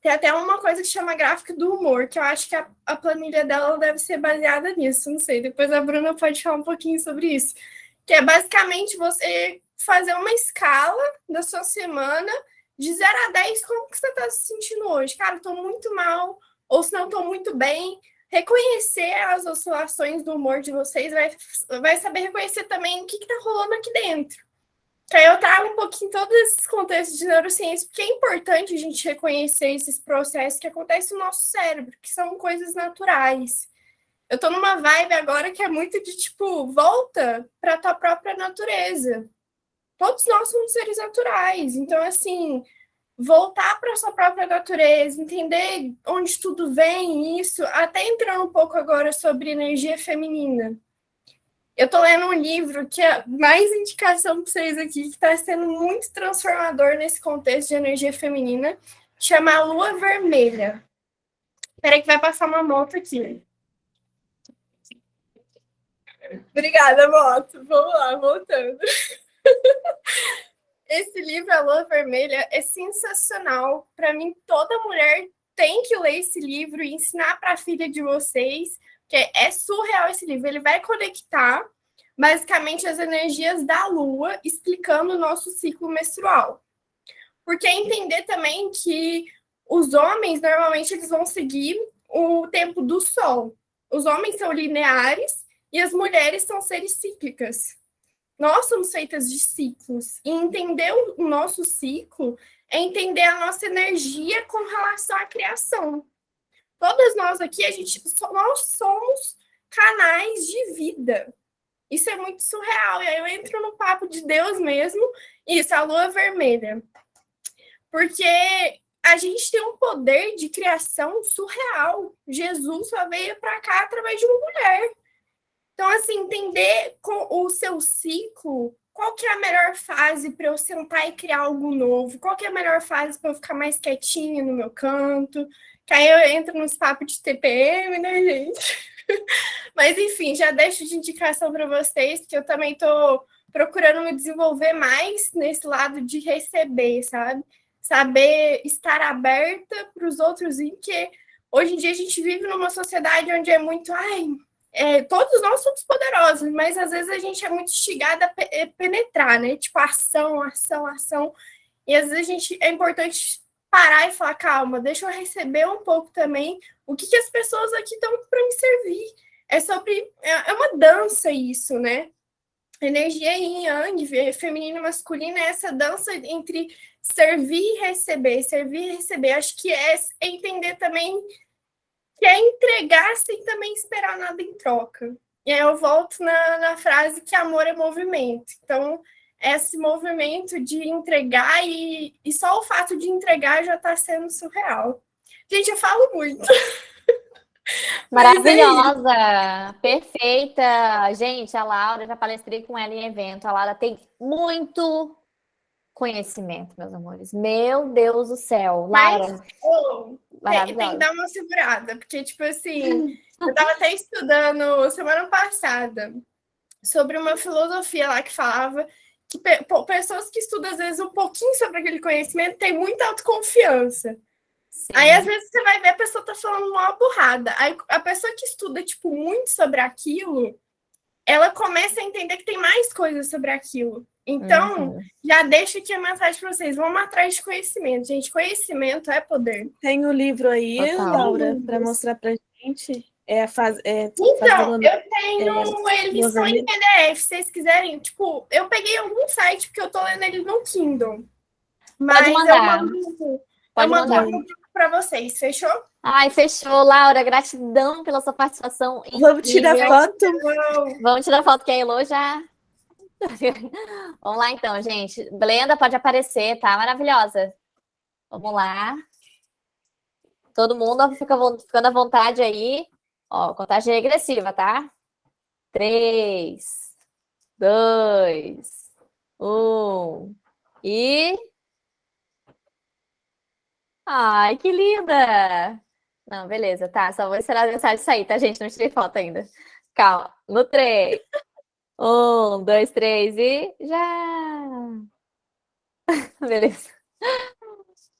[SPEAKER 12] Tem até uma coisa que chama gráfica do humor, que eu acho que a planilha dela deve ser baseada nisso, não sei. Depois a Bruna pode falar um pouquinho sobre isso. Que é basicamente você fazer uma escala da sua semana de 0 a 10, como que você está se sentindo hoje? Cara, estou muito mal, ou se não estou muito bem. Reconhecer as oscilações do humor de vocês, vai saber reconhecer também o que está rolando aqui dentro. Que aí eu trago um pouquinho todos esses contextos de neurociência, porque é importante a gente reconhecer esses processos que acontecem no nosso cérebro, que são coisas naturais. Eu tô numa vibe agora que é muito de, tipo, volta para a tua própria natureza. Todos nós somos seres naturais. Então, assim, voltar para a sua própria natureza, entender onde tudo vem, isso, até entrando um pouco agora sobre energia feminina. Eu tô lendo um livro que é mais indicação para vocês aqui, que está sendo muito transformador nesse contexto de energia feminina, chama A Lua Vermelha. Espera que vai passar uma moto aqui. Obrigada, moto. Vamos lá, voltando. Esse livro, A Lua Vermelha, é sensacional. Para mim, toda mulher tem que ler esse livro e ensinar para a filha de vocês, porque é surreal esse livro. Ele vai conectar, basicamente, as energias da Lua, explicando o nosso ciclo menstrual. Porque entender também que os homens, normalmente, eles vão seguir o tempo do sol. Os homens são lineares e as mulheres são seres cíclicas. Nós somos feitas de ciclos. E entender o nosso ciclo é entender a nossa energia com relação à criação. Todas nós aqui, nós somos canais de vida. Isso é muito surreal. E aí eu entro no papo de Deus mesmo. Isso, a lua vermelha. Porque a gente tem um poder de criação surreal. Jesus só veio para cá através de uma mulher. Então, assim, entender com o seu ciclo, qual que é a melhor fase para eu sentar e criar algo novo, qual que é a melhor fase para eu ficar mais quietinha no meu canto, que aí eu entro nos papos de TPM, né, gente? Mas, enfim, já deixo de indicação para vocês, que eu também estou procurando me desenvolver mais nesse lado de receber, sabe? Saber estar aberta para os outros, porque hoje em dia a gente vive numa sociedade onde é muito... todos nós somos poderosos, mas às vezes a gente é muito instigada a penetrar, né? Tipo, ação. E às vezes é importante parar e falar, calma, deixa eu receber um pouco também o que as pessoas aqui estão para me servir. É uma dança isso, né? Energia yin yang, feminino e masculino, é essa dança entre servir e receber. Servir e receber. Acho que é entender também que é entregar sem também esperar nada em troca. E aí eu volto na frase que amor é movimento. Então, esse movimento de entregar e só o fato de entregar já está sendo surreal. Gente, eu falo muito.
[SPEAKER 1] Maravilhosa, perfeita. Gente, a Laura, já palestrei com ela em evento. A Laura tem muito conhecimento, meus amores. Meu Deus do céu. Laura,
[SPEAKER 12] tem que dar uma segurada, porque, tipo assim, eu estava até estudando semana passada sobre uma filosofia lá que falava que pessoas que estudam, às vezes, um pouquinho sobre aquele conhecimento têm muita autoconfiança. Sim. Aí, às vezes, você vai ver a pessoa tá falando uma burrada. Aí, a pessoa que estuda, tipo, muito sobre aquilo, ela começa a entender que tem mais coisas sobre aquilo. Então, já deixo aqui a mensagem para vocês. Vamos atrás de conhecimento, gente. Conhecimento é poder.
[SPEAKER 2] Tem um livro aí,
[SPEAKER 1] Total.
[SPEAKER 2] Laura, para mostrar pra gente.
[SPEAKER 12] Então, eu tenho ele só em PDF. Se vocês quiserem, tipo, eu peguei algum site, porque eu tô lendo ele no Kindle. Mas
[SPEAKER 1] Pode mandar.
[SPEAKER 12] eu mando para vocês, fechou?
[SPEAKER 1] Ai, fechou, Laura. Gratidão pela sua participação.
[SPEAKER 2] Vamos tirar foto?
[SPEAKER 1] Vamos tirar foto, que a Elô já... Vamos lá, então, gente. Blenda pode aparecer, tá? Maravilhosa. Vamos lá. Todo mundo ficando à vontade aí. Ó, contagem regressiva, tá? 3, 2, 1. E... Ai, que linda! Não, beleza, tá. Só vou esperar a mensagem sair, tá, gente? Não tirei foto ainda. Calma. No 3. 1, 2, 3 e já! Beleza.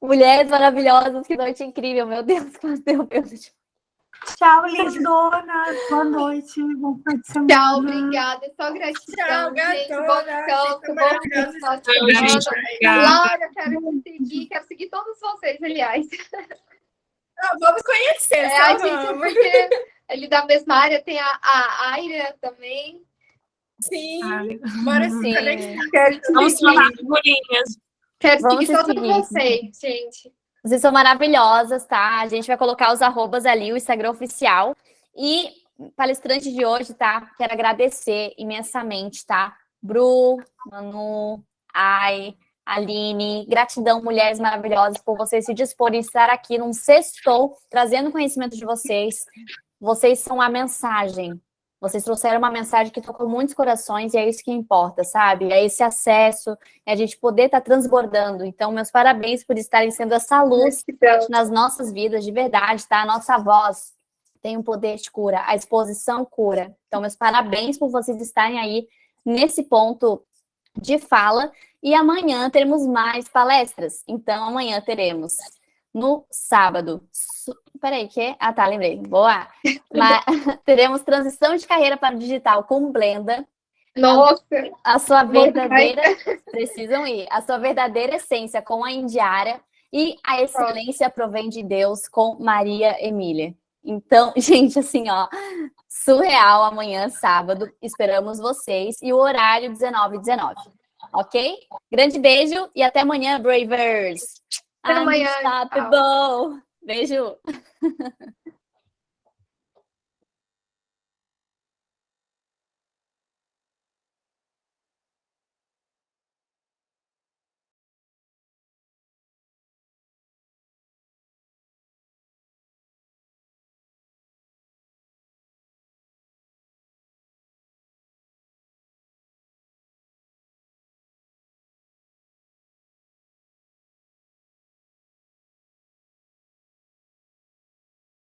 [SPEAKER 1] Mulheres maravilhosas, que noite incrível. Meu Deus, quase deu Deus.
[SPEAKER 10] Tchau, lindona. Boa noite. Bom fim de semana.
[SPEAKER 5] Tchau, obrigada. Só gratidão, gente. Bom descanso. Laura, quero seguir todos vocês, aliás.
[SPEAKER 12] Vamos conhecer.
[SPEAKER 5] A gente, porque ele da mesma área, tem a Aira também.
[SPEAKER 12] Sim, bora se conectar.
[SPEAKER 3] Vamos falar figurinhas.
[SPEAKER 5] Quero seguir todos vocês, gente.
[SPEAKER 1] Vocês são maravilhosas, tá? A gente vai colocar os arrobas ali, o Instagram oficial. E palestrante de hoje, tá? Quero agradecer imensamente, tá? Bru, Manu, Ai, Aline, gratidão, mulheres maravilhosas, por vocês se disporem a estar aqui num sextou, trazendo conhecimento de vocês. Vocês são a mensagem. Vocês trouxeram uma mensagem que tocou muitos corações e é isso que importa, sabe? É esse acesso, é a gente poder estar transbordando. Então, meus parabéns por estarem sendo essa luz nas nossas vidas, de verdade, tá? A nossa voz tem um poder de cura, a exposição cura. Então, meus parabéns por vocês estarem aí nesse ponto de fala. E amanhã teremos mais palestras. Então, amanhã teremos no sábado. Peraí, que? Ah, tá, lembrei. Boa! Mas, teremos transição de carreira para o digital com Blenda.
[SPEAKER 5] Nossa!
[SPEAKER 1] A sua verdadeira... Precisam ir. A sua verdadeira essência com a Indiara. E a excelência provém de Deus com Maria Emília.
[SPEAKER 13] Então, gente, assim, ó, surreal amanhã, sábado. Esperamos vocês. E o horário 19h19. Ok? Grande beijo e até amanhã, Bravers.
[SPEAKER 5] Até amanhã.
[SPEAKER 13] Unstoppable. Beijo.